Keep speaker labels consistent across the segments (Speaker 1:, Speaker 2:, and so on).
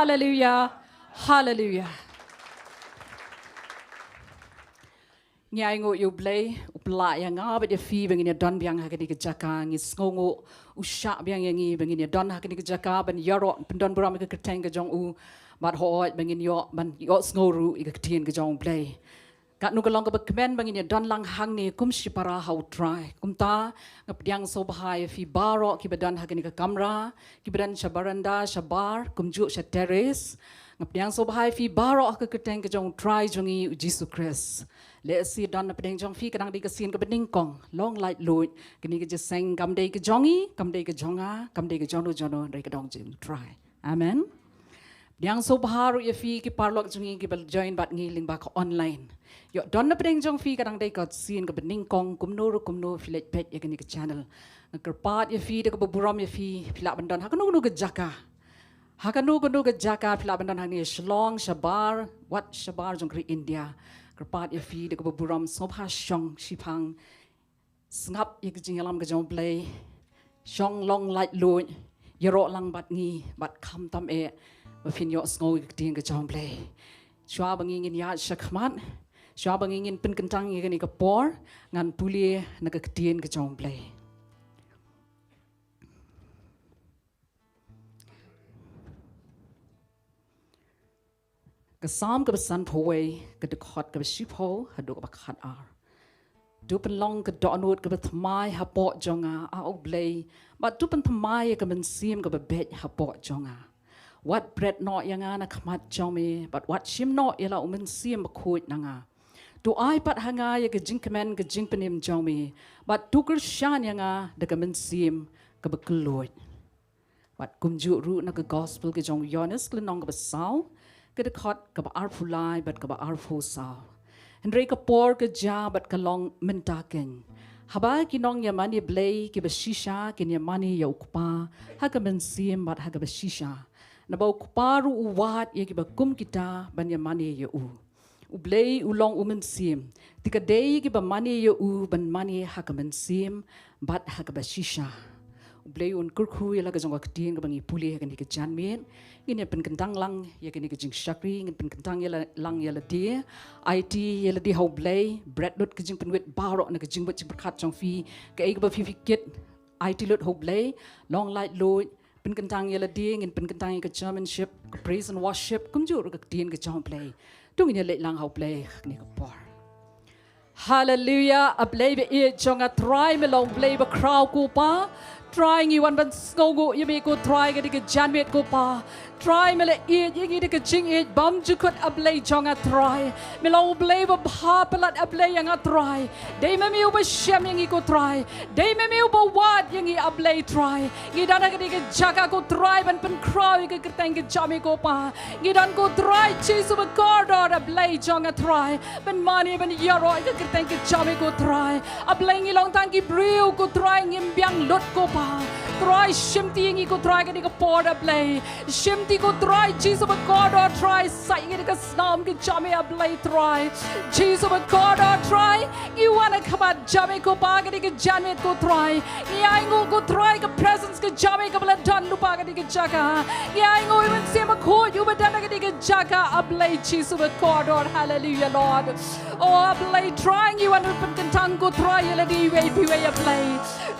Speaker 1: Hallelujah. Hallelujah. Ngai ngo yu blay upla yang ngabe de fi bengin don biang hakani ke jaka ngis ngongo usha biang yang ngi bengin don hakani ke jaka ban yaro pendon buram ke keteng ke jong u bat hoit bengin yo ban yo ngoru ke tien ke jong blay kat nu kelong ke bekemen bengin don lang hang ni kum sipara how try kum ta ngap diang so bahai fi baro ki badan hakani ke kamera ki badan shabaranda shabar kum ju sha terrace ngap diang so bahai fi baro ke keteng ke jong try jongi Jesus Christ Let's see don pedeng jong fi kadang di kesin ke Nyngkong long light load kini ke jeseng kam dei ke jongi kam dei ke jonga kam dei ke jono jono dei ke dong jim try amen yang so baharu ye fi ki parlok jongi ki bel join bat ngiling ba ko online yo don pedeng jong fi kadang dei ke sin ke Nyngkong kumno filet pet ye kini ke channel ngerpat ye fi de ke buram ye fi pilak bandon hakanu ke jaka hakanu ke jaka pilak bandon hani Shillong shabar wat shabar jong kri India Kerpat ya fi dekat buram sobha shong shipang sngap ya kejing alam kejong play shong long light load yaro lang bat ngi bat kam tam e bafin yo sngo kejing kejong play shwa bangingin ya shakmat shwa bangingin pin kentang ya kani kapor ngan puli naga kejing kejong play Kesam ke besan poi ke dekat ke besipo haduk bakat ar. Du penlong ke donut ke betmai hapok jonga au blay, but du pentemai ke mensim ke bebet hapok jonga. What bread not yang ana kmat jomi, but what shim not yala mensim bakut nanga. Du ai pat hanga ya ke jingkemen ke jingpenim jomi, but du kershan yanga de ke mensim ke bekelut. But kumjuk ru na ke gospel ke jong Yones ke nong ke besau. Ke dekat ke arfulai bat ke arfusau. Hendrei ke por ke ja bat ke long mentaken. Haba kinong yamani blay ke besisha kin yamani ya ukpa ha ke mensim bat ha ke besisha. Nabau kuparu uwat ye ke bakum kita ban yamani ya u. Ublay ulong umensim. Tika day ke bamani ya u ban mani ha ke mensim bat ha ke besisha. Ublay un kurku ya la ke jong aktin ke bangi puli ke ni ke janmin. Ini pen kentang lang ya kini ke jing syakri ngin pen kentang ya lang ya la dia IT ya la dia hau blay bread lut ke jing pen wet barok na ke jing wet jing berkat jong fi ke ai ke ba fi kit IT lut hau blay long light lut pen kentang ya la dia ngin pen kentang ke chairmanship ke praise and worship kum jur ke tien ke jong blay tung ini let lang hau blay ni ke por Hallelujah a blay be e jong a try me long blay ba crowd ko pa try ngi wan ban skogo yemi ko try ke ke janmet ko pa try mele eat yegi de jing eat bam jukut ablay jonga try melo blay ba palat ablay yang try dei me miu ba shem yang ko try dei me miu ba wat yang ablay try ngidana ke jaga ko try ban pen crow ke keteng ke jami ko pa ngidan ko try chisu ba corridor ablay jonga try ban mani ban yaro ke keteng ke jami ko try ablay ngilong tang ki briu ko try ngim biang lot ko pa try shimti yang ko try ke por ablay shimti ko try Jesus but God or try sai ngi ka snam ki jame ablay try Jesus but God or try you wanna come at jame ko pa ke jame ko try ai ngo ko try ka presence ke jame ka bla dan lupa ke jaga ai ngo even se ma ko you but dan ke jaga ablay Jesus but God or hallelujah Lord oh ablay trying you and pen kentang ko try la di way ablay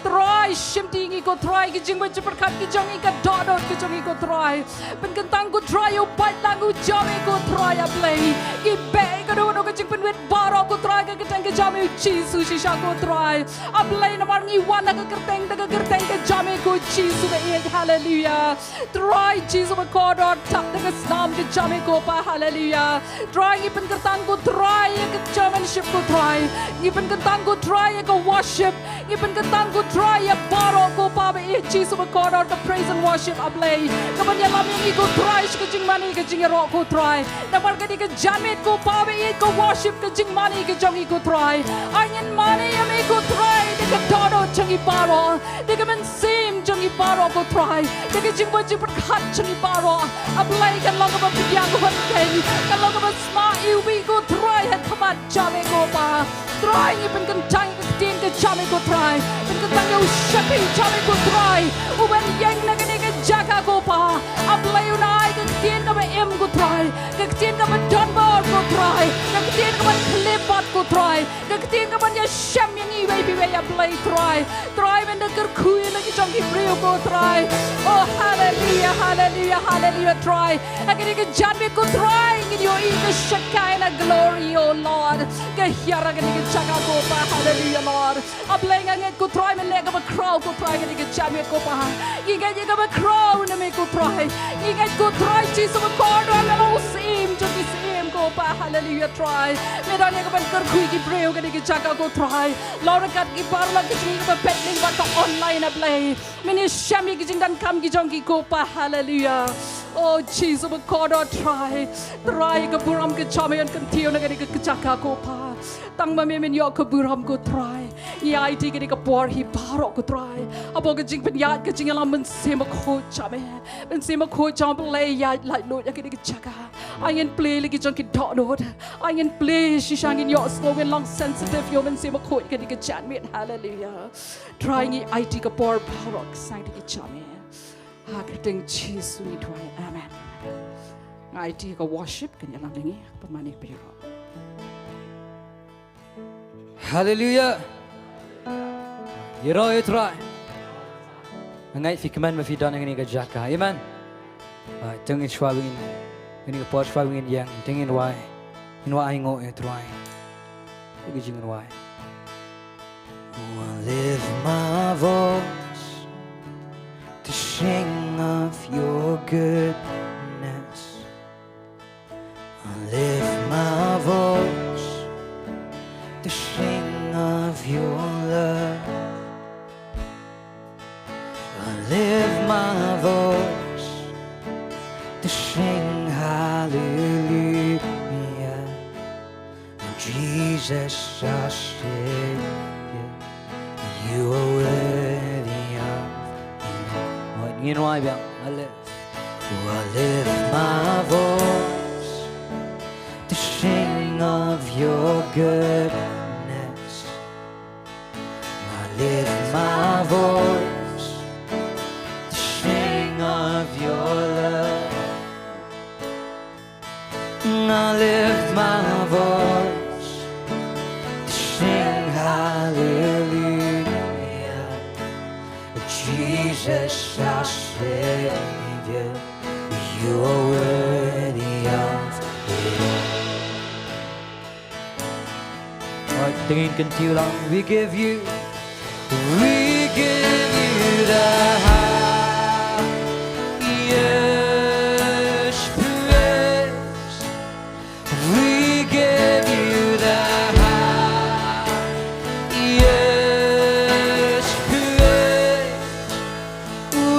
Speaker 1: try shimti ngi ko try ki jing ba berkat ki jongi ka dodot ki jongi ko try pen kentang ko try o pat langu jame ko try ablay ki be ka do no ka jing pen wet baro ko try ka keteng ke jame Jesus shisha ko try ablay na mar ngi wan ka kerteng ke jame ko Jesus be hallelujah try Jesus ba ko dot tap ke snam ke jame ko pa hallelujah try ngi pen kentang ko try ke chairmanship ko try ngi pen kentang ko try ke worship ngi pen kentang ko try baro ko pa be Jesus ba ko dot praise and worship ablay kapan ya lam ngi ko try ke jing mani ke jing ro ko try namar ke jamet ko pa be ko worship ke jing mani ke jongi ko try angin mani ami ko try ke todo jongi baro de ke men sim jongi baro ko try de ke jing ba jing berkat jongi baro ablay kan long ba piang ko ken kan long ba sma iwi ko try hat kamat jamet ko pa try ni pen kentang ke tin ke jamet ko try pen kentang yo shapi jamet ko try uban yang na ke jaga ko pa ablay unai ke tin ke em ku try ka tin ka ban don bor ku try ka tin ka ban clip bot ku try ka tin ka ban ya sham yang I baby we ya play try when the ker khu na ki chong ki brio ku try oh hallelujah hallelujah hallelujah try agani ka janwe ku try in your in the Shekinah glory oh Lord ka hiara agani ka chaka ku pa hallelujah Lord ablay ngat ku try men le ka ba crowd ku try agani ka janwe ku pa ingat ka ba crowd na me ku try ingat ku try Jesus ba cordo na lo sim to ki sim ku pa hallelujah try me dan ka ban ker khu ki brio agani ka chaka ku try Lord kat ki parla ki ching ba petling ba ka online ablay mini shami ki jing dan kam ki jong ki ku pa hallelujah oh Jesus ba cordo try ka buram ka chamayan kan tiyo na agani ka chaka ku pa tang ma me men yo ka buram ku try iaid ki ka por hi paro ku try abo ka jing pen ya ka jing alam men sema khu chame men sema khu cham play ya lai lo ya ki chaka I play like jong ki dot note I play she shang in your slogan long sensitive yo men sema khu ka ki chan me hallelujah trying iaid ka por paro sang ki chame ha ka ting Jesus ni try amen iaid ka worship kan yalang lingi pamanik pero
Speaker 2: Hallelujah. Yero yitrai. Ngai fikman ma fidan ngani ka jaka. Amen. Tengin swabingin. Ngani ka pot swabingin yang tengin wai. In wai ngo yitrai. Igi jingin wai.
Speaker 3: I lift my voice to sing of your goodness. I lift my voice to sing of your love. I lift my voice to sing hallelujah. Jesus, our Savior, you are worthy of it all.
Speaker 2: You know I live.
Speaker 3: Oh, I lift my voice to sing of your goodness. I lift my voice to sing of your love. I lift my voice to sing hallelujah. Jesus, our Savior, you are worthy of it all.
Speaker 2: Alright, tingin kan tiyo lang.
Speaker 3: We give you the highest praise. We give you the highest praise.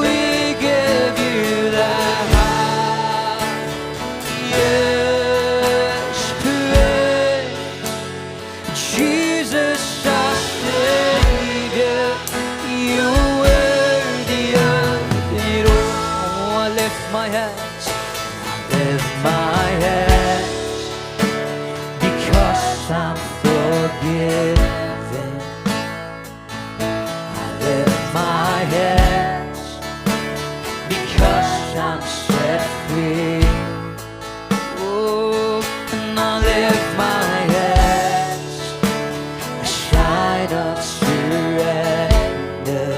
Speaker 3: We give you the highest praise. Jesus, our Savior, you're worthy of it all. I lift my hands, I lift my hands, because I'm forgiven. I lift my hands, because I'm set free. Oh, and I lift my hands, a sign of surrender.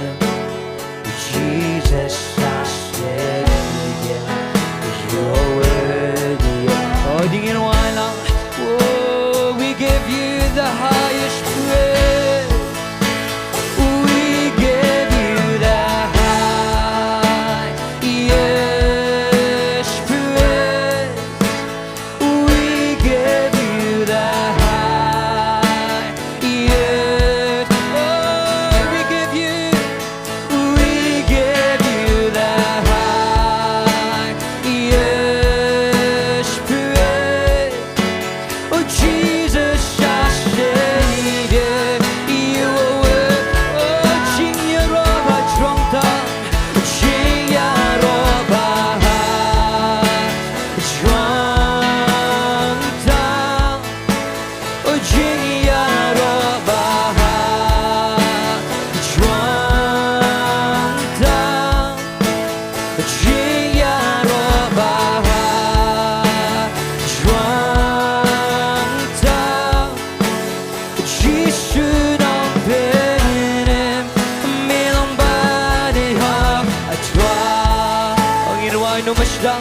Speaker 3: Jesus, our Savior, you're worthy of.
Speaker 2: Oh, dingin wai lang.
Speaker 3: Oh, we give you the highest
Speaker 2: dang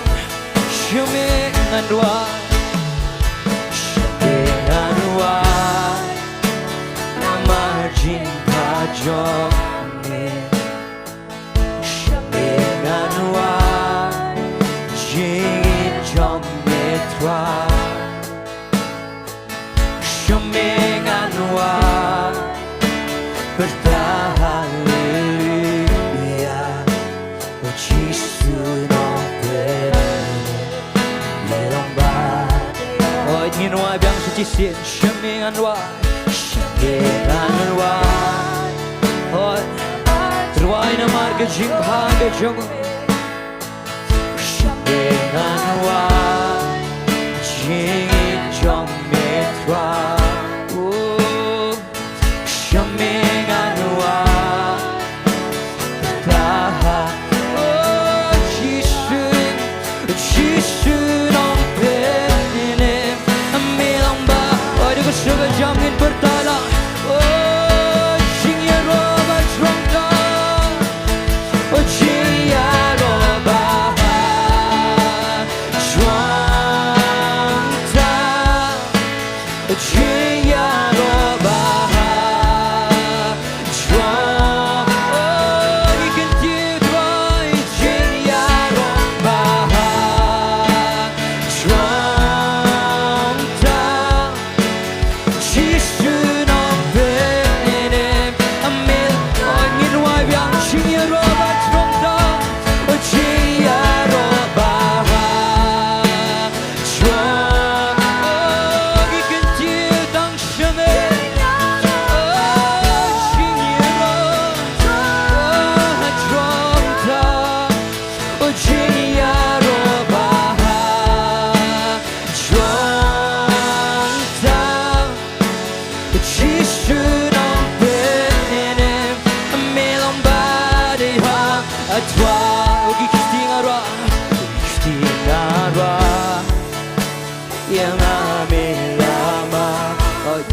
Speaker 2: Shumingan Wai Shumingan Wai Nama Jinta Jongme Shumingan Wai Jingit Jongme Trai Shumingan Wai Bertahan Hallelujah Jesus Nhìn ngoài biang suci xiên Shumingan Wai Shumingan Wai Oi Terwai na marga jingha ga jong Shumingan Wai Jingit jong me trai Shumingan Wai Taha Oh Jesus Sugar jumping bertala Oh Jingiaroba Trongda Oh Jingiaroba Trongda Oh Jingiaroba Trong Oh you can do right Jingiaroba Trongda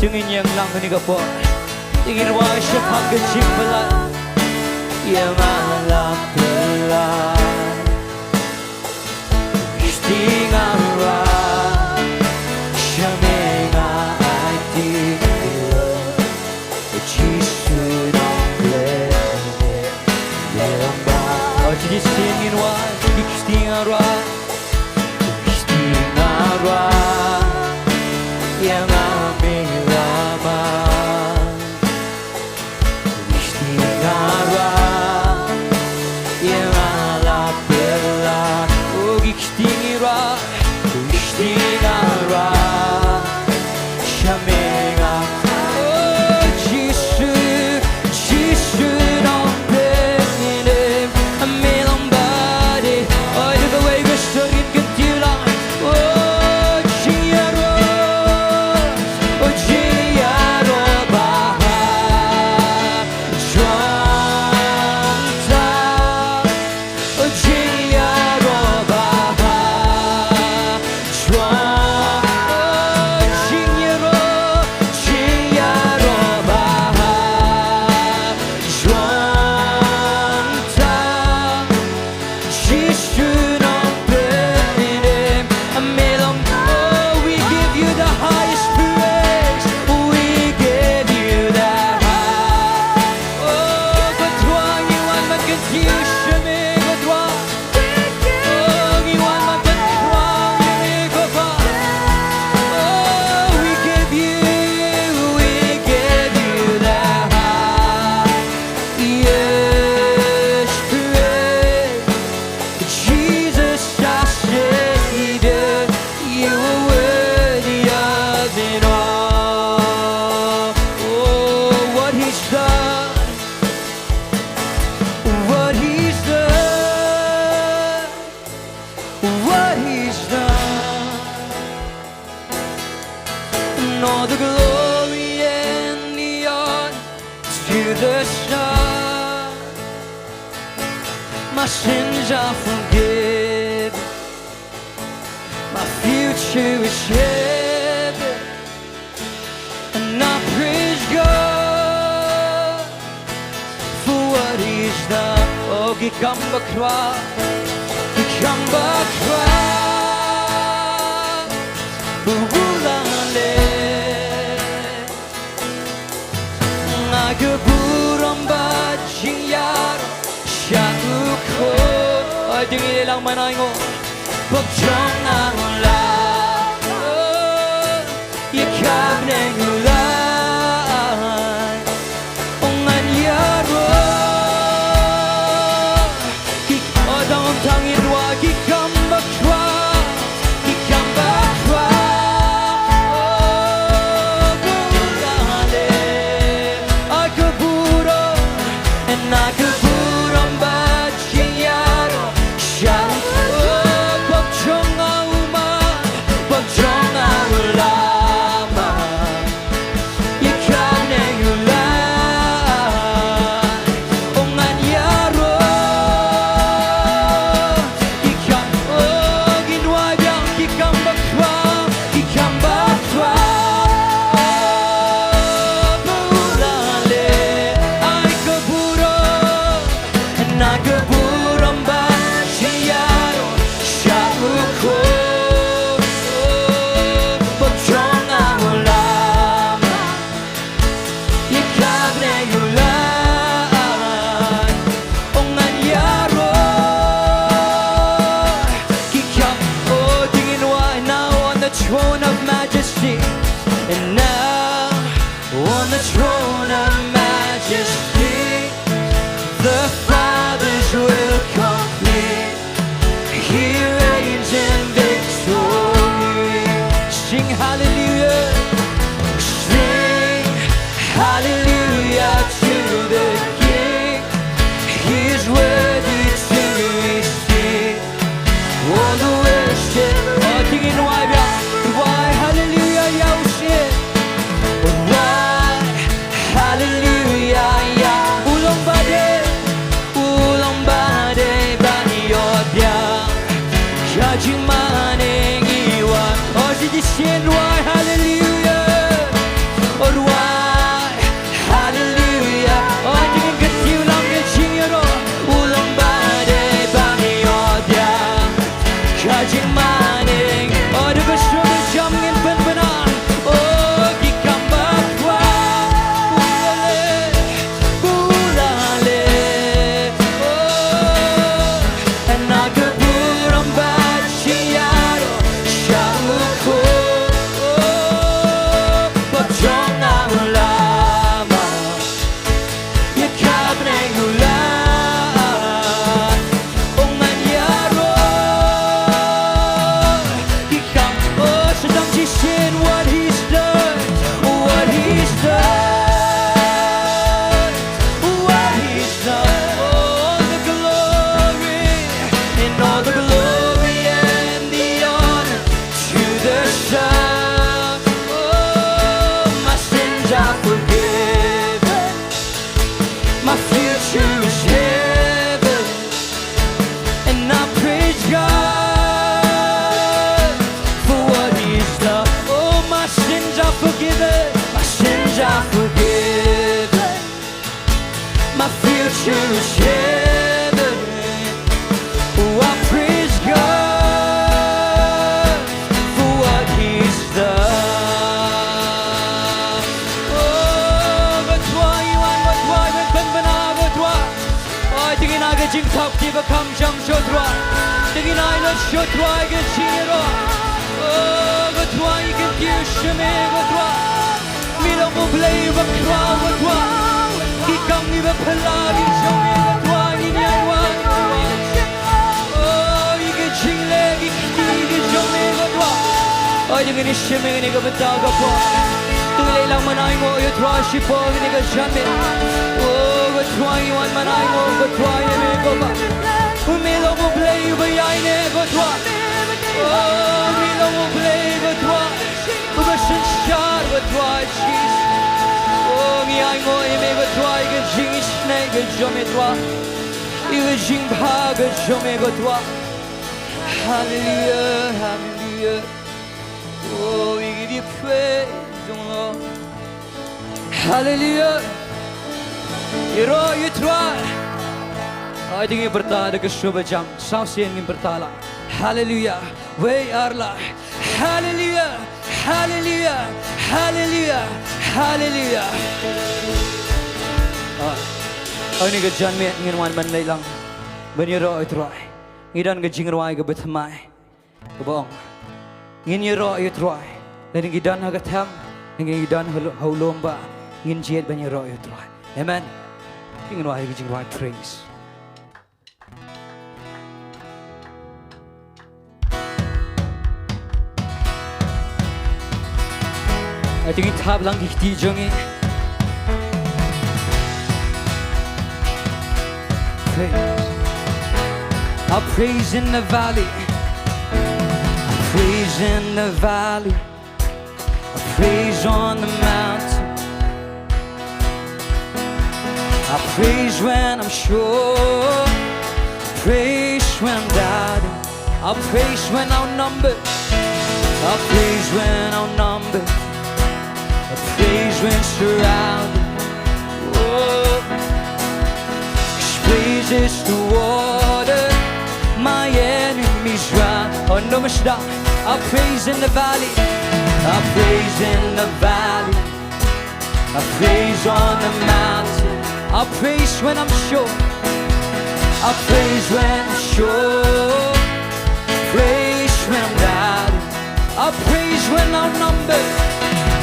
Speaker 2: Jingiasyllok ni kapo Jingiwai syapang kecil pelan Yang alam pelan Istingarwa Syamenga hati Jisu nonggle Lelamba Oh jadi singirwa Istingarwa Istingarwa Yang the sun. My sins are forgiven. My future is heaven. And I praise God for what He's done. Oh, gikamba kwa,
Speaker 3: come back round. Nagaburambat Jingyaro Shakuko Ay tingin lang manay mo Pagsyong ang ulan Yakap ng ulan Ang anyaro Kikadang ang tangin wa Kikambak wa Kikambak wa Nagkaburang ba't Jingyaro Shakuko Pagsyong ang uman Pagsyong ang ulaman Yakap ng ulan Ang anyaro Kikam Ginway biyang kikambak twa Kikambak twa Nagaburang ba Jingyaro Shakuko Pagsyong ang ulaman Yakap ng ulan Ang anyaro Kikam Jingiasyllok now on the throne of majesty And now on the throne of majesty The will complete. He reigns in victory. Sing hallelujah. Sing hallelujah to the King. He is worthy to receive all the worship. Tingin why hallelujah yaushin. Why hallelujah ya ulong bade. Judging my iwan Or did you sing why hallelujah Or why hallelujah Or did you get you long and sing your own Ulang bade bani odya Judging my Or the best of the jump in Pembana Oh, kikamba kwa Ulale Oh, and I could my future is heaven. Oh, I praise God for what He's done. Oh, betwa iwan betwa ben bena betwa. Oh, tingin aga jing top di bakam jam Sohthri. Tingin ay lo Sohthri ke chiro. Oh, betwa ikan kiu shme betwa. Milo mo play betwa betwa. Kikam ni bepelagi shome betwa ni nyaiwa. Oh, ikan chingle ikti shome betwa. Oh, dengan ni shme ni ke betaga po. Tulay lang manay mo yo twa shipo ni ke jame. Oh, betwa iwan manay mo betwa ni me ko ba. Milo mo play bayay ne betwa. Oh, Milo mo play betwa. Ubashin shar betwa cheese. Oh, mi ay mo ime betwa ke jingisne ke jome twa. Iwe jingba ke jome betwa. Hallelujah, hallelujah. Oh, we give you praise, oh Lord. Hallelujah. You know you try. I think you bertala ke shubha jam. Sausian ngin bertala. Hallelujah. We are like. Hallelujah. Hallelujah. Hallelujah. Hallelujah. Ini ke janmet ngin wan ban lai lang. Banyero itrai. Ngidan ke Jingduwai ke bethamai. Ke bong. Ngin yero itrai. Lain ngidan ha ke tham. Ngin ngidan haulomba. Ngin jet banyero itrai. Amen. Jingduwai ke Jingduwai praise. I think it's hard lang kiti jongi. I praise in the valley. I praise in the valley. I praise on the mountain. I praise when I'm sure. Praise when I'm doubting. I praise when I'm numbered. I praise when I'm numbered. I praise when surrounded. Oh, His praise is the water my enemies drown. Oh no, stop. I praise in the valley. I praise in the valley. I praise on the mountain. I praise when I'm sure. I praise when I'm sure. Praise when I'm doubting. I praise when I'm numbered.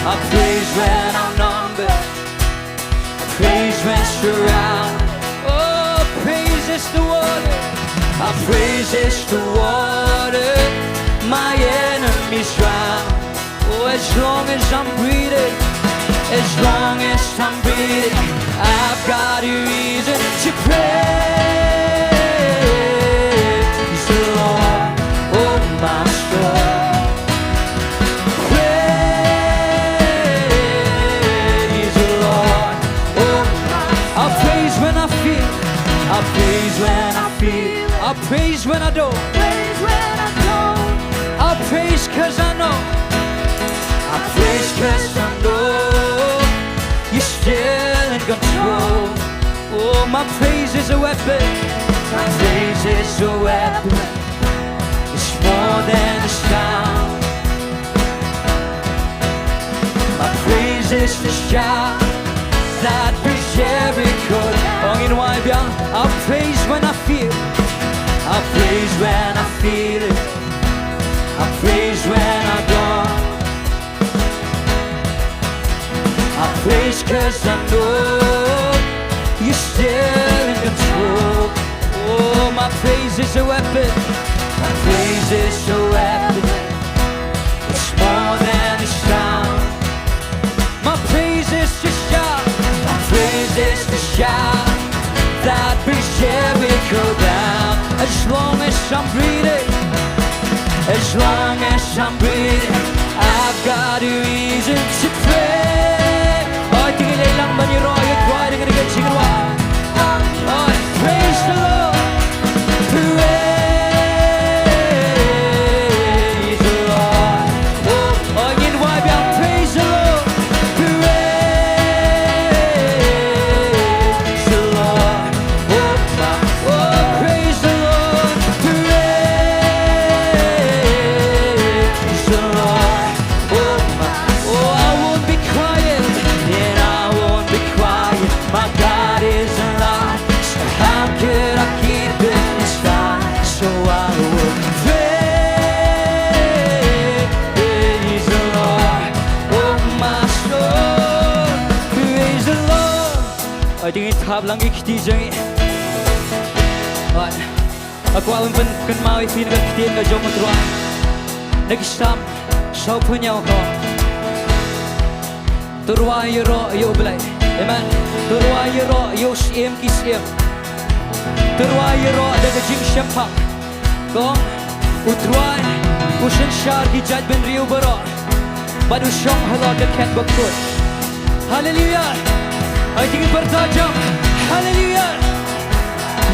Speaker 3: I praise when I'm numbered. I praise when surrounded. Oh, praise is the water. I praise is the water my enemies drown. Oh, as long as I'm breathing, as long as I'm breathing, I've got a reason to praise the Lord, oh my soul. I praise when I feel. I praise when I don't.
Speaker 1: Praise when I don't.
Speaker 3: I praise cause I know. I praise cause I know you're still in control. Oh, my praise is a weapon. My praise is a weapon. It's more than a sound. My praise is the shout that brings Jericho. I praise when I feel. I praise when I feel it. I praise when I don't. I praise cause I know you're still in control. Oh, my praise is a weapon. My praise is a weapon. It's more than a sound. My praise is the shout. My praise is the shout that brings Jericho down. As long as I'm breathing, as long as I'm breathing, I've got a reason to pray. Oh, tinggalay lang ba ni Roy at Roy dengan dekat Jingduwai? Oh, praise the Lord, praise the Lord. Oh, Jingduwai biang praise the Lord. I think it's hard lang ikiti jangi. Aku alam pun kenal ifin kekitin ke jom tuan. Nagistam sau punya ko. Turuai yero yo belai. Amen. Turuai yero yo siem kisiem. Turuai yero ada ke Jingiasyylok. Kong utruai usen syar hijat ben riu bero. Badu syong halal dekat bakut. Hallelujah. I think it's bertajam. Hallelujah.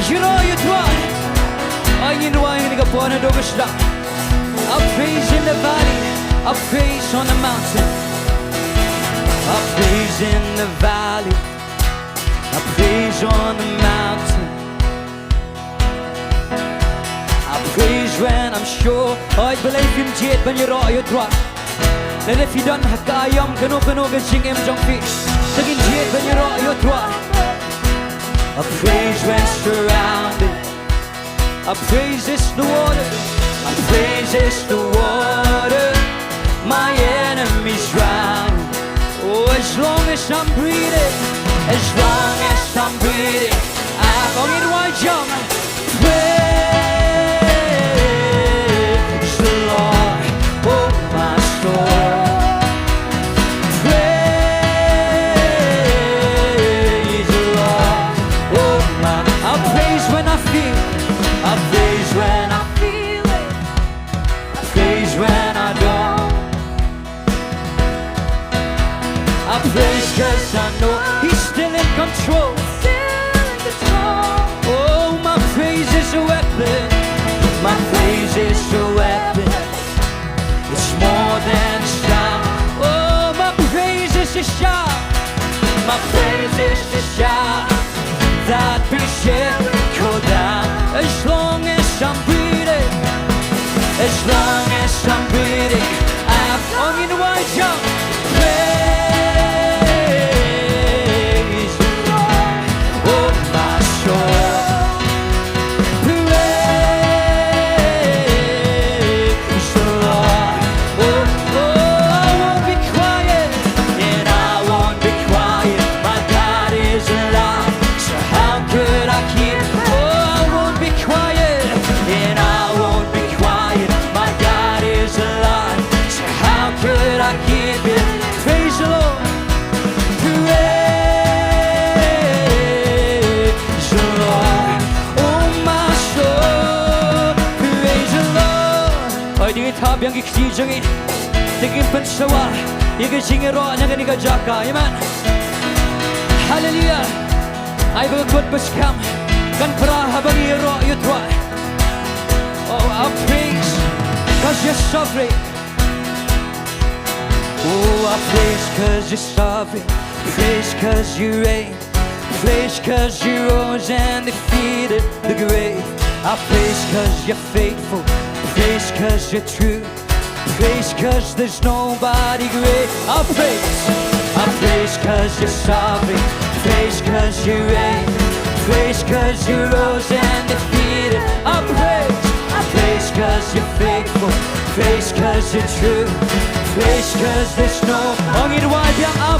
Speaker 3: You know you try. I need wine in the corner of the star. I praise in the valley. I praise on the mountain. I praise in the valley. I praise on the mountain. praise when I'm sure I believe him jet when you're all you try. And if you don't have kayam kano ga sing em jong fi. Taking jet when you're all you try. I praise when surrounded. I praise is the water. I praise is the water. My enemies drown. Oh, as long as I'm breathing, as long as I'm breathing, I'm on it white jump. Praise the Lord, oh my soul. Praise the Lord, oh my. I praise when I feel. I praise when I feel it. I praise when I don't. I praise cause I know He's still in control. Oh, my praise is a weapon. My praise is a weapon. It's more than a shout. Oh, my praise is a shout. My praise is a shout that brings Jericho down. As long as I'm breathing, as long as I'm breathing, I'm on in the white jump. Praise the Lord, oh my soul. Praise the Lord, oh, oh, I won't be quiet, and I won't be quiet. My God is alive, so how could I keep? Oh, I won't be quiet, and I won't be quiet. My God is alive, so how could I keep it? Praise the Lord. Praise the Lord, oh my soul. Praise the Lord. Oi, di thab yang ki jangi, tingin pensawa, yang jingero yang ni jaka, amen. Hallelujah. I will put paskam, kan prahabang iro you try. Oh, I praise, cause you're sovereign. Oh, I praise cause you're sovereign. Praise cause you reign. Praise cause you rose and defeated the grave. I praise cause you're faithful. Praise cause you're true. Praise cause there's nobody great. I praise cause you're sovereign. Praise cause you reign. Praise cause you rose and defeated. I praise cause you're faithful. Praise cause you're true. Praise cause there's no Ongin wajah. I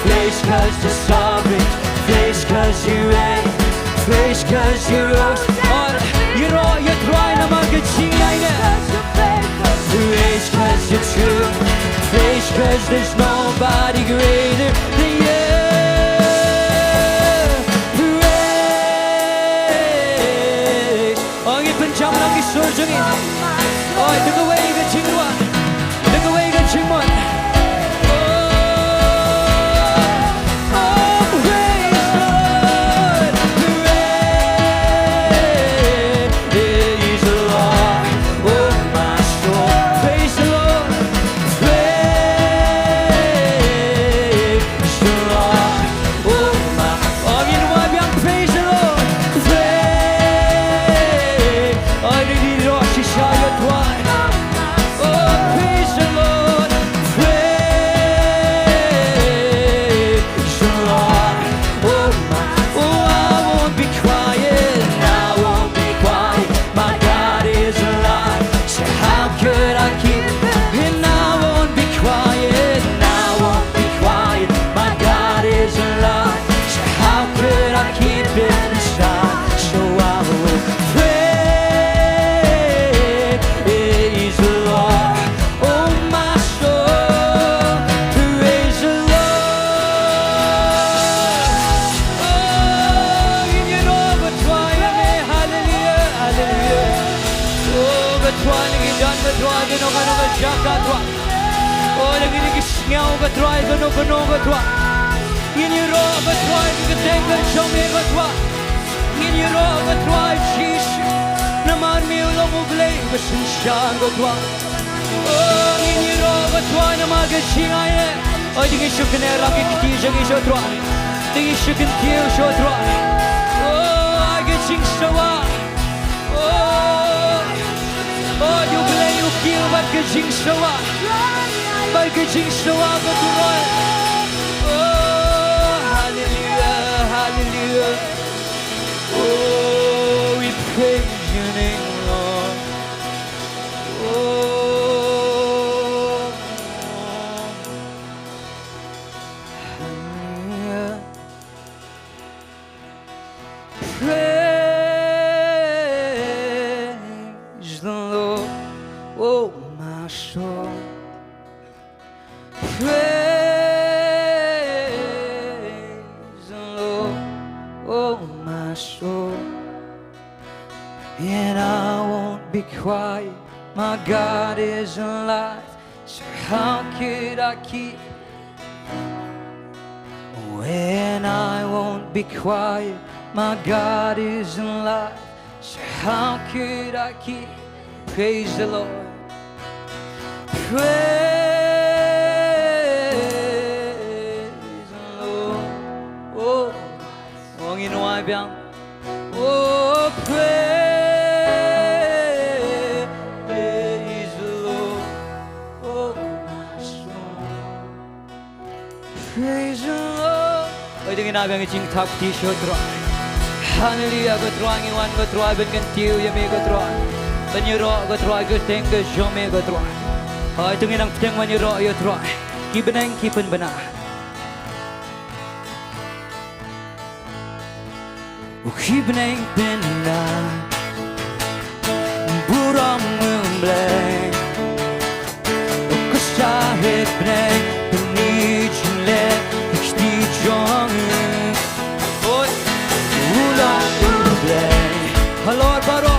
Speaker 3: praise cause you're sovereign. Praise cause you reign. Praise cause you rose. You know you're trying to make it praise cause you're true. Praise cause there's nobody greater than you. Praise. Ongin penjam lagi surjungin. Oh, look away the Jingduwai. Look away the Jingmon. Oh, I get bat ke jing shawa bat ke jing shawa ko turoy oh hallelujah hallelujah oh we praise your name Lord oh hallelujah praise the Lord oh my soul praise the Lord oh my soul and I won't be quiet my God is alive so how could I keep when I won't be quiet my God is alive so how could I keep praise the Lord praise the Lord oh Ong in wai biang oh praise the Lord oh my soul praise the Lord oi dengan abang jing thap ti sho tro hallelujah go tro ang wan go tro ben kan tiu ya me go tro ben ro go tro go teng go jo me go tro oi dengan ang teng wan ro yo tro ki benang ki pen bana ki benang bena burang membleng ko shahid benang ni chle ki jong oi ulang membleng halor baro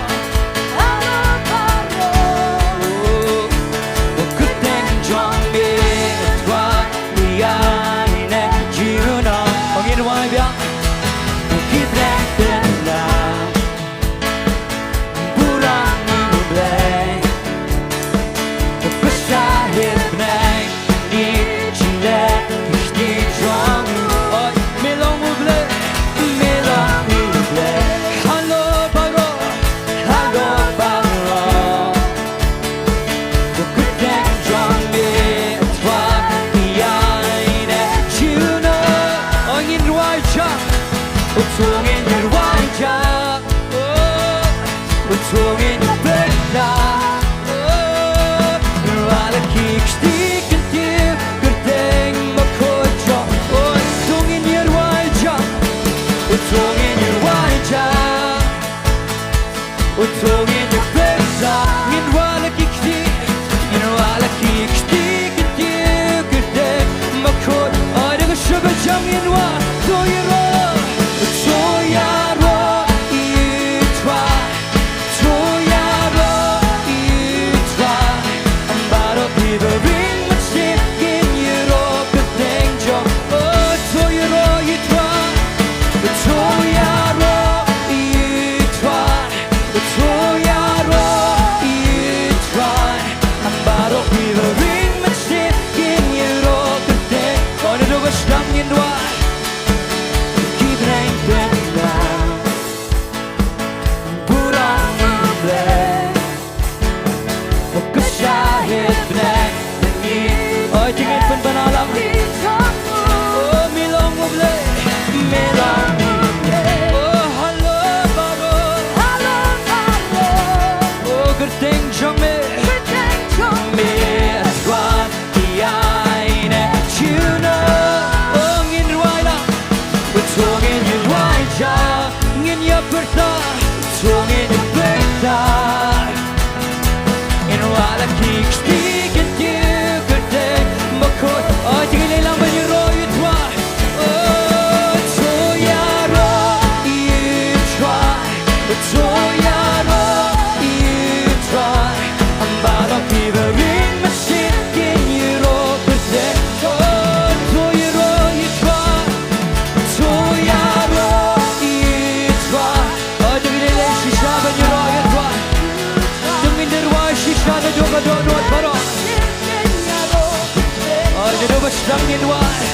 Speaker 3: Jingiasyllok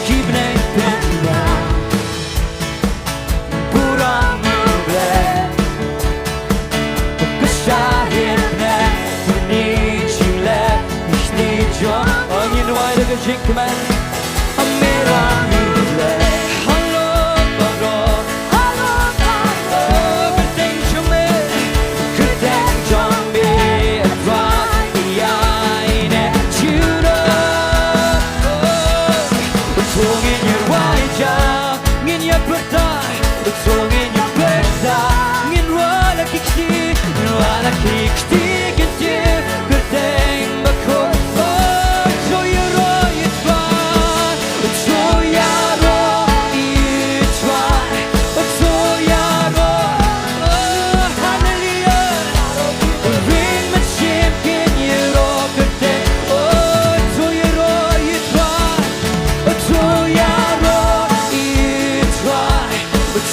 Speaker 3: keep name Paham kurang mulai kesyahid name John Jingiwai the Jing man Amera Mule Hello Baro Hello Baro Good thing to me Good thing John me Right iaid Judo Song in your white job In your birthday Song in your birthday In what I kick stick In what I kick stick And do good thing but cool So you're all you try So you're all you try So you're all hallelujah Ring my ship in your all good thing So you're all you try So you're all you try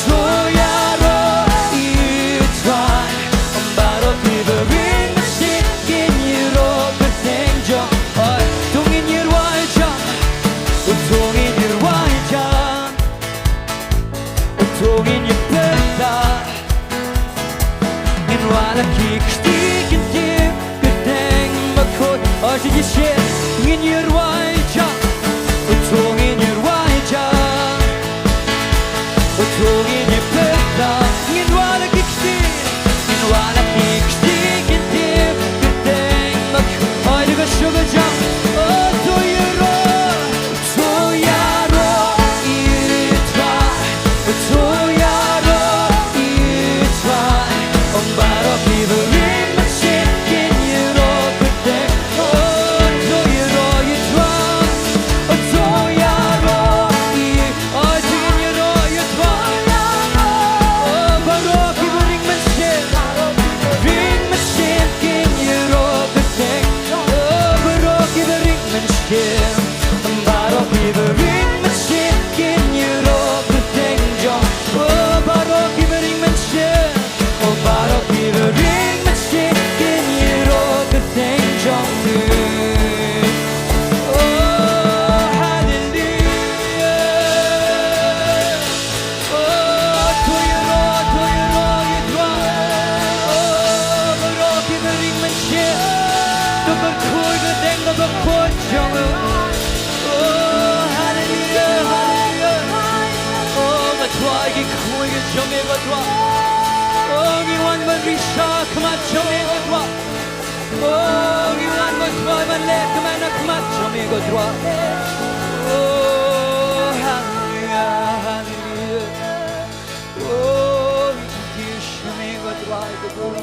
Speaker 3: So you're all you try But I'll give a ring my ship in your all good thing John Tung in your white job Tung in your white job Tung in your birthday In what I kick stick and dip Good thing but could did you shit in your white job Tung in your white job Tung in your birthday In what I kick stick In what I kick stick and dip Good thing but could do a sugar jump So you're all So you're all you try So you're all you try But I'll give a ring my shit in your all good thing So you're all you try So you're all you in your all you try But I'll give a ring my shit in your all good thing But I'll give a ring my shit But I'll give a ring my shit in your all good thing John But I'll give a ring my shit But I'll give a ring my shit in your all good thing John Hallelujah To your all you try But I'll give a ring my shit The cool good thing the cool John Hallelujah Hallelujah But try get cool get John but try you want but we shall come at John but you want but try but let come and come at John but try hallelujah hallelujah we can give John but try the glory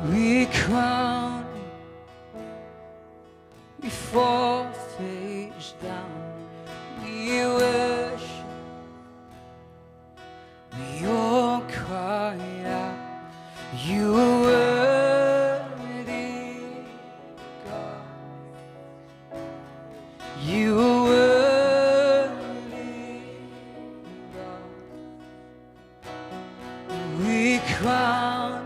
Speaker 3: We crown, we fall face down, we worship, we all cry out, you are worthy, God, you are worthy, God. We crown,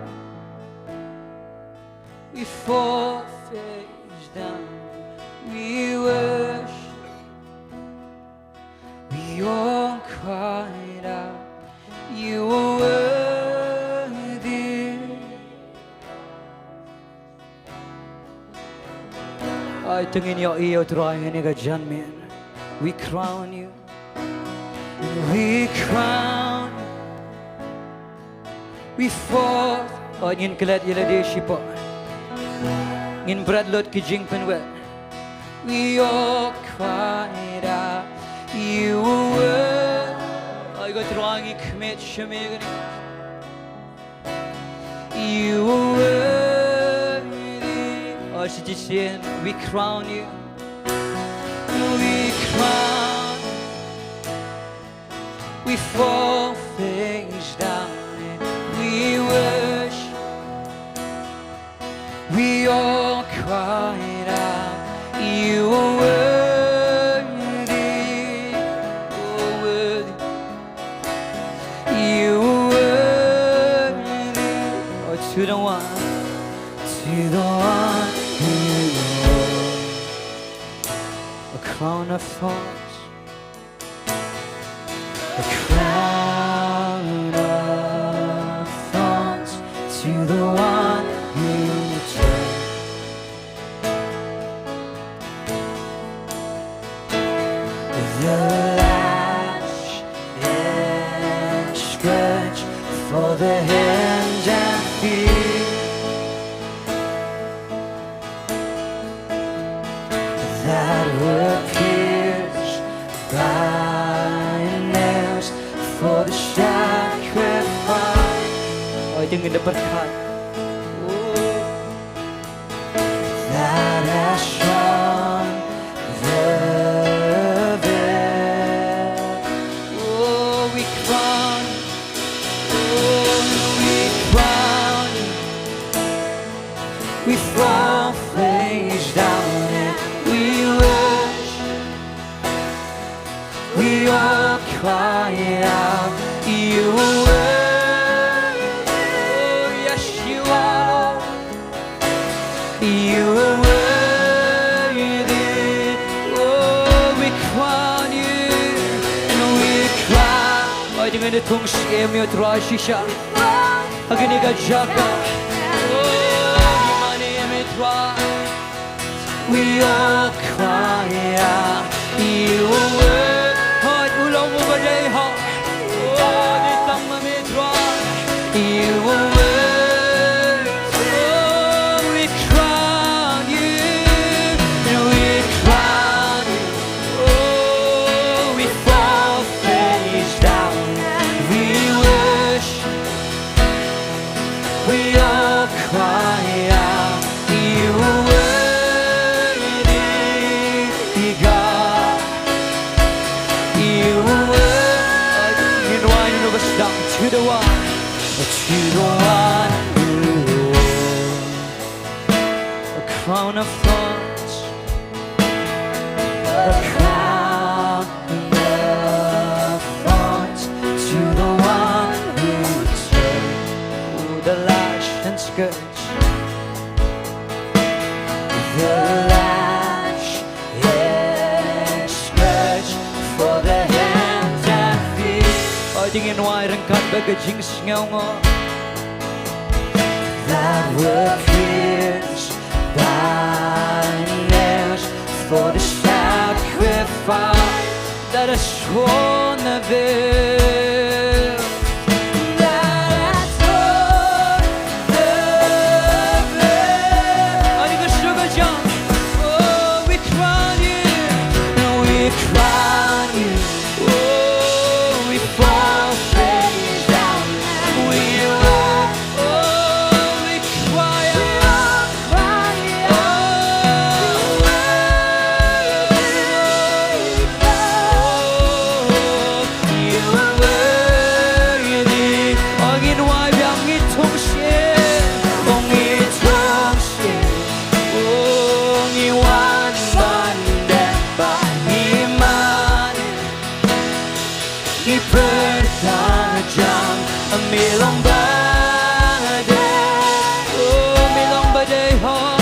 Speaker 3: we fall face down, we worship, we all cried out, you are worthy. I tingin your ear drawing any judgment. We crown you, we crown, we fall. Ngin kelat yela de shipa ngin brad lot ki jing penwe we all cried out you were I got wrong commit shame you were I should just say we crown you we crown we fall face down we worship. We all cried out, you are worthy.
Speaker 2: to the one who wore a crown of thorns, a crown of thorns, to the one who turned the lash and scourge for the hands and feet, that were pierced by nails for the sacrifice. Oh, dengan berkat. Oh, that has shone the veil. Oh, we crown. Oh, we crown. We fall face down and we worship. We all cry out, you are worthy. Oh, yes, you are. You are worthy. Oh, we crown you and we crown. Ay, dengan itong Syiemlieh try shisha. Agni ka jaga. We all cry out, you are worthy. Heart ulang mo ba day heart? Oh, di tang mamitra. You are worthy. Oh, we crown you, and we crown you. Oh, we fall face down, we worship. We all cry out, you are worthy. To the one who wore a crown of thorns, a crown of thorns, to the one who turned the lash and scourge, the lash and scourge for the hands and feet. Jingiasyllok rengkat bagai Jingiasyong that were pierced by nails for the sacrifice, that has sworn the veil, that has torn the veil. Oh, you can sugar jump. Oh, we crown you, and we crown you. Oh, we fall face down. We are. Oh, we cry out. Oh, you are worthy. Ang inway ang itong siya, ang itong siya. Ang iwan bandan ba iman, ipertajam milang badai. Oh, milang badai ho,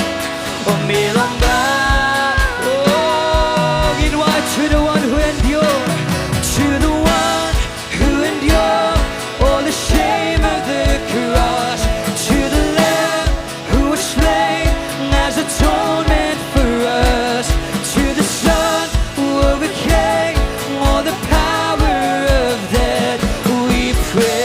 Speaker 2: oh milang badai. Oh, inway to the one who endured, to the one who endured all the shame of the cross, to the Lamb who was slain as atonement for us, to the Son who overcame all the power of death. We pray.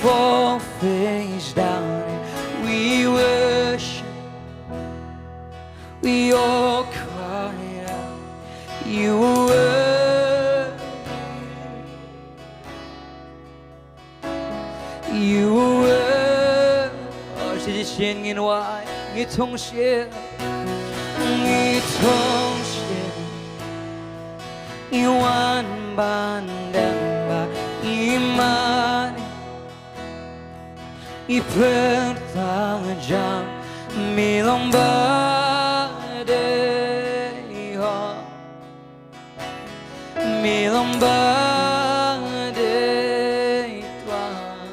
Speaker 3: fall face down and we worship. We all cry out, you were, you were. Oh, she just singing why you don't share, you don't share. You want bandamba iman, you pertajam milang milang badai Tuhan.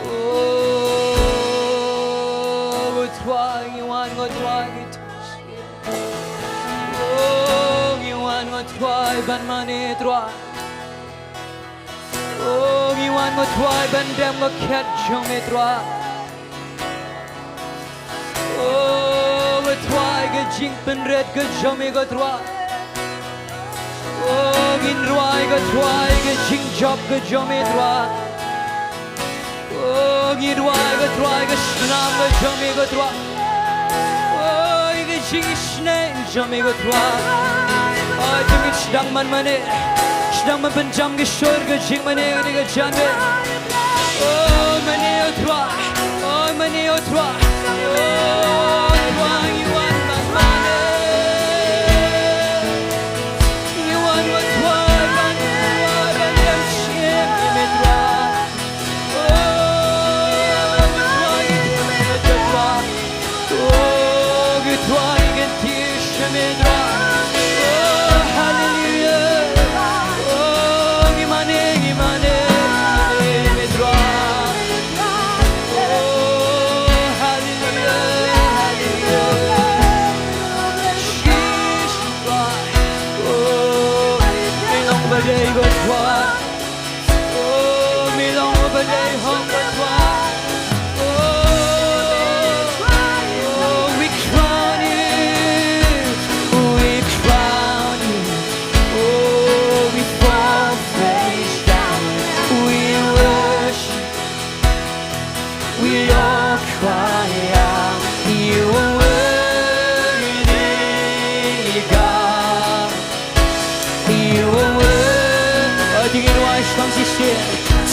Speaker 3: Oh, Tuhan, Tuhan, Tuhan, oh, Tuhan, Tuhan, ban mani Tuhan. Oh, Tuhan, Tuhan, ban dem lo ket jong Tuhan. Oh, Tuhan, ke jing pen red ke jom Tuhan. Oh, gin ruai ke tuai ke jing job ke jomi tuai. Oh, gin ruai ke tuai ke senam ke jomi ke tuai. Oh, ke jing snai jomi ke tuai. Oh, jing sedang man mane, sedang mempenjam ke syur ke jing mane ke jane. Oh, mane tuai, oh mane tuai. Oh, tuai yuan mane.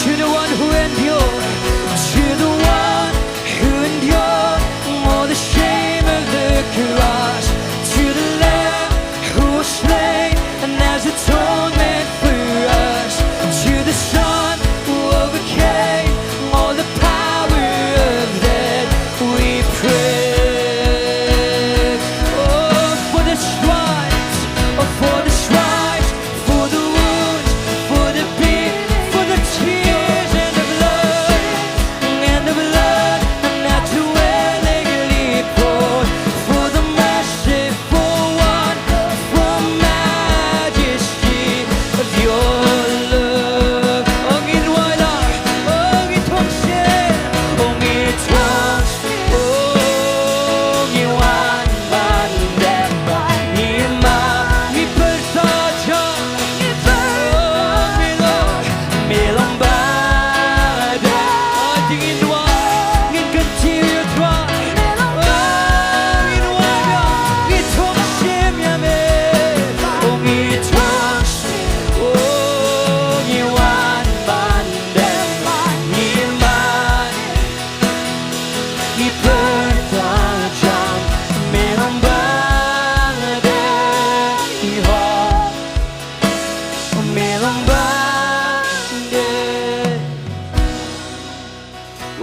Speaker 3: To the one who endured, to the one who endured all the shame of the cross, to the Lamb who was slain and as atonement for us, to the Son who overcame all the power of death, we pray. Oh, for the stripes, oh, for the stripes, for the wounds, for the beat, for the tears and the blood, not to willingly poured, for the merciful one, for majesty of your love. Oh, in what are, oh, in tongshen, oh, in tongs, oh, in one man, in ma, in persaja, Milang bada, dingin dua, ngin kentil dua, ngin waga, ngin tong sim ya me, oh ngin tong sim, oh ngin wan bandem, ngin man, ngin pertajam, milang bada, iha, milang bada.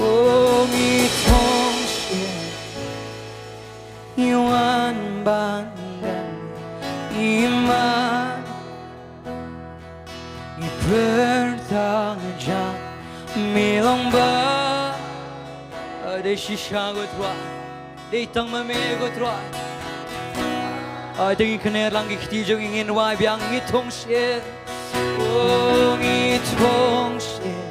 Speaker 3: Oh, mi tongsien, yuan bandem, iman, i pertajam, milang ba, de shisha go troi, de tang mame go troi. De kner lang ikti jong ingin wai biang i tongsien, oh i tongsien.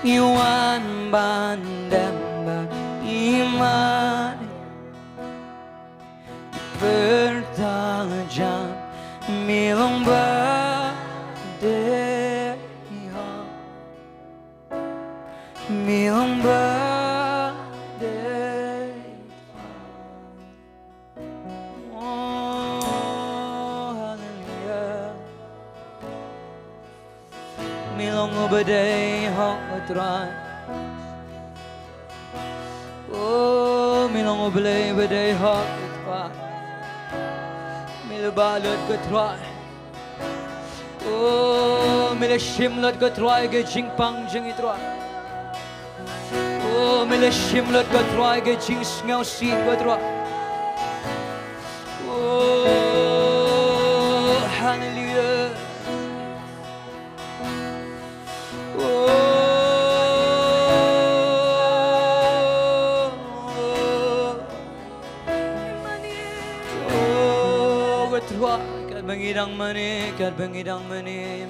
Speaker 3: Yuan bandamba iman pertajam milang badai. day hong try oh mi long blay day hong try mi le balot go try oh mi le Shimlot go try ge jingpang jing try oh mi le Shimlot go try ge jing ngao si go try oh hallelujah Bangidang mani, kat bangidang mani,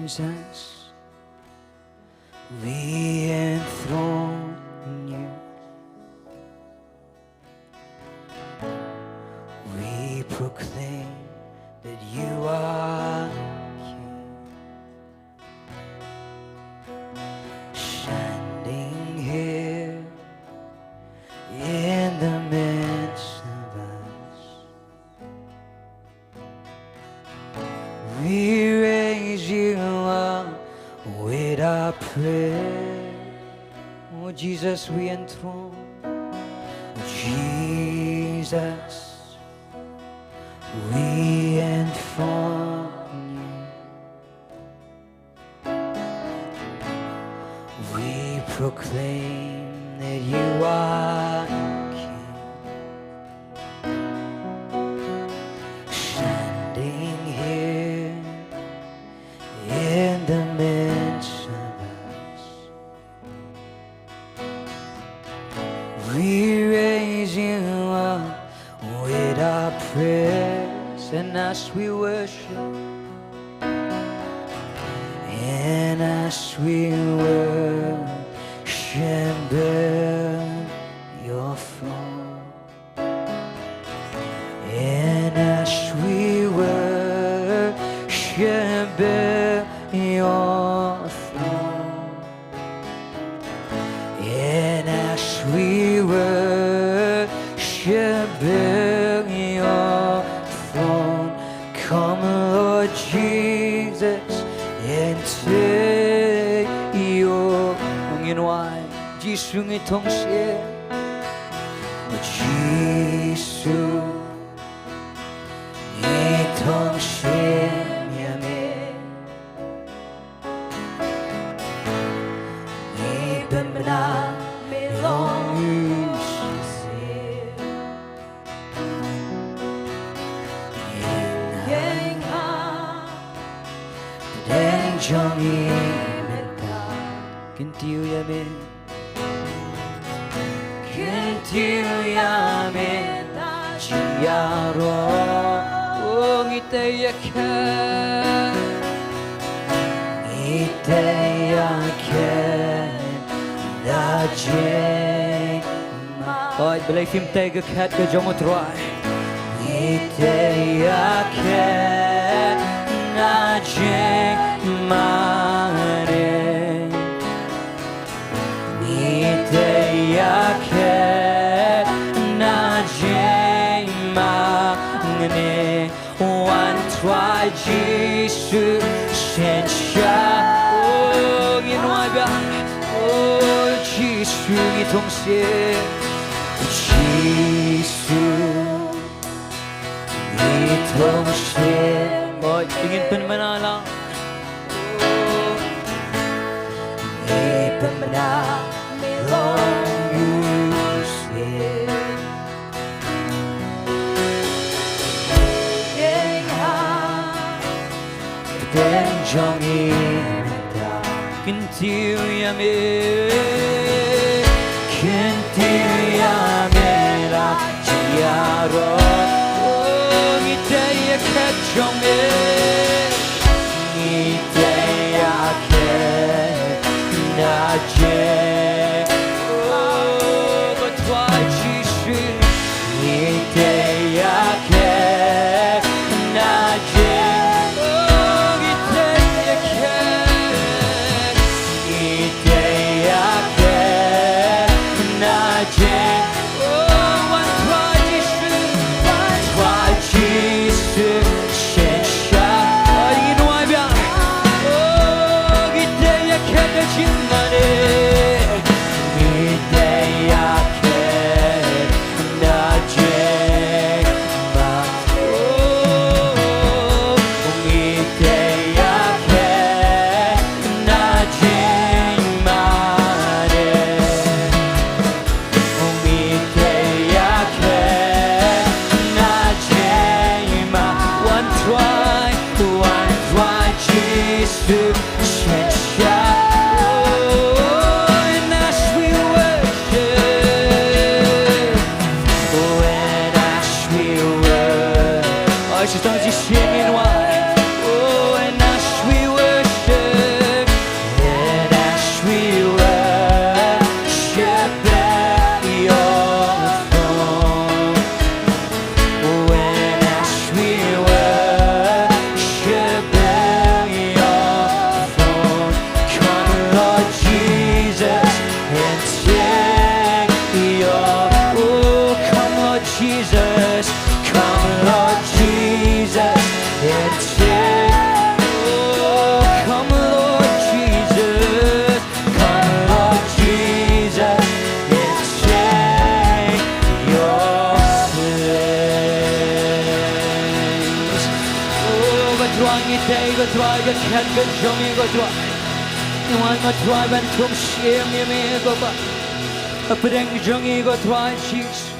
Speaker 3: Jesus, we enthrone you. We proclaim that you are King. Standing here in the midst of us, we raise you up with our prayer. Oh Jesus, we enthrone. Jesus, we enthrone you. We proclaim that you are King. Standing here in the midst of us, we raise you up with our prayers, and as we worship, and as we worship your throne, and as we worship your throne, and as we worship your throne, come Lord Jesus and take your Nyngkong Jesus ngi thong xie Jesus ngi thong xie nhà mẹ ngi bên na mẹ long yu xie yang ha đen trong Bynta kính tiêu ya mẹ Kintiu ya Bynta chia ro ngite ya ken ngite ya ken da jeng oi belai phim tây cái khát cái giống một loại ngite ya ken da jeng ma ne ngite ya ken na jeng ma ne one try Jesus sent ya oh in why ba oh Jesus ni thong xie Jesus ni thong xie oi ingin penmanala ni penmanala long you say Then Jong Bynta Kintiu ya me Kintiu ya me la chia ro ngite ya ket jong me ngite ya ket na je but why Jesus ngite ya ket na je Oh I just start to singing why. Oh, and as we worship, and as we worship at your throne. Oh, and as we worship at your throne, come Lord Jesus and take your. Oh, come Lord Jesus, come Lord Jesus and take. Oh, come Lord Jesus, come Lord Jesus and take your place. Oh, but wrong it day, but why the cat can show me go to. You want my tribe and come share me, go back. A putting jungy go try cheeks.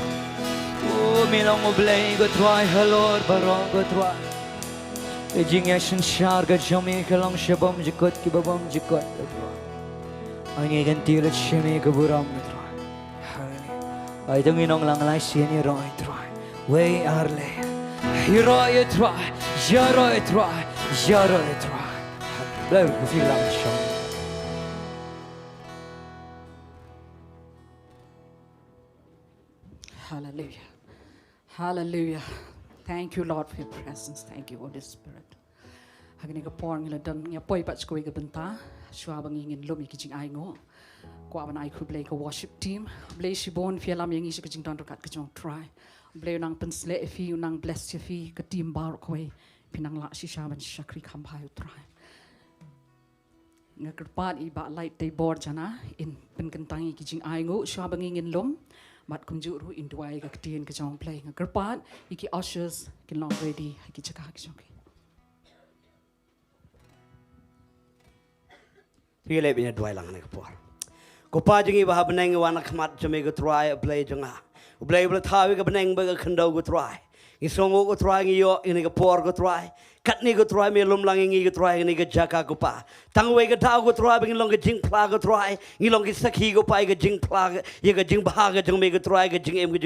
Speaker 3: Oh, me long oblay go try, hello, barong go try. The Jingiasyeng shar go jummy, along shabom jikot, kibabom jikot. I need until it's shimmy go buram go try. I don't know long like seeing you right try. Way early. Hero you try, Jaro you try, Jaro you try. Blow go feel like show.
Speaker 1: Hallelujah. Hallelujah. Thank you, Lord, for your presence. Thank you, Holy Spirit. Hagani ka porng ila dan ya poi pat skoi ka Bynta. Shwa bangingin lumi ki jing ai ngo. Kwa ban ai ku play ka worship team. Play shi bon fi lam yang isi ka jing don kat ka jong try. Play nang pensle fi nang bless ya fi ka team bar koi. Pinang la shi sha ban shakri kham bhai try. Ngakerpat I ba light day board jana in penkentangi ki jing ai ngo shwa bangingin lum. Mat kumjuru in Jowai ka tien ka jong play ngakerpat iki ushers kin long ready ki chaka ki jong.
Speaker 4: Really been a dwelling like poor. Go parting if I have an angle one command to make a try a play junga. Play with a tie a banang bag a condo go try. It's some go trying your in a poor go try. Cut nigga try me lum langing you try and nigga jacka go pa. Tang wake a tau go try being long a jing plug go try. You long is saki go pie a jing plug. You got jing bahaga to make a try a jing em.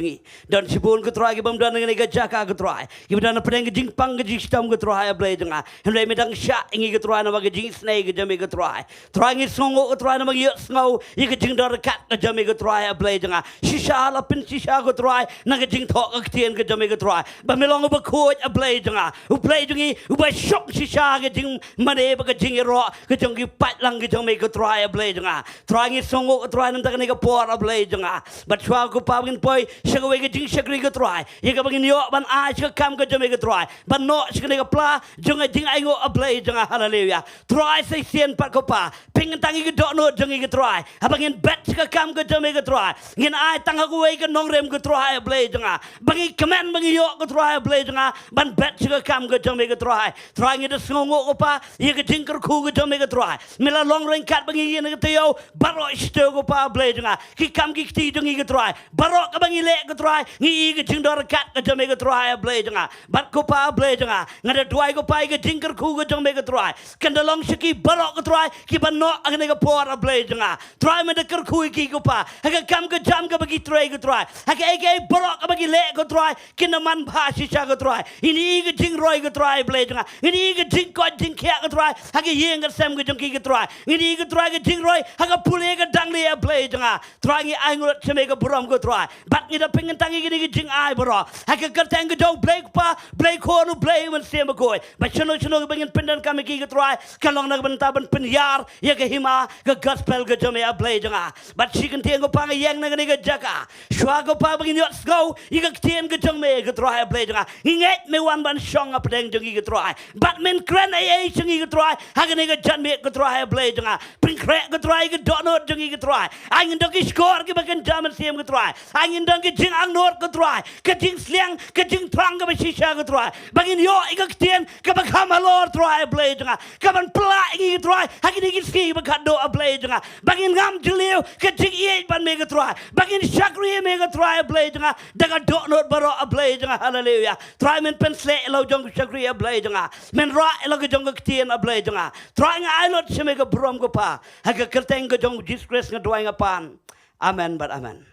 Speaker 4: Don't she bone go try bum done and nigga jacka go try. You've done a playing a jing panga jing stum go try a blade junga. And let me dang shot and you go try a jing snake a make a try. Trying his song go try a make snow. You get jing dot a cat a jamaica try a blade junga. She shall up in she shall go try. Naga jing talk a teen get jamaica try. But me long of a court a blade junga. Who played jungi. Who by shock she shall get jing money but jing a rock. Get jungi pat lang get jamaica try a blade junga. Trying his song go try and take a pour a blade junga. But try go paving boy. She go away jing shakri go try. You go in your one eye shall come get jamaica try. But not she can a pla. Junga jing I go a blade junga. Hallelujah. Try say sien pakopa. Ping and tangy don't know jungi go try. Having in bet she come get jamaica try. In I tanga go away Nonglum go try a blade junga. Bangy command bangy yo go try a blade junga. But bet she come get jamaica try. Trying it a song opa. You get jinker cool get jamaica try. Mila long range cat bangy in a teo. Barrow still go pa blade junga. He come get tea jungi go try. Barrow bangy leg go try. He get jingdor cat get jamaica try a blade junga. But go pa blade junga. Nada do I go pa get jinker cool get jamaica try. Can the long shiki barrow go try. Keep a no a nigga pour a blade junga. Try me the kerkui go pa. I can come go jam go bagi tray go try. I can barrow go bagi leg go try. Can a man pass she shall go try. In eager jing roy go try blade junga. In eager jing god jing cat go try. I can ying a sam go junkie go try. In eager try get jing roy. I can pull a dangly a blade junga. Trying it angle to make a brum go try. But in a ping and tangy jing eye barrow. I can cut tango dog blake pa. Blake corn blade when same a coy. But you bring in pendant coming go try. Kalong Nagbantaban Pinyar. Yakahima. The gospel go to me a blade junga. But she can take a pang a young nigga jacka. Schwago pub in your skull. You can take a junga go try a blade junga. He ate me one shong up then jungi go try. But men cran a jungi go try. Haganiga junmate go try a blade junga. Pink crack go try. Don't know jungi go try. I can donkey score. Give a jam and see him go try. I can donkey jing ang nor go try. Kating slang. Kating trang of a shisha go try. But in your igaktian. Come a lord try a blade junga. Come and play try. I can ski but cut do a blade junga. Back in Gam Julio. Kating iaid but make a try. Back in Shakri make a try a blade junga. Daga don't know but a blade junga. Hallelujah. Try men pen slay lo jung Shakri a blade junga. Men ra lo jung tian a blade junga. Trying I lot to make a brom go pa. I can curtain go jung disgrace and drawing upon. Amen but amen.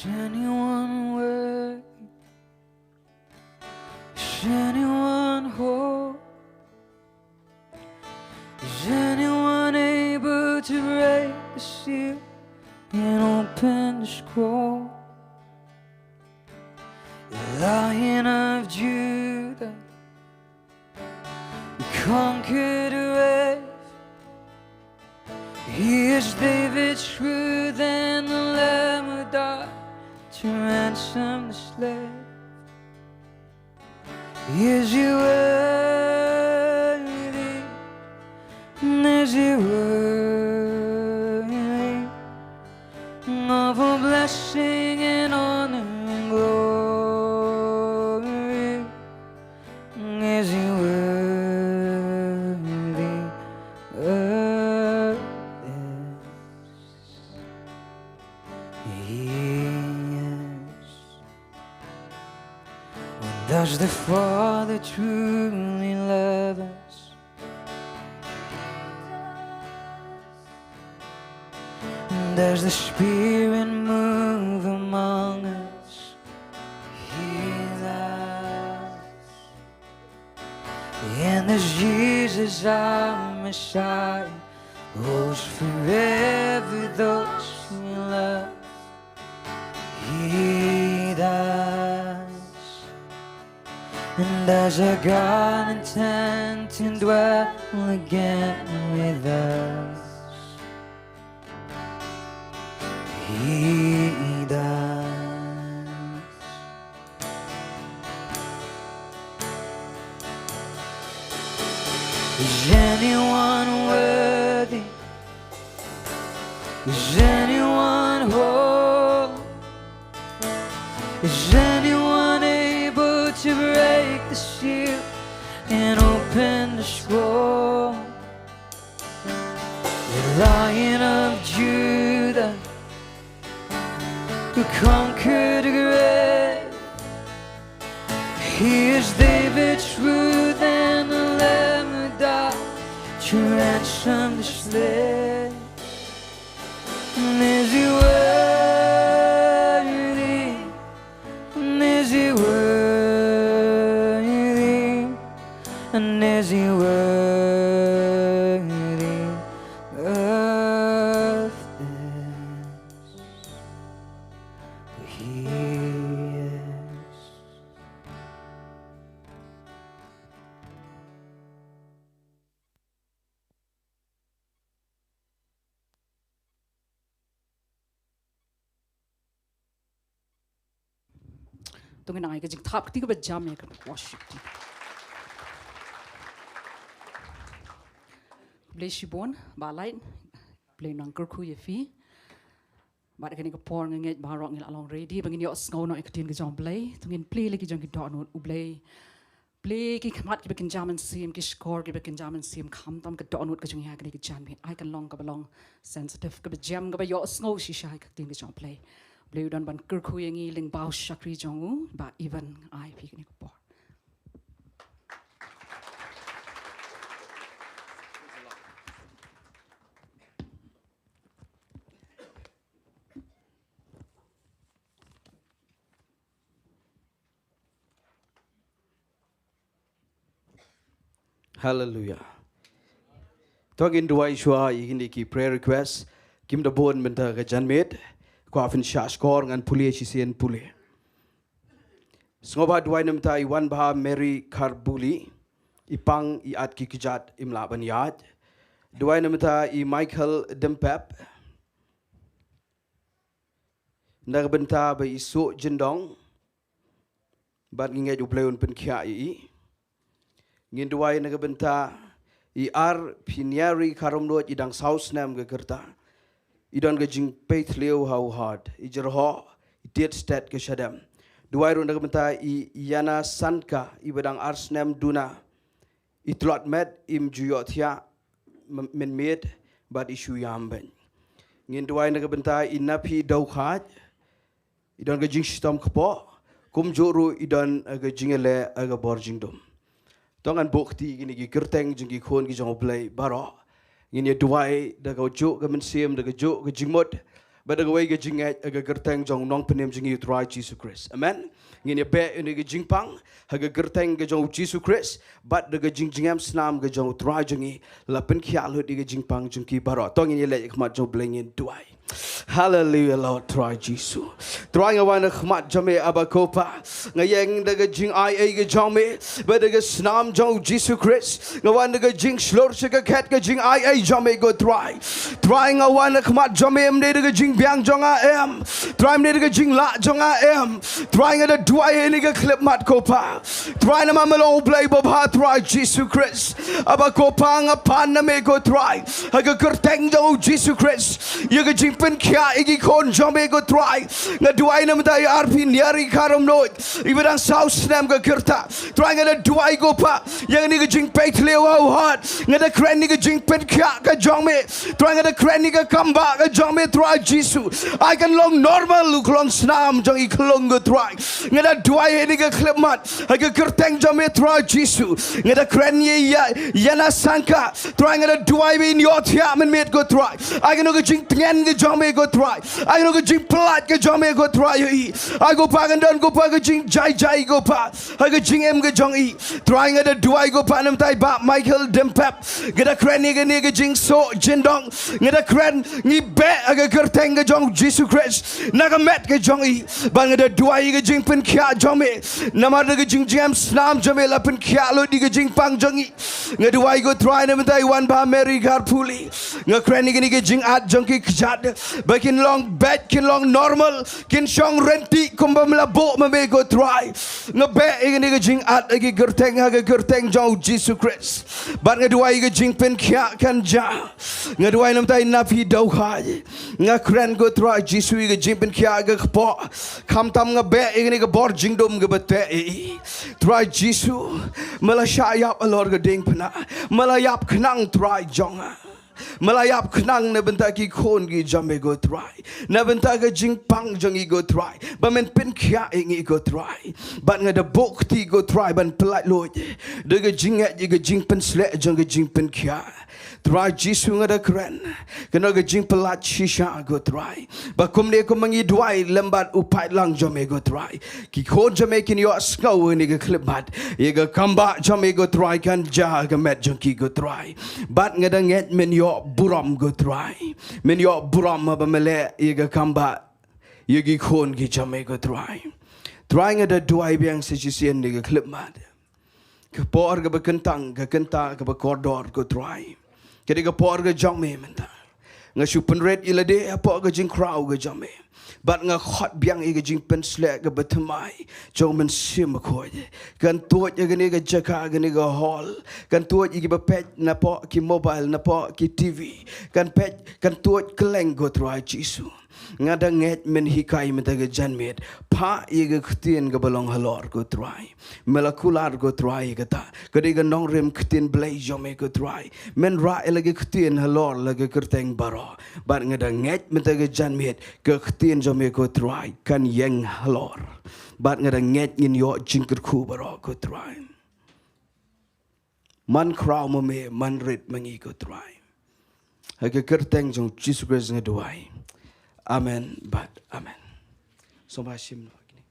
Speaker 3: anyone worthy? Is anyone whole? Is anyone able to break the seal and open the scroll? The Lion of Judah, who conquered the grave. He is David's truth and the Lamb who died to ransom the slave. Is he worthy? Is he worthy of all blessing and honor and glory? Is he worthy of this? Yes. When does the Father truly love us? Does the Spirit move among us? He does. And there's Jesus our Messiah, who's forever those who love. He does. And does our God intend to dwell again with us? He does. Is anyone worthy? Is anyone whole? Is anyone able to break the seal and open the scroll? The Lion of Judah, who conquered the grave. He is David's truth and the Lamb who died to ransom the slave. And is he worthy? And is he worthy? And is he worthy of this? He is.
Speaker 1: Tungin ay ka jing tap kiti ka ba jam ya kan worship. Bless you bon, balai, play nang kerku ye fi. Bada kani ka por nget barok ngil along ready bangin yo sngau no ikatin ka jong play. Tungin play lagi jong ki dot no ublay. Play ki khamat ki bekin jaman sim ki score ki bekin jaman sim kham tam ka dot no ka jong ya kani ka jan me. I can long ka balong sensitive ka ba jam ka ba yo sngau shi shai ka tin ka jong play. Play don ban kerku yang ngi ling bau shakri jongu ba even I pi kani ka por.
Speaker 4: Hallelujah. Togin Jowai shua ini ki prayer request kim da bon Bynta ka janmet ko afin sha score ngan puli sisien puli. Sngoba Jowai namta I wan bah Mary Karbuli ipang iat ki kijat imla ban yad. Jowai namta I Michael Dempep. Nag Bynta ba isu Jindong bat nginget upleun pen kya I. Jingduwai naga Bynta I ar piniari karomdo idang saus nam ga kerta idon ga jing peit leo how hard I jerho I tiet stat ga shadam duwai ro naga Bynta I yana sanka I badang ars nam duna I tlot med im juyotia men med bad isu yamben Jingduwai naga Bynta I napi dau khat idon ga jing stom kpo kum joru idon ga jingele aga bor jingdom Tongan bukti gini gi kerteng jeng gi khon gi jong play baro gini Jowai da go jo ga men sim da go jo ga jingmot
Speaker 5: Badagaway ga jingat aga gerteng jong nong penem jingi utrai Jesus Christ. Amen. Ngini be ini ga jingpang aga gerteng ga jong Jesus Christ. But daga jingjingam snam ga jong utrai jingi lapen khialu di ga jingpang jungki baro. Tong ini le ikmat jong blengin duai. Hallelujah Lord try Jesus. Try ngawan khmat jame abakopa. Ngayeng daga jing ai ga jame ba daga snam jong Jesus Christ. Ngawan daga jing slor ga ket ga jing ai jame go try. Try ngawan khmat jame mde daga jing biang jong am. Try mde daga jing la jong am. Try ngada duai ni ga klip mat kopa. Try na mamalo play bob ha try Jesus Christ. Abakopa ngapan na me go try. Haga kerteng jong Jesus Christ. Yaga jing pen kya igi kon jome go try nga duai nam dai arpi niari karam no ibadang south snam ga kerta try nga duai go pa yang ni ga jing peit leo hot nga da kren ni ga jing pen kya ga jome try nga da kren ni ga kamba ga jome try Jesus I can long normal look long snam jong I klong go try nga da duai ni ga klemat ga kerteng jome try Jesus nga da kren ni yana sanka try nga da duai bin yot ya men met go try I can go jing tngen ga jome go try I know go jing plat ga jome go try I go pa gan go pa ga jing jai go pa I go jing em ga jong I trying at the duai go pa nam tai ba Michael Dempep ga da kren ni ga jing so jindong ga da kren ni be ga kerteng ga jong Jesus Christ na ga met ga jong I ba ga da duai ga jing pen kya jome namar ga jing jam snam jome la pen kya lo di ga jing pang jong I ga duai go try nam tai wan ba Mary gar puli ga kren ni ga jing at jong ki kjad bakin long bed kin long normal kin shong renti kumba mlabo me go try nga be igni ga jing at agi gerteng ha ga gerteng jong Jesus Christ but nga duai ga jing pen kya kan ja nga duai nam tai na phi dau kha nga kren go try Jesus ga jing pen kya ga po kham tam nga be igni ga bor jingdom ga bate try Jesus mala sha yap alor ga ding pana mala yap khnang try jong Malayap khnang na benta ki khon gi jame go try na benta ga jing pang jong I go try ba men pen kya I go try ban nga da bok ti go try ban plat lo de ga jing ga jing pen sle jong ga jing pen kya try Jesus nga da kren kana ga jing plat shisha go try ba kum ne ko mangi duai lembat upai lang jame go try ki khon jame kin yo skau ni ga clip bat ye ga kamba jame go try kan ja ga met jong ki go try bat nga da nget men yo buram go try men yo buram ba mele ye ga kamba ye gi khon gi jame go try nga da duai biang se jisien ni ga clip mat ka por ga ba kentang ga kenta ga ba kordor go try kedi ga por ga jame menta nga supen red ilade apa ga jing crowd ga jame bat nga khot biang ga jing pen slek ga batmai jong men sim ko kan to ga ni ga jaka ga ni ga hall kan to gi ba pet na po ki mobile na po ki TV kan pet kan to kleng go try Jesus nga da nget men hikai meta ga janmet pha ye ga ktien ga balong halor go try melakular go try ga ta ga de ga nong rem ktien blai jome go try men ra ele ga ktien halor la ga kerteng baro bar nga da nget meta ga janmet ga ktien jome go try kan yeng halor bar nga da nget ngin yo jingker khu baro go try man kraw mo me man rit mangi go try ha ga kerteng jong Jesus Christ nga duai Amen, but amen. So ba Syiemlieh gini.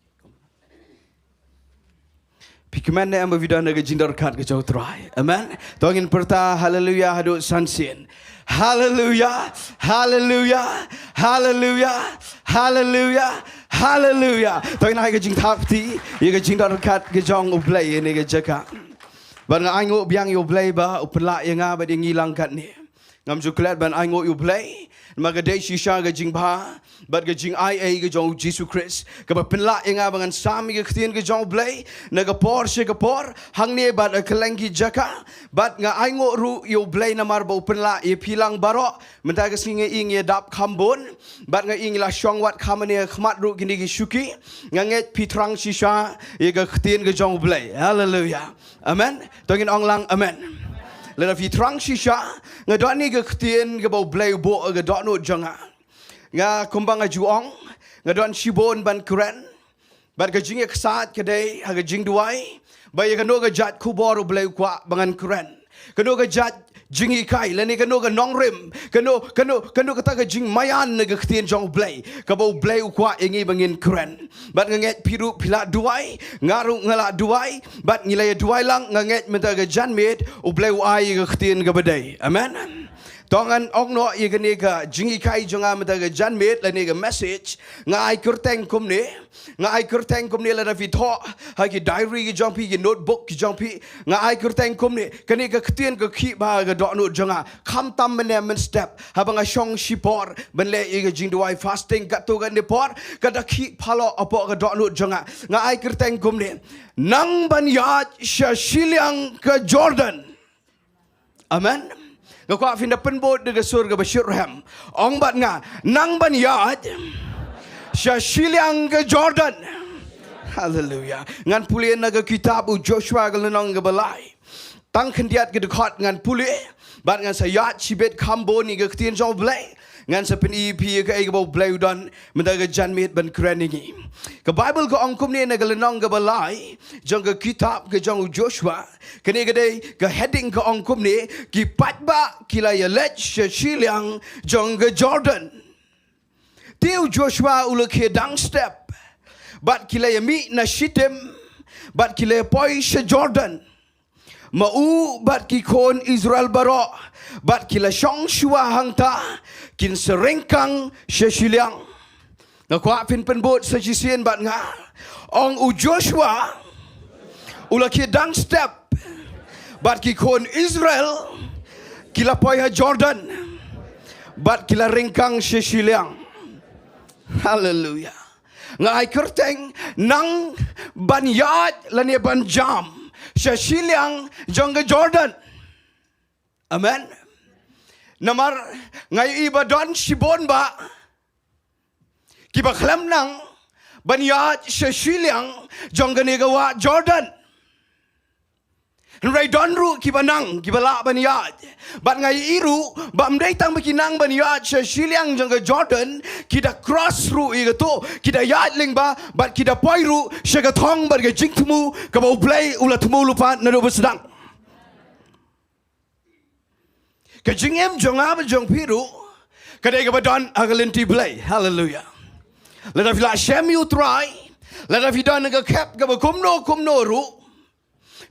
Speaker 5: Pikman na amba vida naga jindar kat ke jauh terai. Amen. Tongin perta haleluya hadu sansin. Haleluya, haleluya, haleluya, haleluya, haleluya. Tongin hai ke jing thapti, ye ke jindar kat ke jong ublay ni ke jaka. Ban nga aingo biang yo blay ba upla ye nga ba ding ilang kat ni. Ngam juklat ban aingo yo blay. Magadai shisha ga jing ba bat ga jing ai ga jong Jesus Christ ka ba penla inga bangan sami ga ktien ga jong blay na ga por she ga por hang ne bat kelengi jaka bat nga ai ngo ru yo blay na mar ba penla e pilang baro menta ga singe ing ye dap khambon bat nga ing la shong wat khamane khmat ru gini gi shuki nga nget pitrang shisha ye ga ktien ga jong blay hallelujah amen tongin ong lang amen Lena fi trang shisha nga dot ni ga ktien ga bo blay bo ga dot no janga nga kumbang ga juong nga dot shibon ban kren bat ga jing eksat kadai ha ga Jingduwai ba ya ga no ga jat kubor blay kwa bangan kren ga no ga jat Jingi kai la ni kano ka nongrim kano kata ka jing mayan na ka ktien jong blay ka bo blay ukwa ingi bangin kren bat nganget piru pila duai ngaru ngala duai bat ngilay duai lang nganget menta ka janmet u blay uai ka ktien ka badai amen tongan ong no ye kani ka jingi kai jonga menta ka janmet la ni ka message ngai kurteng kumne la na vitho ha ki diary ki jong pi ki notebook ki jong pi ngai kurteng kumne kani ka ktien ka khi ba ka do no jonga kham tam men step ha banga shong shipor ben le ye ka Jingduwai fasting ka to ka ni por ka da khi phalo apo ka do no jonga ngai kurteng kumne nang ban ya Shiliang ka Jordan amen ngakwa finda penbot de surga basyurham ong bat nga nang ban yad Shiliang ke Jordan hallelujah ngan pulih naga kitab u Joshua ke lenong ke balai tang kendiat ke dekat ngan pulih bat ngan sayat cibet kambo ni ke ketien jong blai ngan sepen EP ke ai ke bau blai udan mendaga janmit ban keren ini ke Bible ke ongkum ni naga lenong ke balai jong ke kitab ke jong Joshua kene ke dei ke heading ke ongkum ni ki patba kila ya lech Shiliang jong ke Jordan Tiu Joshua ulake dang step bat kila yami na shitem bat kila poi she Jordan mau bat ki kon Israel baro bat kila shong shua hangta kin serengkang she Shiliang ngakwa pin penbot sa jisien bat nga ong u Joshua ulake dang step bat ki kon Israel kila poi ha Jordan bat kila rengkang she Shiliang hallelujah ngai kerteng nang ban yad lani ban jam Shiliang jong Jordan amen namar ngai ibadon shibon ba kiba khlam nang ban yad Shiliang jong gawa Jordan Rai donru kibanang kibala baniad bat ngai iru bam dai tang bikinang baniad Shiliang jang Jordan kita cross ru igato kita yat ling ba bat kita poiru shaga thong bar ge jingtumu ka bau play ulatmu lupa na do sedang ka jingem jonga ba jong piru kadai ga badon agalenti play hallelujah let us la shem you try let us don ga cap ga kumno ru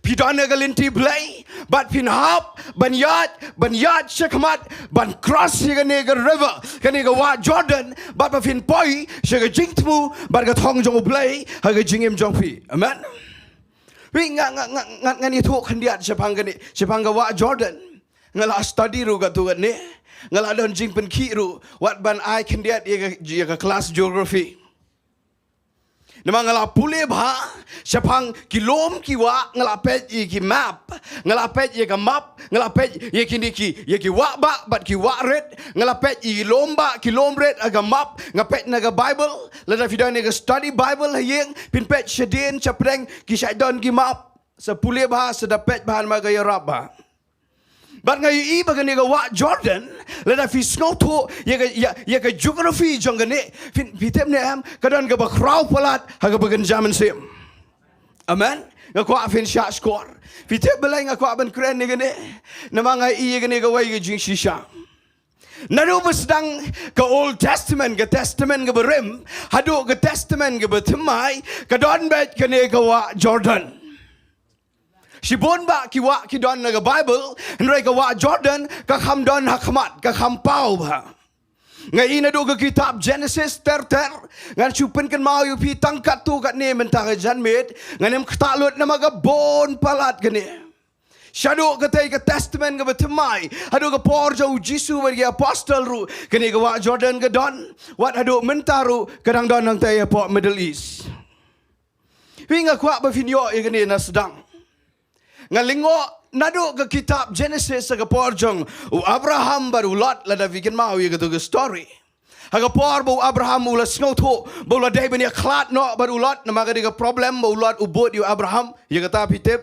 Speaker 5: Pidon galinti play, but pin hop, ban yard, shakamat, ban cross higanega river, kaniga wa Jordan, but pin poi, shaga jingtmu, but got hong jong play, haga jingim jongpi. Amen. We ngani tu kandiat shapanga wa Jordan, ngala study ru gatu ne, ngala don jingpen kiru, what ban I kandiat yaga class geography. Namang ngala pule ba sapang kilom kiwa ngala pet ki map ngala pet ye ka map ngala pet ye ki wa ba bat ki wa red ngala pet i lomba kilom red aga map ngapet naga Bible la fidan naga study Bible hayeng pin pet shedin chapreng ki shaidon ki map sa pule ba sa dapet bahan magaya raba But ngai iba gani ga wa Jordan la fi snow to ye ga geography jongane fin pitem ne am kadon ga ba kraw palat ha ga bagan jaman sim amen ga ko afin sha score pitem belai ga ko ban kren ne gane na mga i gani ga wai ga jing shisha Naru besdang ke Old Testament ke Testament ke berim hadu ke Testament ke betemai kadon bet kene ga wa Jordan Shibon ba kiwa kidon naga Bible nrai ka wa Jordan ka kham don hakmat ka kham pau ba ngai ina do ka kitab Genesis ter ngan chupen kan mau yu pi tangkat tu kat ne mentang janmet nganem ktalut na maga bon palat gane Shadow ka tay ka Testament ka batamai hadu ka por jau Jisu ba apostle ru kani ka wa Jordan ka don wat hadu mentaru kadang don nang tay po Middle East Winga kwa ba finyo igani na sedang Ngalingo nado ke kitab Genesis sa porjong u Abraham baru Lot la davikin mau ye ke story. Haga por bo Abraham ula snotho bo la dai bani klat no baru Lot na maga diga problem bo Lot ubod yu Abraham ye kata pitep.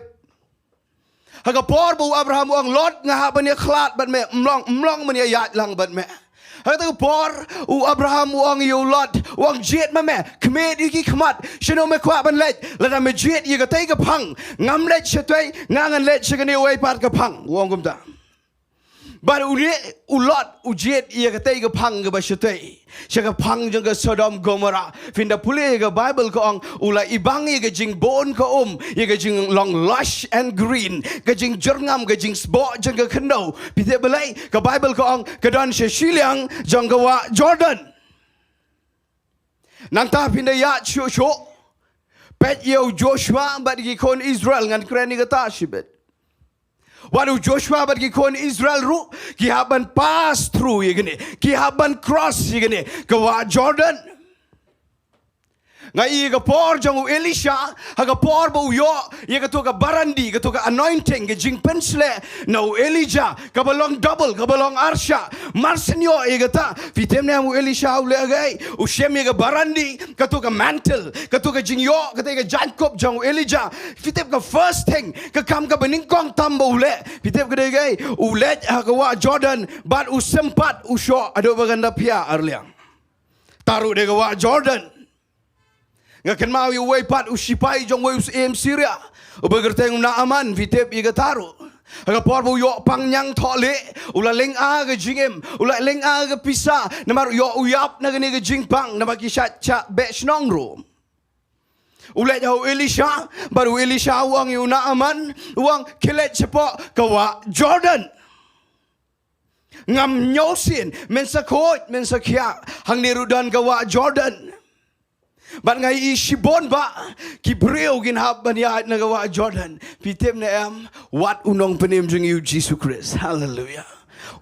Speaker 5: Haga por bo Abraham uang Lot ngaha bani klat bat me mlong mani yat lang bat me. Haga por u Abraham uang yu Lot uang jet ma me kmed iki kmat shino me kwa ban let la da me jet ye ka tai ka phang ngam let shetwai ngangan let shigani wai pat ka phang uang gumta Baru uni ulat ujiet ia kata ke pang ke basyatei. Syaka pang jeng ke Sodom Gomora. Finda pulih ke Bible ke ong ulai ibangi ke jing bon ke ia ke jing long lush and green. Ke jing jerngam ke jing spot jeng ke kendau. Pite belai ke Bible ke ong ke dan Shiliang jeng ke wa Jordan. Nanta pinda ya syuk-syuk. Pet yau Joshua bagi kon Israel ngan keren ni kata syibet. Waduh Joshua bagi kon Israel ru ki haban pass through ye gini, ki haban cross ye gini ke wa Jordan. Ngai ke por jong Elisha ha ke por bu yo ye ke tu ke barandi ke tu ke anointing ke jing pensle no Elijah ke belong double ke belong arsha marsenyo ye ke ta fitem ne mu Elisha ule gai ushem ye ke barandi ke tu ke mantle ke tu ke jing yo ke te ke Jacob jong Elijah fitem ke first thing ke kam ke beningkong tambo ule fitem ke gai ule ha ke wa Jordan bat usempat usyo ado baganda pia arliang taruh de ke wa Jordan. Ngakan mau yu way pat usipai jong way em Syria. Ubagerteng na aman vitep iga taru. Aga por bu yo pangyang thole ula leng a ga jingem ula leng a ga pisa namar yo uyap na gani ga jingpang na makisat cha besnong ro. Ula jau Elisha baru Elisha uang yu na aman uang kilet cepo kawa Jordan. Ngam nyosin mensakot mensakya hang nirudan kawa Jordan. Bat ngai isibon ba kibreu gin hab ban ya nagawa Jordan pitem na am wat unong penim jung yu Jesus Christ hallelujah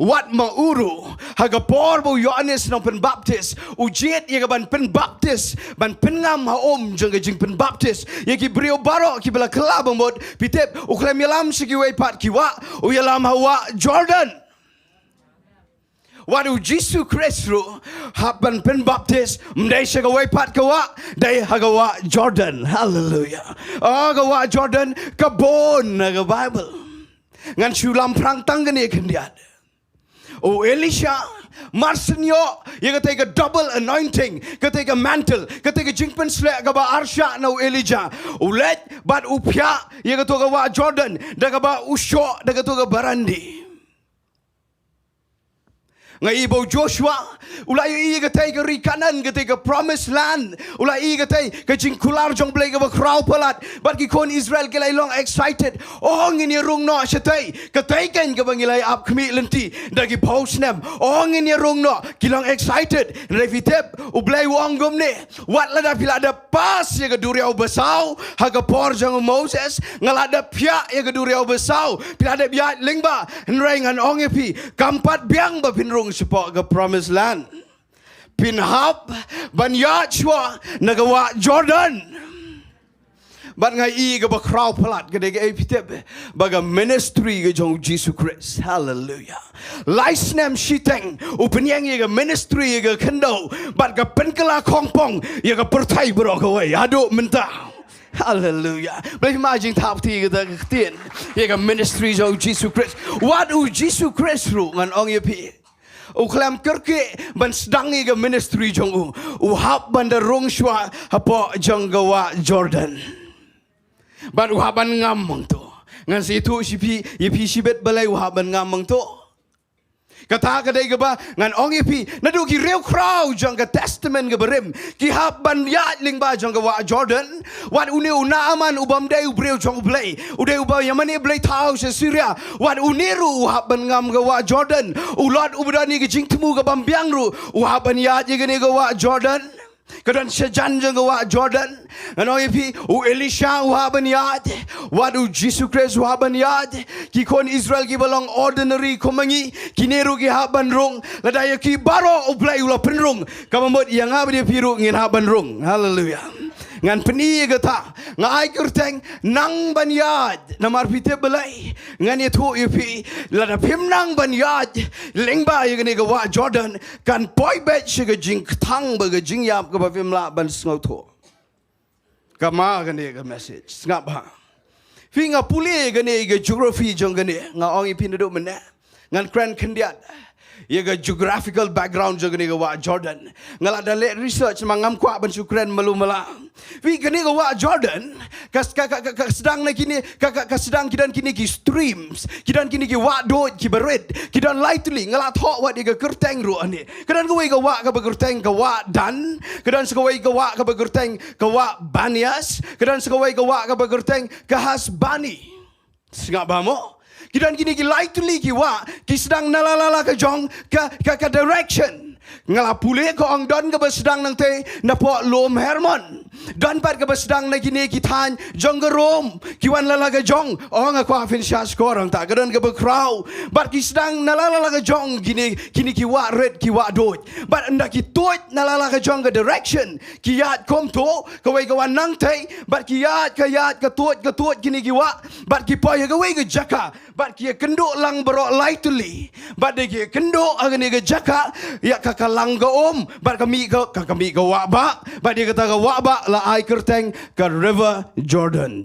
Speaker 5: wat mauru haga por bu Yohanes no pen baptist ujet ye ban pen baptist ban pengam ha om jung jing pen baptist ye kibreu baro ki bela kelab mod pitep uklem yalam sigi way pat kiwa u yalam hawa Jordan. Waduh Jesus Christ ru haban pen baptis mdai shagawa pat kawa dai hagawa Jordan hallelujah gawa Jordan kabon naga Bible ngan sulam prang tanggane kendiat oh Elisha marsenyo ye ka take a double anointing ka take a mantle ka take a jingpen slek ka ba arsha no Elijah ulet bat upya ye ka to gawa Jordan daga ba usyo daga to ga barandi. Ngai ibo Joshua ulai i ga tai ga ri kanan ga tai ga promised land ulai i ga tai ga jing kular jong blai ga crowd palat but ki kon Israel ke lai long excited ong in rung no shatai ka tai kan ga bangilai ap khmi lenti da ki post nam ong in rung no ki long excited revitep u blai wong gum ne wat la da pila da pas ye ga duriau besau ha ga por jong Moses ngala da pya ye ga duriau besau pila da bia lingba nreng an ong epi kampat biang ba pinrung support the promised land. Pinhab ban Yachua nagawa Jordan. But ngai I ga ba crowd palat ga de ga epitep baga ministry ga jong Jesus Christ. Hallelujah. Laisnem shiteng upenyang ye ga ministry ga kendo but ga penkala kongpong ye ga pertai bro ga way. Ado menta. Hallelujah. Boleh imagine tap ti kita ketien. Ye ga ministries of Jesus Christ. What u Jesus Christ ru ngan ong ye pi. Uklam kerke ban sedangi ke ministry jong u hab ban da rong shwa hapo jong gawa Jordan ban u haban ngamang to ngan situ sipi yipi sibet balai u haban ngamang to kata kadai ke ba ngan ong yipi nadu ki real crowd jong ka testament ke berim ki hab ban ya ling ba jong gawa Jordan wat uni una aman ubam dai ubreu jong blai udai uba yamani blai tau se Syria wat uniru hab ban ngam gawa Jordan ulot ubdani ke jingtemu ke bambiang ru u haban ya je ke gawa Jordan kadan sejan jong gawa Jordan and ong yipi u Elisha u haban ya wat u Jesus Christ u haban ya ki kon Israel ki balong ordinary komangi kineru ki haban rong ladaya ki baro ublai ula penrong kamamot yang abdi piru ngin haban rong hallelujah ngan peni gata ngai kurteng nang banyad namar pite belai ngan itu ipi lada pim nang banyad lengba yegni gawa Jordan kan boy bet shiga jing thang ba ga jing yap ga pim la ban sngoto kama gani ga message ngap ha finga puli gani ga geography jong gani nga ong ipi ndu mena ngan kran kendiat Ia ga geographical background juga ni wa Jordan. Ngala ada le research mangam kuat ban Ukraine melumala. Vi kini wa Jordan sedang na kini sedang kidan kini ki streams, kidan kini ki wa do ki berit, kidan lightly ngala thok wa dia kerteng ru ani. Kidan gawai ka wa ka berkerteng ka wa dan, kidan segawai ka wa ka berkerteng ka wa banias, kidan segawai ka wa ka berkerteng ka hasbani. Singap bamo? Kidan kini ki lightly ki wa ki sedang nalalala ke jong ke direction ngala pule ko ang don ke sedang nang te na po lom hermon don pat ke sedang na kini ki than jong ke rom ki wan lala ke jong ong ko afin shas ko orang ta gadon ke kraw bat ki sedang nalalala ke jong kini ki wa red ki wa doj bat nda ki toit nalala ke jong ke direction ki yat kom to ke wei ke wan nang te bat ki yat ke toit kini ki wa bat ki poy ke wei ke jaka bat ki kendo lang bro lightly bat de ki kendo agani ke jaka ya kakalang ga bat kami ga wa ba bat dia kata ga wa ba la ai kerteng ka river Jordan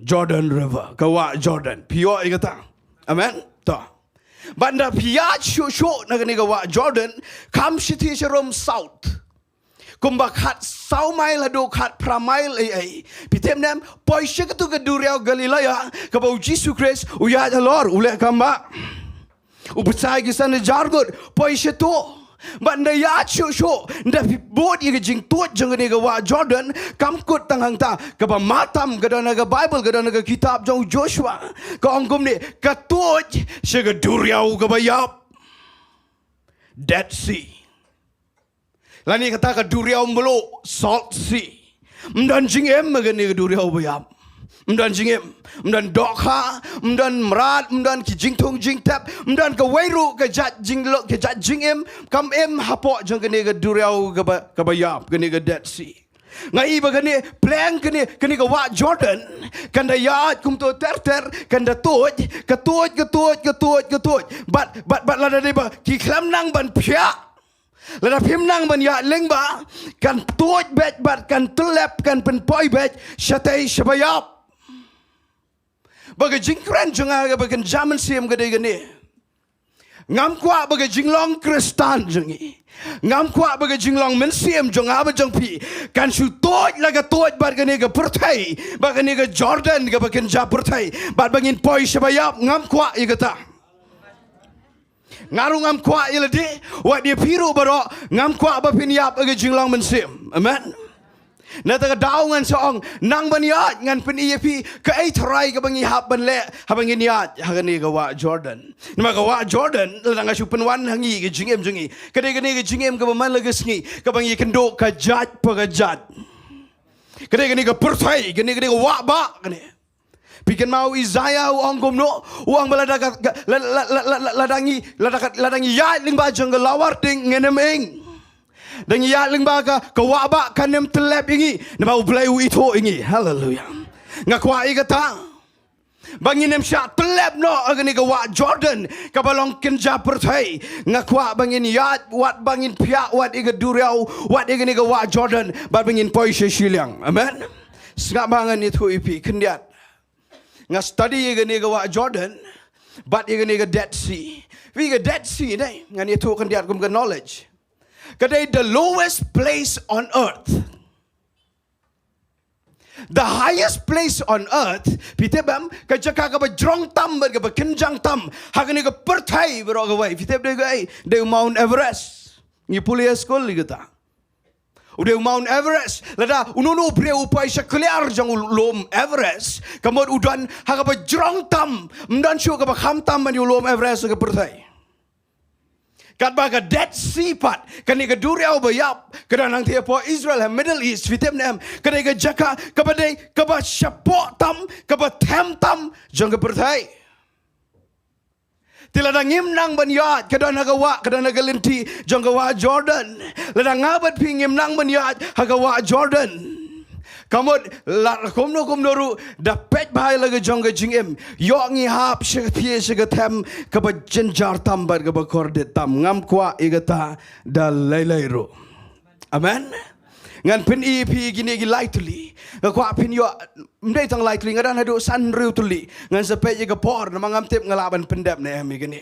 Speaker 5: river ka wa Jordan pio ai kata amen ta banda pia shu na gani ga wa Jordan kam city serum south kumba khat sau mai la do khat pramail ai pitem nam poi shikatu ga duriau Galilea ka bau Jesus Christ uya lor ule kamba ubsai gisan jargot poi sheto banda ya shu nda bod ye jing tuat jang ne ga wa Jordan kam kut tang hang ta ka ba matam ga dana ga Bible ga dana ga kitab jong Joshua ka ongum ne ka tuat she ga duriau ga ba yap Dead Sea lani kata ka duriau melo Salt Sea mdan jingem ga ne ga duriau ba yap mdan jingem mdan dokha mdan mrat mdan ki jingthong jingtap mdan ka weiru ka jat jinglok ka jat jingem kam em hapo jang ne ga duriau ga ba yap ga ne ga Dead Sea ngai ba ga ne plan ka ne ga wa Jordan kan da ya kum to ter kan da toj ka toj bat la da de ba ki khlam nang ban phya lada phim nang ban ya leng ba kan toj bet bat kan tulap kan pen poi bet shatai shabayap baga jingkran junga ga bagan jaman siam ga de ne ngam kwa baga jinglong kristan jungi ngam kwa baga jinglong men siam junga ba jong pi kan su toj laga toj bar ga ne ga perthai ba ga ne ga Jordan ga bagan ja perthai bat bangin poi shabayap ngam kwa igata ngarung ngam kwa ilade wa dia piru baro ngam kwa ba pin yap ga jinglong men siam amen na ta daungan soong nang baniat ngan pen EFP ka ai tharai ka bangi hap ban le habangin yat hagani ga wa Jordan ma ga wa Jordan la nga supen wan hangi ga jingem jungi ka de ga jingem ka man la ga sngi ka bangi kendo ka jat pa ga jat ka de ga perthai ga ga wa ba ga pikan mau Isaiah uang gomno uang ladangi ya ling ba jang ga lawar ding ngenem ing dan ya lengba ka wa ba kanem telep ingi na ba ulai ito ingi hallelujah ngakwa igata banginem sha telep no agani ka wa Jordan ka balong kenja perthai ngakwa bangin yat wat bangin pia wat iga duriau wat igani ka wa Jordan ba bangin poi Shiliang amen sga bangan itu ipi kendiat nga study igani ka wa Jordan but igani ka Dead Sea we ga Dead Sea dai ngani itu kendiat kum ka knowledge kadai the lowest place on earth the highest place on earth pitebam ka jaka ka ba jrong tam ba kenjang tam hagani ka perthai bro ga wai piteb de Mount Everest ni pulia school ligata ude Mount Everest lada unono bre upai sakliar jang lom Everest kamod udan haga ba jrong tam mdan shu ka ba kham tam man lom Everest ka perthai kat baga Dead Sea pat kani ka duriau bayap kada nang thia po Israel Middle East fitem nam kani ka jaka ka ba shapo tam ka ba them tam jang ka perthai tilada ngim nang banyat kada nagawa kada nagalenti jang ka wa Jordan lada ngabat pingim nang banyat hagawa Jordan kamod la komno ru da pet bhai laga jong ga jingem yo ngi hap shapie shiga them ka ba jenjar tam bar ga ba korde tam ngam kwa igata da lailairu amen ngan pen EP gini gi lightly ga kwa pin yo mdai tang lightly ngadan hadu san riu tuli ngan sepe ga por na mangam tip ngalaban pendap na mi gini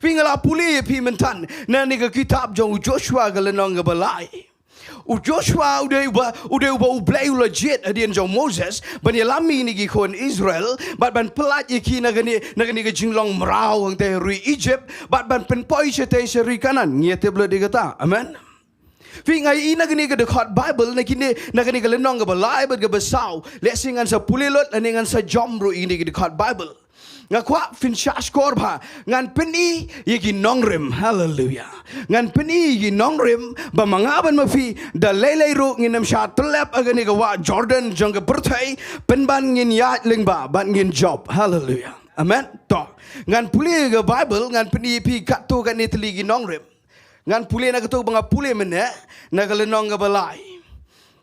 Speaker 5: Vingala puli pi mentan na ni ka kitab jong Joshua ka lenong ka balai. U Joshua udah ublay legit adian jong Moses ban yalami ni gi kon Israel ban pelat yaki na gani ka jinglong merau ang te ri Egypt ban penpoi se te se ri kanan ngete ble di kata. Amen. Vì ngày ina gani ka dekat Bible na gani ka lenong ka balai ban ka besau lesingan sa pulilot aningan sa jomro ini ka dekat Bible. Nga kwa fin shash korba ngan peni yegi nongrim hallelujah ngan peni yegi nongrim ba mangaban mafi da lele ru nginam sha tlep agani ka wa Jordan jong ka berthai penban ngin ya lingba ban ngin job hallelujah amen to ngan puli ka Bible ngan peni pi katu kan itli gi nongrim ngan puli na katu banga puli mene na ka lenong ka balai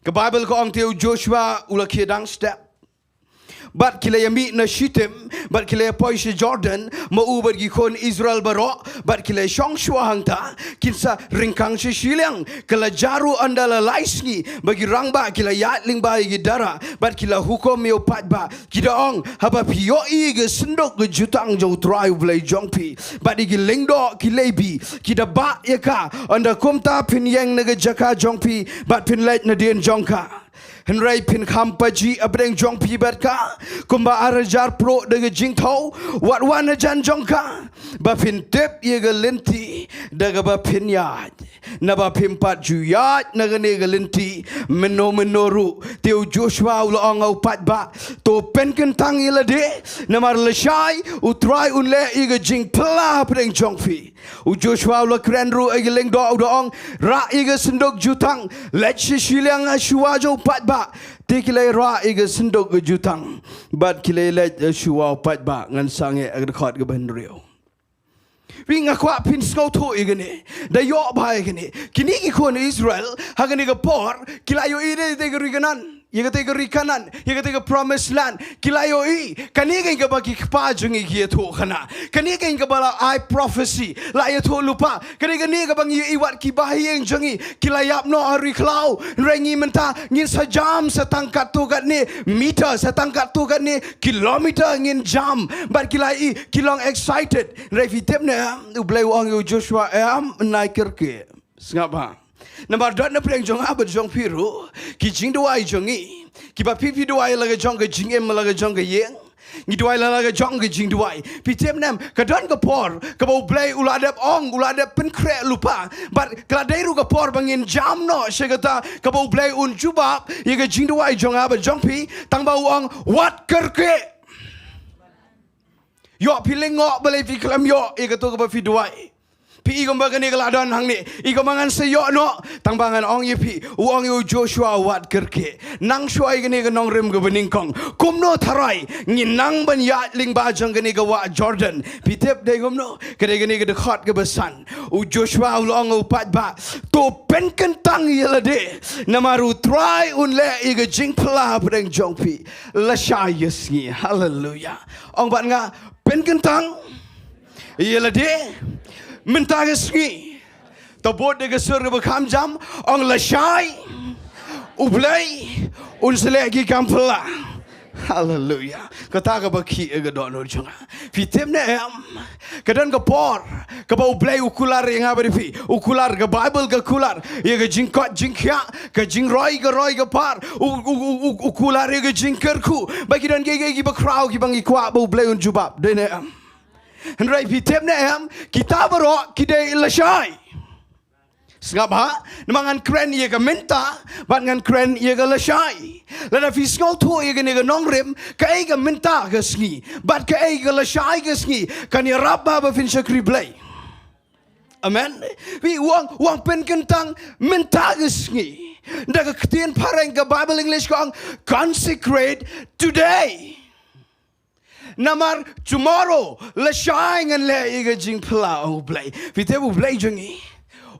Speaker 5: ka Bible ko ang tiu Joshua ula kidang step Bat kila yami na Shittim, bat kila poi si Jordan, mau bagi kon Israel barok, bat kila Shong Shua hangta, kinsa ringkang si Shiliang, kala jaru andala laisngi, bagi rangba kila yatling ba igi dara, bat kila hukum yo patba, kita ong haba pio igi sendok ke jutang jauh trai ulai jongpi, bat igi lengdo kilebi, kita ba yaka, anda kumta pin yang naga jaka jongpi, bat pin leit na dien jongka. Henry pin kampaji abdeng jong pi berka kumba arajar pro de Jingduwai wat wana jan jongka ba pin tep ye galenti daga ba pin yad na ba pin pat juyat na gane galenti menoru teu Joshua ulo angau pat ba to pen kentang ila de na mar leshai utrai unle ye jing pla abdeng jong pi u Joshua ulo krenru ye lengdo udong ra ye sendok jutang let Shiliang ashua jo pat ba tikilai ra iga sendok ke jutang bat kilai let shua pat ba ngan sange agakot ke benrio wi ngakwa pin skau to igane da yo ba igane kini ki kon Israel hagani ga por kilayo ide de riganan Yega tega rikanan, yega tega promised land. Kilayo I, kaniga inga bagi kpajung iki to kana. Kaniga inga bala I prophecy. La ya to lupa. Kaniga niga bang iwat kibahi yang jangi. Kilayap no hari klau. Rengi menta ngin sajam setangkat tu kat ni meter setangkat tu kat ni kilometer ngin jam. But kilai kilong excited. Refitep na ublay wang Joshua naik kerke. Sengapa? Nampak dot na peleng jong abad jong piru, ki Jingduwai jongi, ki ba pipi duai laga jong ke Jingem laga jong ke Yeng, ni duai laga jong ke Jingduwai. Pitem nam kadon ke por, ke bau blay uladap ong, uladap penkre lupa, but kladairu ke por bangin jam no, segata ke bau blay un jubab, ye ke Jingduwai jong abad jong pi, tang bau ong wat kerke. Yo piling ngok balai pi kelam yo, ye ke tu ke ba fi duai. Pi igom bagani keladon hang ni igom mangan seyok no tangbangan ong yipi uang yu Joshua wat kerke nang shuai gani ke Nongrim ke Nyngkong kumno tharai nginang ban yat ling bajang gani ke wa Jordan pitep de gomno kede gani ke dekat ke besan u Joshua ulong upat ba to pen kentang yelade namaru try unle ige jingpla pedeng jongpi la shayesngi hallelujah ong bat nga pen kentang yelade Minta Sngi tabot de gesur ke bekam jam ong lashai ublay unselegi kampla hallelujah kata ke baki ke donor jonga fitem ne am kadan ke por ke bau ublay ukular yang abri fi ukular ke Bible ke kular ye ke jingkot jingkya ke jingroi ke par ukular ye ke jingkerku bagi dan ge bekrau ki bangi kwa bau ublay un jubab de ne am Henry pitem ne am kita berok kidai lashai. Sengapa? Namangan kren ye ke minta, bangan kren ye ke lashai. Lada fiskal tu ye ke Nongrim, ke ke minta ke Sngi, bat ke lashai ke Sngi, kan ye rabba ba fin syakri blay. Amen. Vi wang pen kentang minta ke Sngi. Dak ketien pareng ke Bible English kong consecrate today. Namar tomorrow le shine and le iga jing pla ublay. Vite ublay jungi.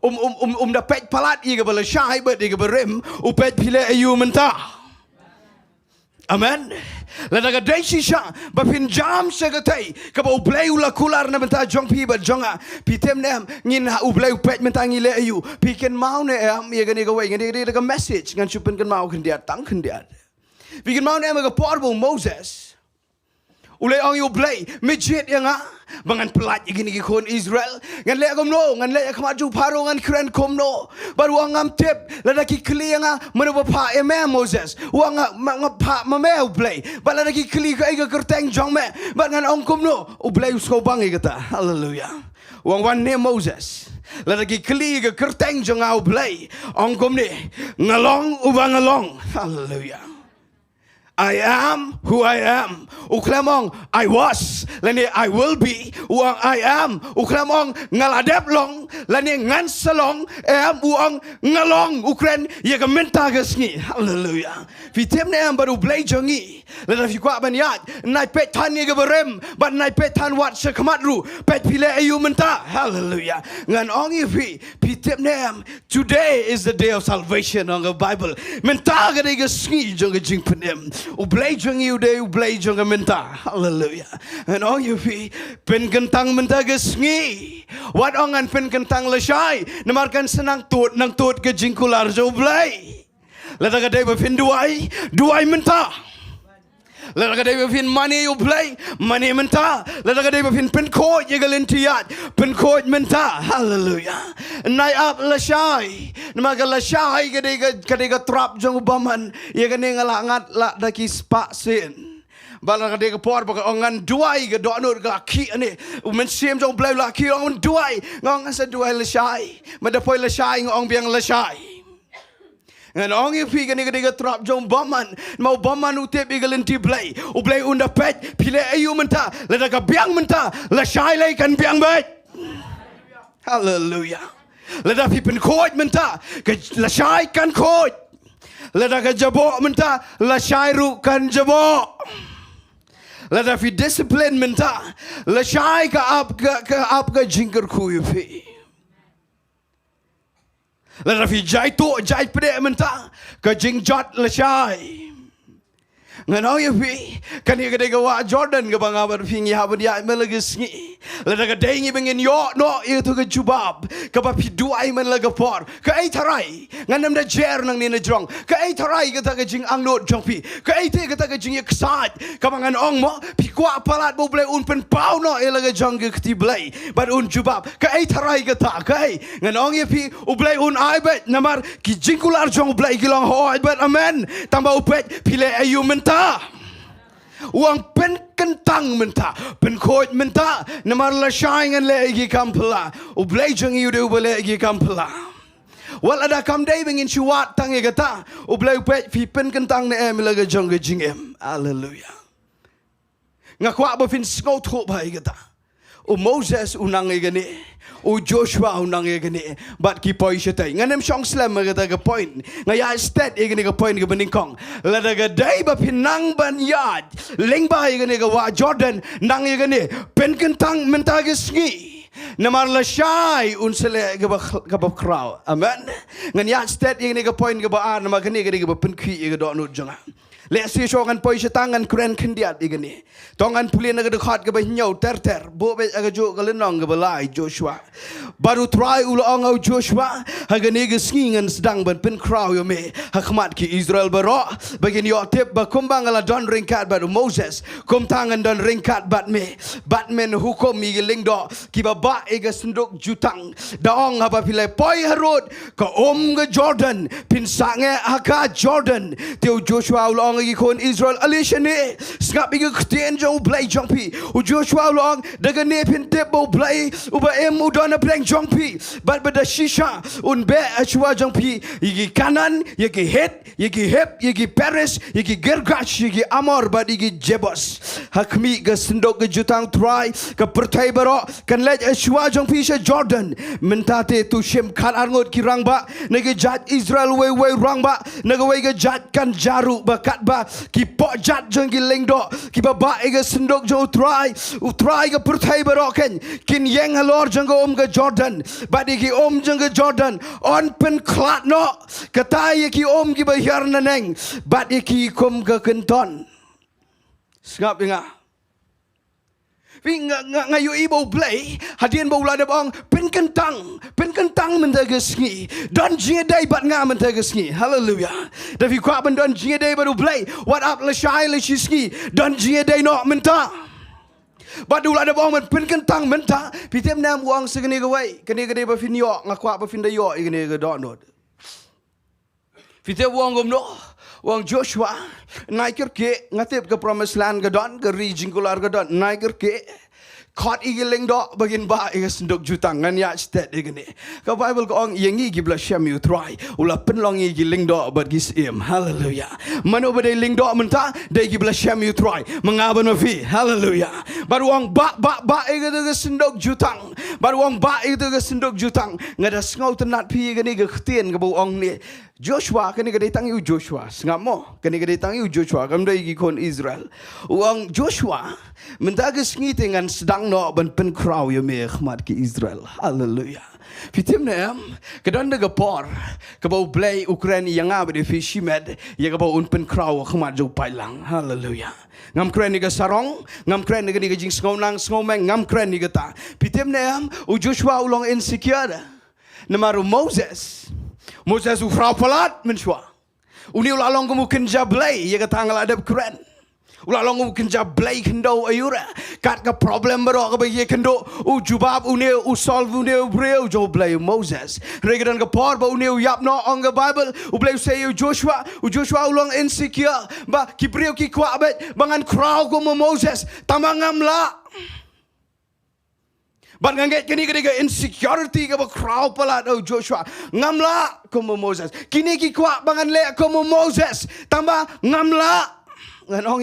Speaker 5: Da pet palat iga bala shai but iga berem upet pile ayu menta. Amen. La daga desi sha ba pin jam segatai ka ba ublay ula kular na menta jong pi ba jonga pitem nem ngin ha ublay upet menta ngile ayu piken mau ne am iga ni ga way ngin daga message ngan chupen kan mau kan dia tang kan dia. Piken mau ne am ga portable Moses Ulay ang yu blay mijit yang bangan pelat gini kon Israel ngan le kom no ngan le kemaju paro ngan kren kom no baru angam tip ladaki kli yang menapa pa Moses wang pa mamel blay bal ladaki kli ka ega kerteng jong me bangan ong kom no ublay usko bangi kata hallelujah wang wan ne Moses ladaki kli ka kerteng jong au blay ong kom ni ngalong ubang ngalong hallelujah I am who I am. Uklamong I was. Lani I will be. Uang I am. Uklamong ngaladep long. Lani ngan salong. Am uang ngalong. Ukren ye gementa gesni. Hallelujah. Fitem ne am baru blay jongi. Lani fi kwa banyat. Nai pet tan ye geberem. But nai pet tan wat sekamatru. Pet pile ayu menta. Hallelujah. Ngan ongi fi. Fitem ne am. Today is the day of salvation on the Bible. Menta gade gesni jonga jing penem. Ublay jong you day ublay jong menta hallelujah and all you be pen kentang menta gesngi wat ongan pen kentang lesai namarkan senang tut nang tut ke jingkular jo ublay lada ka day befin duai menta lada ka day befin money ublay money menta lada ka day befin pen ko yegalentiat pen ko menta hallelujah nai up lesai namaga lesai ka day ka trap jong ubaman ye ka ngalangat la daki spa sin Balang ka por baka ongan duai ka doanur ka ki ani umen sim jong blay la ki ongan duai ngong sa duai lesai madapoy lesai ngong biang lesai ngan ong ipi ka niga trap jong baman mau baman utip igalenti blay ublay unda pet pile ayu menta lada ka biang menta lesai lay kan biang bet hallelujah lada pipen koit menta ka lesai kan koit lada ka jabo menta lesai ru kan jabo lada fi discipline menta lesai ka up ka jingker kuipi lada fi jai pede menta ka jingjat lesai Ngano ya pi kan ya gede gawa Jordan ga banga bar fi ya ban ya melagas ngi la daga dai ngi bengen yo no ya to ga jubab ka ba pi duai man la ga por ka ai tarai nganam da jer nang ni na jong ka ai tarai ga ta ga jing ang no jong pi ka ai te ga ta ga jing eksat ka bangan ong mo pi kwa palat bo ble un pen pau no e la ga jong ga ti blai but un jubab ka ai tarai ga ta ka ai nganong ya pi u blai un ai bet namar ki jingkular jong blai ki long ho bet amen tamba upet pile ayu menta uang pen kentang menta pen koit menta namar la shine and legi kampla ublejang you do legi kampla wal ada kam day bingin shuat tang gata ublay pet fi pen kentang ne em laga jong jingem hallelujah ngakwa ba fin snow tho bai gata o Moses unang egane o Joshua unang egane but ki poi shetay nganem shong slam gata ga point ngaya stat egane ga point ga Nyngkong la daga day ba pinang ban yad ling ba egane ga wa Jordan nang egane pen kentang menta ga sngi namar la shai unsele ga ba kraw amen ngaya stat egane ga point ga ba an ma gane ga ba pen khi ga do no jonga le si shogan poi shetangan kren khendiat igani tongan pulien aga dekhat ga ba nyau ter bo be aga jo ga lenong ga balai Joshua baru try ulong au Joshua haga ne ga skingan sedang ban pen kraw yo me hakmat ki Israel baro bagin yo tip ba kumbang ala don ringkat ba Moses kum tangan don ringkat bat me batmen hukum mi lingdo ki ba ega senduk jutang daong haba pile poi harut ka ga Jordan pin sange aka Jordan teu Joshua ulong lagi kon Israel alisha ne skap biga ktien jong play jong pi u Joshua long daga ne pin tebo play uba em udona play jong pi but bada shisha un be achwa jong pi yigi kanan yigi het yigi hep yigi Paris yigi gergash yigi amor but yigi jebos hakmi ga sendok ga jutang try ka pertai baro kan lej achwa jong pi sha Jordan mentate tu shem khat arngot ki rang ba nege jat Israel we rang ba nege we ga jat kan jaru ba kat ba ki pojat jong ki lengdo ki ba ega sendok jo utrai ga pertai baroken kin yeng halor jong ga Jordan badi ki jong ga Jordan on pen klat no katai ki ki ba hiar naneng badi ki kom ga kenton skap inga ngayu ibo play hadien bo la debong pen kentang mentaga sngi don jie day bat nga mentaga sngi hallelujah da fi kwa ban don jie day baru play what up la shai la sngi don jie day no menta Badu la da bong man pen kentang menta. Pitem nam wang segene ga wai. Kene ga de ba fin yo ngakwa ba fin da yo igene ga do no. Pitem wang gom no. Wang Joshua naikir ke ngatip ke promised land ga don ke ri jingkular ga don naikir ke. Caught igiling do bagin ba igas ndok jutang ngan ya stet igene. Ka Bible ko ong yengi gibla syam you try. Ula penlong igiling do but gis im. Hallelujah. Mano ba de ling do menta de gibla syam you try. Mengaban mafi. Hallelujah. Baru ong ba igas ndok jutang. Baru ong ba igas ndok jutang. Ngada ngau tenat pi igene ga ktien ga bo ong ni. Joshua kani ga datang yu Joshua ngamo kani ga datang yu Joshua kam dai gi kon Israel uang Joshua mendagas ngi dengan sedang no ban pen kraw yo me khmat ki Israel hallelujah fitim nem kedan de gapor ke bau play Ukraine yang ab de fishimed ya ke bau un pen kraw khmat jo pailang hallelujah ngam kren ni ga sarong ngam kren ni ga jing sngonang snngomeng ngam kren ni ga ta fitim nem u Joshua ulong insecure namaru Moses u frau palat menshwa. Uni ulalong kamu kenja blay ya kata ngal adab keren. Ulalong kamu kenja blay kendo ayura. Kat ka problem baro ka bagi kendo u jubab uni u solve uni u breu jo blay Moses. Regadan ka por ba uni u yap no on the Bible u blay say u Joshua ulong insecure ba ki breu ki kwa bet bangan crowd ko Moses tamangam la. But nganget kini kini insecurity ke crowd pala do Joshua ngamla como Moses kini ki kwa bangan le como Moses tambah ngamla nganong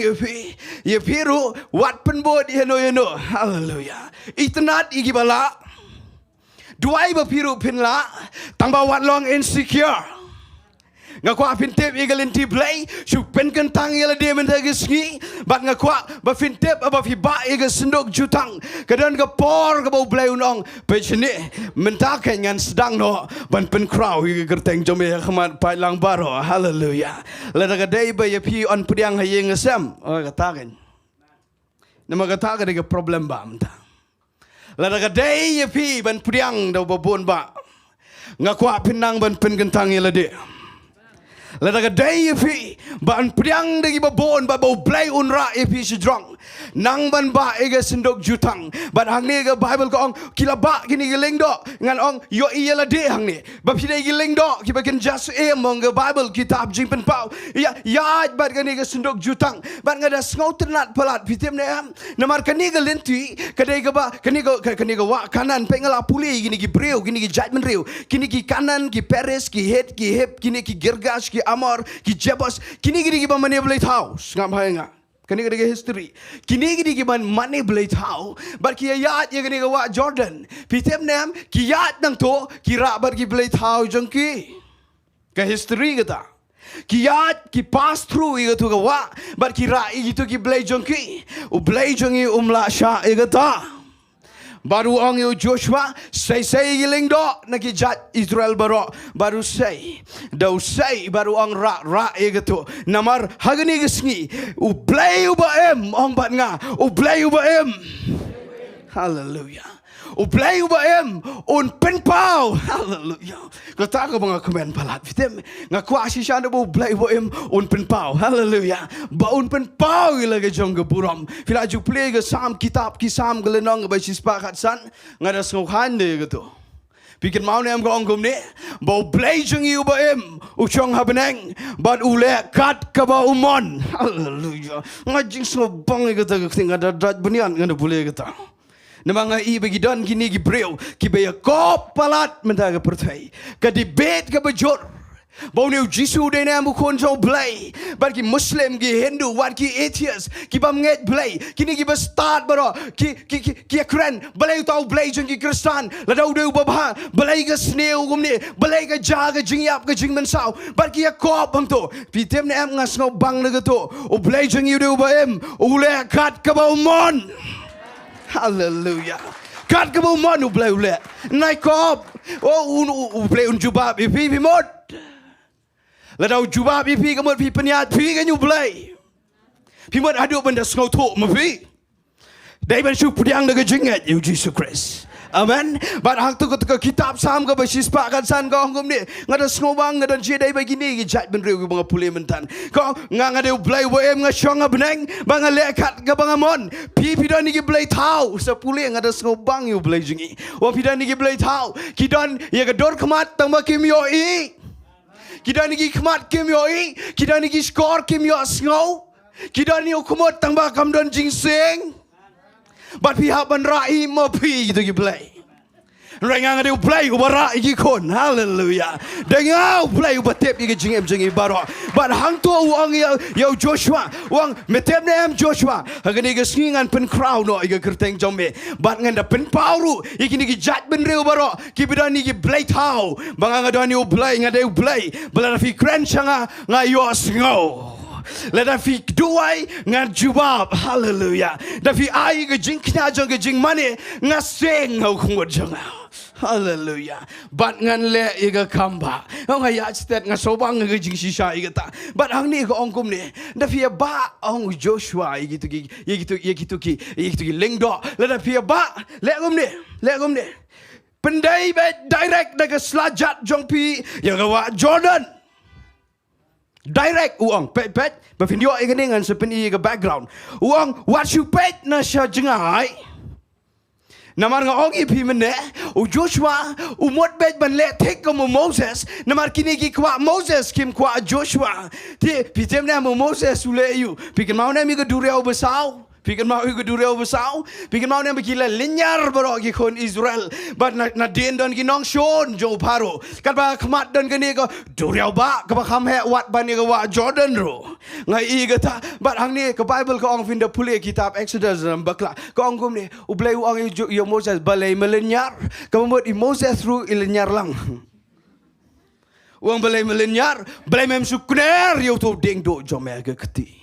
Speaker 5: ye piru wat penbod you know hallelujah itnat igibala duai ba piru pinla tambah wat long insecure ngakwa fintip igalinti play su pen kentang yala de mentagis ngi bat ngakwa ba fintip aba fi ba iga sendok jutang kadan ka por ka bau play unong pechni mentaken ngan sedang no ban pen kraw iga gerteng jome khmat pailang baro hallelujah lada ka dei ba yapi on priang hayeng asam kataken nama kataken ke problem ba mta lada ka dei yapi ban priang do babon ba ngakwa pinang ban pen kentang yala de Lada ka day ipi ban priang dagi babon ba bau play unra ipi sidrong nang ban ba ega sendok jutang ban hang ni ga Bible ko ong kilaba kini giling do ngan ong yo iyala de hang ni ba pide giling do ki bakin just mong ga Bible kitab jing pen pau ya bat kani ga sendok jutang ban ngada ngau tenat palat pitem ne am namar kani ga lenti kadai ga ba kani ga wa kanan pengala puli gini gi breu gini gi judgment reu kini ki kanan ki peres ki head ki hip kini ki gergas ki amor ki jebos kini gidi ki ban manipulate house ngam hainga kini gidi history kini gidi ki ban manipulate house bar ki yat ye gini ga wa Jordan pitem nem ki yat nang to ki ra bar ki play house jangki ka history gata ki yat ki pass through iga tu ga wa bar ki ra itu ki play jangki u play jangi umla sha igata baru ang yu Joshua say giling do nakijat Israel baro baru say baru ang ra egato namar hagani gisngi u play uba em ong bat nga u play uba em hallelujah u play uba em un pen pau hallelujah kata ko mga komen palat fitem ngakwa si siya na bu play uba em un pen pau hallelujah ba un pen pau ilagay jong gaburam fila ju play ga sam kitab kisam galenong ba si spakat san ngadas ngokhan de gato Pikir mau nem ko ongkom ni bau play jong yu ba em uchong habeneng but ule kat ka ba umon hallelujah ngajing so bang gata tinga dat bunian ngada boleh gata Namanga i bagi don kini ki breu ki be kop palat mentaga pertai ka debate ka bajor bau new jisu de na mu kon jo play bar ki muslim ki hindu wat ki atheist ki bam nget play kini ki ba start baro ki kren balai tau play jeng ki kristan la dau de ba balai ka sneu gumni balai ka jaga jingiap ka jingman sau bar ki kop bang to pitem ne am ngas no bang na to o play jeng yu de ba em ule kat ka ba mon hallelujah kat ka ba mon u play ule nai kop o play un jubab ipi mod la dau jubab ipi ka mod pi peniat pi kan you play pi mod adu benda ngau to ma pi dai ban su pudiang de jingat you Jesus Christ Amen. But hang tu ke kitab Psalm ke bersispak kan san kau ngum ni. Ngada snobang ngada jedai begini ke jat ben riu bang pulih mentan. Kau ngada blai wem ngashong beneng bang lekat ke bang amon. Pi dan ni ke blai tau sepulih ngada snobang you blai jingi. Wa pi dan ni ke blai tau. Kidan ya ke dor kemat tang ba kim yo i. Kidan ni ke kemat kim yo i. Kidan ni ke skor kim yo sngo. Kidan ni ukumot tang ba kam don jingseng. But pihak benrai mau pi gitu ki play. Rengang ada play ubara iki kon. Hallelujah. Dengar play ubatep iki jingi baro. But hang tu uang ya Joshua, uang metep nem Joshua. Hagani ke singan pen crowd no iki kerteng jombe. But nganda pen pauru iki ni ki jat ben reu baro. Ki bidani ki play tau. Bang ngada ni play ngada play. Bala fi kren changa ngayo sngo. Let us fi duai ngan jawab. Hallelujah. Da fi ai ke jing kna jong ke jing mane ngaseng ngau khungod jong. Hallelujah. But ngan le iga kamba. Ong ya stet ngasobang ke jing sisa iga ta. But ang ni ko ongkum ni. Da fi ba ong Joshua igitu ki Diengdoh. Let us fi ba le gum ni. Pendai be direct daga slajat jong pi ya gawa Jordan. Direct uang pet berfindio dengan sepenuhnya ke background uang what you pet na sya jengai namar nga ong ipi mene u Joshua umot bet ban le tek ko Moses namar kini ki kwa Moses kim kwa Joshua ti pitem na Moses ule yu pikin mau na mi ke duriau besau pikin mau ke duriau besau pikin mau na bikila linyar baro ki kon Israel but na den don ki nong shon jo paro kan ba khamat don ke ni ko duriau ba ka ba kham he wat ban ni ko wa Jordan ro ngai i ga ta but hang ni ke Bible ko ong fin da pule kitab Exodus bakla ko ong gum ni u blai ong yo Moses balai melenyar ka membuat Moses ru ilenyar lang uang balai melenyar balai mem sukner yo to Diengdoh jo me ga keti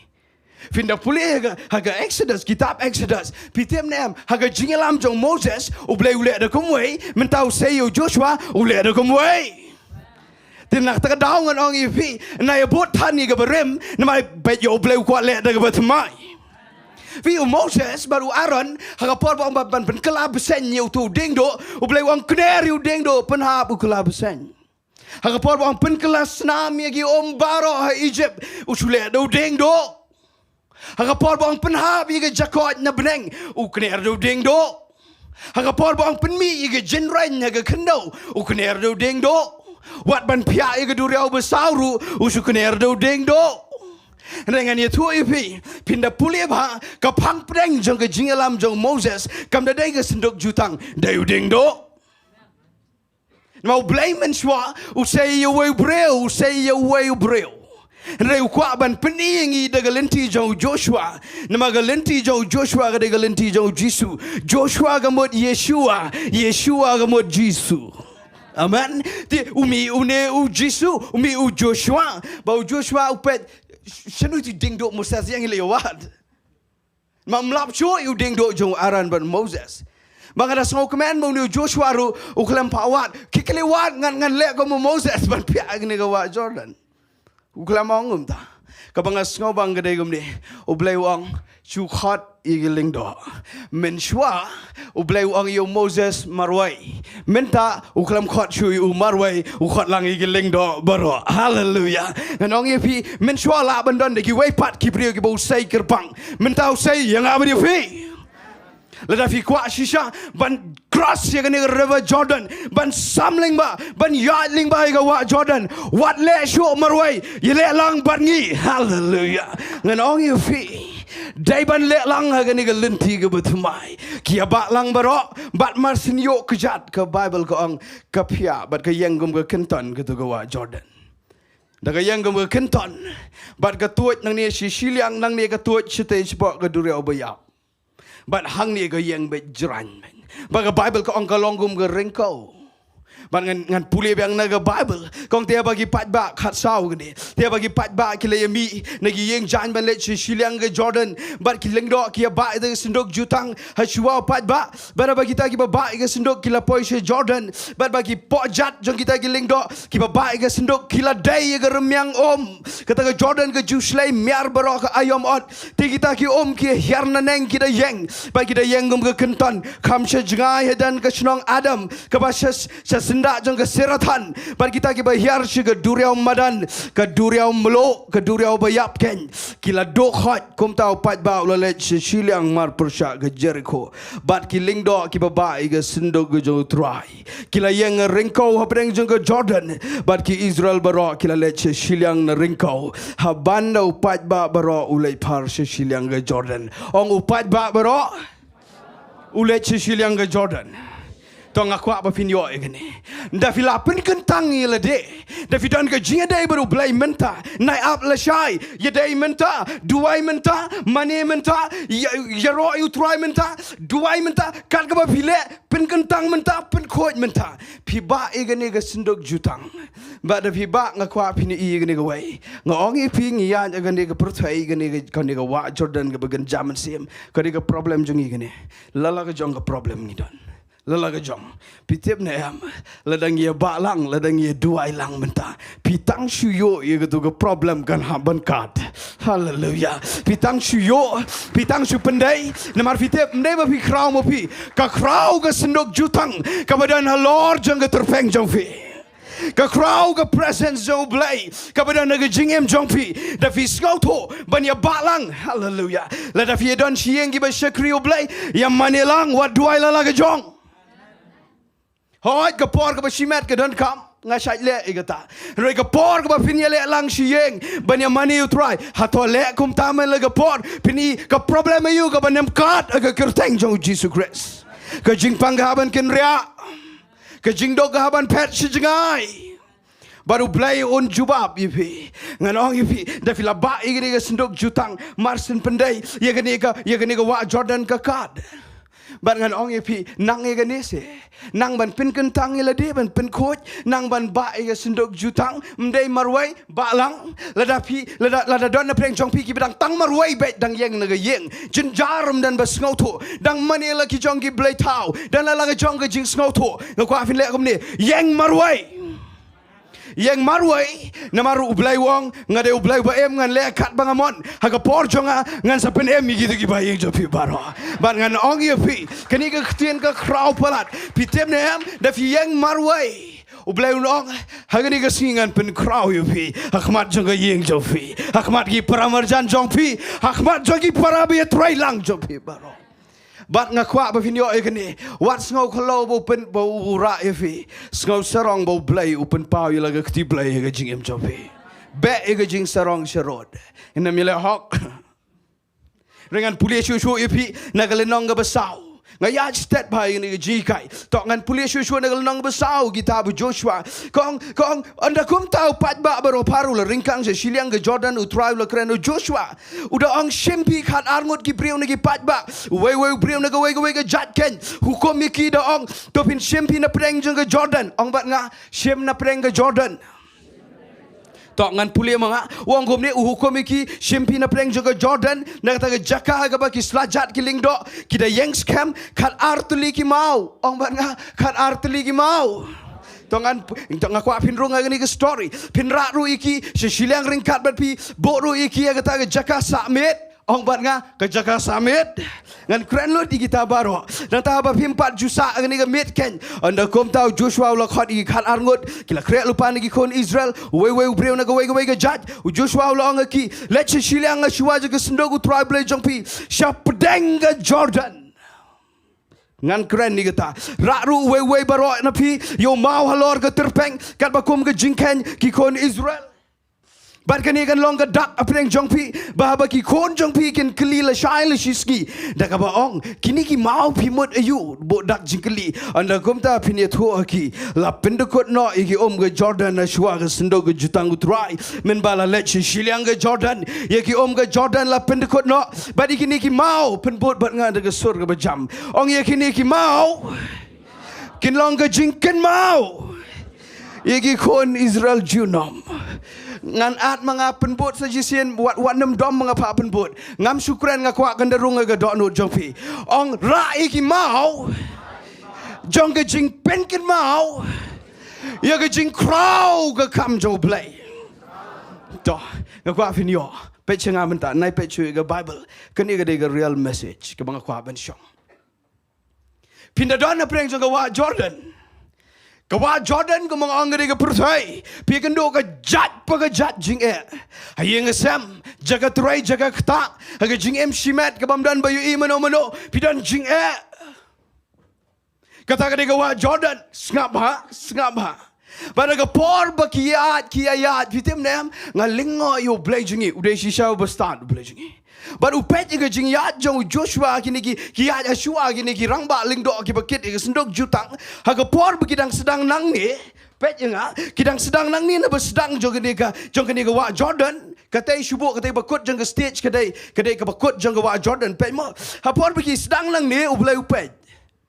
Speaker 5: Finda pulih haga Exodus kitab Exodus pitem nem haga jingilam jong Moses ublai ule ada kumwei mentau sayo Joshua ule ada kumwei tinak tak daungan ong ipi na yabot tani ga berem na bet yo ublai kwa le ada ga batmai vi Moses baru Aaron haga por ba ban ben kelab sen yo tu Diengdoh ublai wang kner yo Diengdoh penhap kelab sen haga por ba pen kelas nam yagi baro ha Egypt usule ada Diengdoh Hagapor bang penhap iga jakot na beneng ukner do Diengdoh. Hagapor bang penmi iga jenren haga kendo ukner do Diengdoh. Wat ban pia iga duriau besauru usukner do Diengdoh. Dengan itu ipi pindah pulih ba kapang pedeng jong ke jingalam jong Moses kam da dai ke sendok jutang dayu Diengdoh. Mau blame menswa usai yo we breu. Reu kwa ban peningi daga lenti jauh Joshua nama ga lenti jauh Joshua ga daga lenti jauh Jisu Joshua ga mod Yeshua ga mod Jisu amen ti umi une u Jisu umi u Joshua bau Joshua upet shanu ti Diengdoh Moses yang lewat mamlap cho u Diengdoh jauh Aaron ban Moses bang ada sengau kemen mau Joshua ru uklam pawat kikelewat ngan le ko Moses ban pia ngene ga wa Jordan Uklamong ta kabangas ngau bang gede gumni ublay wang chukhat Diengdoh menshwa ublay wang yo Moses marwai menta uklam khat chui marwai ukhat lang Diengdoh baro hallelujah nganong yepi menshwa la bandon de ki wei pat ki brio ki bo sai kerpang mentau sai yang abri fi Lada fi kwa shisha ban cross ya gani river Jordan ban samling ba ban yardling ba ga wa Jordan wat le sho marwai yele lang ban ngi hallelujah ngan ong yu fi dai ban le lang ha gani ga lenti ga betmai kia ba lang baro bat marsin yo kejat ke Bible ko ong kapia bat ka yenggum ga kenton ga to ga wa Jordan daga yenggum ga kenton bat ga tuot nang ni si Shiliang nang ni ga tuot chite spot ga duriau bayap But hang ni ga yang be jran. Baga Bible ko ang kalonggum ga ringko. ban ngan puli bang naga Bible kong tia bagi pat ba khat sau gani tia bagi pat ba kile yami nagi yeng jan ban le Shiliang ke Jordan bat kileng do kia ba ite sendok jutang ha shua pat ba bara bagi ta ki ba ke sendok kila poi she Jordan bat bagi po jat jong kita kileng do ki ba ke sendok kila dai ke remyang kata ke Jordan ke Juslei miar baro ke ayom ot ti kita ki ki hiarna neng kita yeng ba kita yeng ke kenton kam she jngai dan ke snong Adam ke ba sendak jong ke seratan ban kita ki bahiar shi ke duriau madan ke duriau melo ke duriau bayap ken kila dok hot kom tau pat ba le Shiliang mar persya ke Jericho bat kiling do ki ba ke sendok ke jong trai kila yang ringkau hapreng jong ke Jordan bat ki Israel baro kila le Shiliang na ringkau ha bandau pat ba baro ulai par Shiliang ke Jordan ong upat ba baro ulai Shiliang ke Jordan tong aku apa pinyo egani da fila pen kentang ile de da fidan ke jinga dai baru blai menta nai up la shai ye dai menta duai menta mane menta ya ro you try menta duai menta kan ka ba file pen kentang menta pen khoj menta piba egani ga sindok jutang ba da piba ngakwa pini egani ga wai ngong i ping ya egani ga perthai egani ga kan ga wa Jordan ga bagan jaman sim ka ga problem jung egani lala ga jong ga problem ni don lalaga jong pitip na yam ladang ye balang ladang ye duai lang menta pitang shuyo ye gitu ke problem kan haban kat hallelujah pitang shuyo pitang shu pendai namar pitip ndai ba pi kraw mo pi ka kraw ka sendok jutang ka badan halor jang ke terpeng jong fi ka kraw ka presence jong blai ka badan ga jingem jong pi da fi skauto ban ya balang hallelujah la da fi don shieng gi ba shakrio blai ya manelang wat duai lalaga jong hoi ka por ka bashimet ka don kam nga shai le igata roi ka por ka pinya le lang shiyeng banya mani utrai hato le kum tamen le ka por pini ka problem you ka banem kat ka kerteng jong Jesus Christ ka jingpang ka haban ken ria ka jingdo ka haban pet sijngai baru blai on jubab ipi nganong ipi da fila ba igri ka sendok jutang marsin pendai ye gani ka wa Jordan ka kad ban ngan ong ipi nang e ganese nang ban pin kentang ila de ban pin khoj nang ban ba e sendok jutang mdei marwai balang lada don na preng jong pi ki bidang tang marwai be dang yeng naga yeng jin jarum dan bas ngau tho dang manila ki jong ki blai tau dan la ga jong ga jing ngau tho ngakwa fin le kom ni yeng marwai yang marwai na maru ublai wong ngade ublai ba em ngan le kat bangamon haga por jonga ngan sapen em gitu ki ba yeng jopi baro ban ngan ong ye pi kani ka ktien ka kraw palat pitem ne em da fi yang marwai ublai unong haga ni ka singan pen kraw ye pi hakmat jonga yeng jopi hakmat ki paramarjan jongpi hakmat jogi parabi trai lang jopi baro bat ngakwa ba finyo ekani wat ngau khalo bo pen bo ra efi ngau sarong bo blai open pau ila ga kti blai ga jingem jopi be ga jing sarong sharod ina mile hok dengan pulis shu efi nagalenong ga basau ngaya stat bai ni ji kai tok ngan pulis shu nagalong basau kita bu Joshua kong anda kum tau pat ba baro paru la ringkang se Shiliang ke Jordan utrai la kren Joshua udah ong shimpi khat arngut ki priu ni pat ba wei priu na ga wei ga jat ken hukum ki da ong topin shimpi na preng jeng ke Jordan ong bat nga shim na preng ke Jordan tok ngan puli manga wong gom ni hukum iki shimpi na preng juga Jordan na kata jaka ga ba ki slajat ki lingdo ki da yang scam khat artuli ki mau ong ban nga khat artuli ki mau tongan aku apin rung ngani ke story pinra ru iki Shiliang ringkat bat pi bo ru iki ga kata jaka samit ong bat nga ke jaka samit ngan kren lo di kita baro dan ta ba pimpat jusa ngani ga mit ken anda kom tau Joshua la khot i khat arngut kila kre lupa ni kon Israel we breu na ga we ga jat Joshua la ong ki let Shiliang shua ga sendogu tribe jong pi shapdeng ga Jordan ngan kren ni kita raru we baro na pi yo mau halor ga terpeng kat ba kum ga jingken ki kon Israel bat kani kan long ga dak apreng jongpi bahaba ki kon jongpi ken kli la shai la shiski da ka ba ong kini ki mau pimot ayu bo dak jingkli anda komta pini thu ki la pendekot no iki ga Jordan na shwa ga sendo ga jutang utrai men bala let Shiliang ga Jordan ye ki ga Jordan la pendekot no bat kini ki mau penbot bat nga ga sur ga bajam ong ye kini ki mau kin long ga jingken mau Igi kon Israel junom. Ngan at mga penbut sa jisien wat nem dom mga pa penbut. Ngam syukran nga kwa kandarung ga dok no jongpi. Ong ra iki mau. Jong ga jing pen kin mau. Ya ga jing crow ga kam jo blay. Doh ga kwa fin yo. Pe chenga menta nai pe chu ga Bible. Kan ga de ga real message ga mga kwa ben syong. Pinda don na preng jong ga wa Jordan. Kawa Jordan ko mga angri ka perthai. Pikando ka jat pa ka jat jing Hayeng asam jaga turai jaga kata. Haga jing shimat ka bamdan bayu mano pidan jing Kata ka de kawa Jordan ngap ha. Pada ka por ba kiat pitim nem ngalingo yo blay jingi uday shisha bastan blay jingi. Baru pet juga jingiat jauh Joshua kini kiat Joshua kini rangba lingdo akibat kita sendok jutang. Hagapor begidang sedang nang ni pet nga kidang sedang nang ni na sedang jong kini ka wa Jordan katai subuh katai bakut jong stage kadai ka bakut jong wa Jordan pet mo hapor begi sedang nang ni ublay upet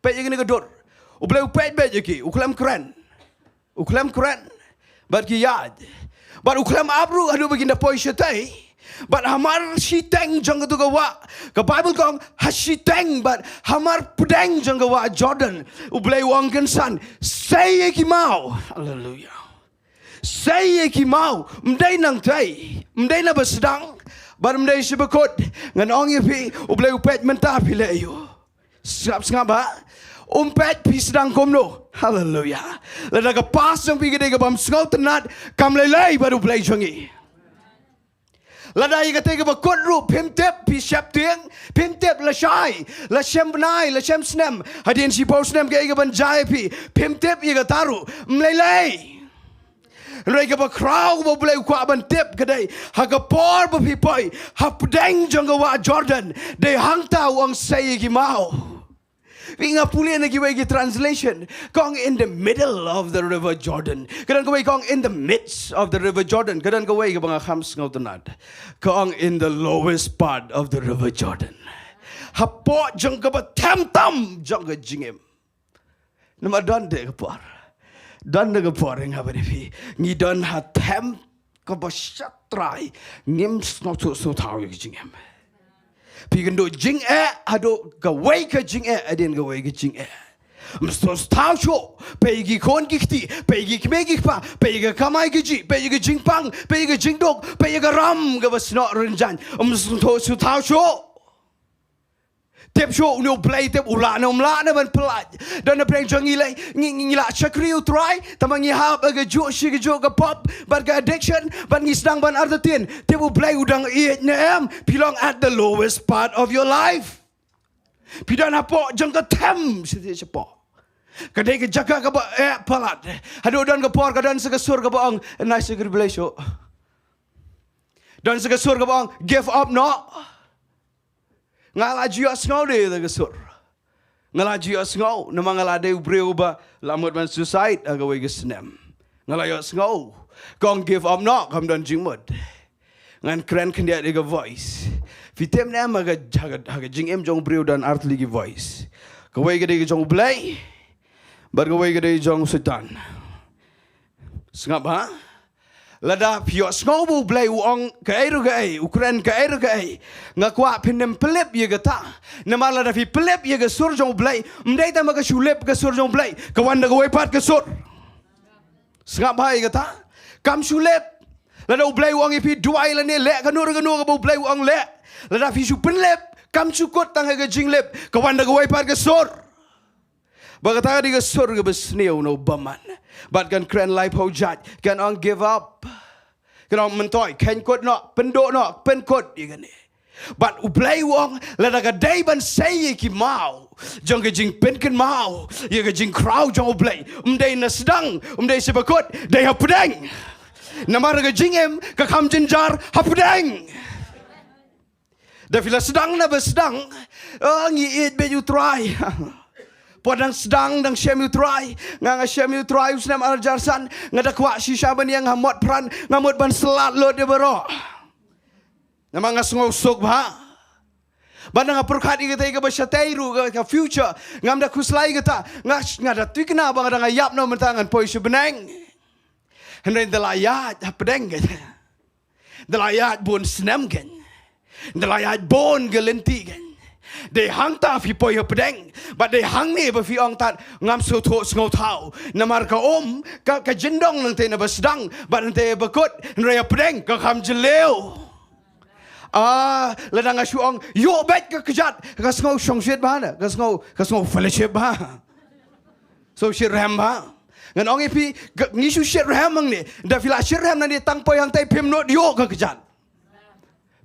Speaker 5: kini ka dor ublay upet bet jeki uklam keren bat kiat bat uklam abru adu beginda poi syatai. But hamar shiteng jang tu gawa. Ke Bible kong hashiteng but hamar pudeng jang gawa Jordan. Ublay wang kensan. Say ki mau. Hallelujah. Say ki mau. Mday nang tay. Mday na basdang. But mday sibakot. Ngan ong pi ublay upet menta pile ayo. Ngap ha. Umpet pi sedang komno. Hallelujah. Lada ka pas jang pi gede ka bam sngau tenat kam lelai baru ublay jangi. Ladai kata ke bakut ru pimtep pi siap tiang pimtep la shai la shem benai la shem snem hadin si pau snem ke ke ban jai pi pimtep ye taru mlelai Rai ke bakrau bo boleh kwa ban tep kedai hagapor bo pi poi hapdeng jangwa Jordan de hangta wang say ki mau Vinga puli na giwegi translation. Kong in the middle of the river Jordan. Kadang kawai kong in the midst of the river Jordan. Kadang kawai ka mga khams ngaw tanad. Kong in the lowest part of the river Jordan. Hapo jang ka ba tam jang ka jingim. Nama don de ka por. Don de ka por nga ba ni ngi don ha tam ka ba shatrai ngim sno so thaw ka jingim. Pikando jing ado gawai ka jing adin gawai ka jing Mstos tau sho pegi kon gikti pegi kmegi pa pegi kamai giji pegi jing pang pegi jing dog pegi ram gawas no renjan mstos su tau sho Tep show no play tep ula no mla na ban pelat dan na preng jangi lai ngila chakri utrai tamangi hab aga jo shi jo ga pop but ga addiction but ngi sedang ban ardatin tep play udang iet na pilong at the lowest part of your life pidan apo jang ka tem siti sepo kadai ke jaga ka ba pelat hadu dan ka por ka dan segasur ka ba ang nice revelation dan segasur ka ba ang give up no Ngala jia sngau de the gesur. Ngala jia sngau na mga lade ubreu ba lamot man suicide agaway gesnem. Ngala yo sngau kong give up no kam don jingmod. Ngan kren kendia de voice. Fitem na maga haga jingem jong breu dan artli gi voice. Kaway gede jong blay. Bar kaway gede jong setan. Sngap ha? Lada pio snobu blay uang kairu gai Ukraine kairu gai ngakwa pinem pelip ye gata nama lada fi pelip ye gasur jong blay mdai ta maga shulep gasur jong blay kawan da gawai pat gasur sngap hai gata kam shulep lada blay uang ipi duai la ne le kanur ka blay uang le lada fi shu penlep kam shukot tang ga jinglep kawan da gawai pat gasur Bagata di gasur ga besneu no baman. But kan kren life ho jat kan on give up. Kan on mentoy ken kot no pendok no pen kot igani. But ublay wong la ga day ban say ki mau. Jong ga jing pen kan mau. Ye ga jing crowd jong ublay. Umday na sedang umday sebakot day hapudeng. Namar ga jingem ka kam jinjar hapudeng. Da fila sedang na besdang. Ngi it be you try. Podang sedang dang syem utrai nga syem utrai usnam aljarsan nga dakwa shisha ban yang hamot pran ngamot ban selat lot de bero nama nga sngosok ba ban nga perkhat igata ga bashatairu ga future ngam da kuslai gata nga da tukna bang da yap no mentangan poi sebeneng Henry dalayat pedeng kan. Dalayat bon senam kan. Dalayat bon gelenti kan. They hang ta fi poi pedeng, but they hang ni ba fi ong tat ngam so tho sngo thau. Namar ka ka jindong nang te na basdang, but nang te bakut Henry pedeng ka kham jeleu. Ladang asyong yo bet ka kejat ka sngo shong shit ba na ka sngo fellowship ba. So shit ram ba. Ngan ong ipi ngisu shit ram mang ni. Da fila shit ram na ni tang poi hang tai pim not yo ka kejat.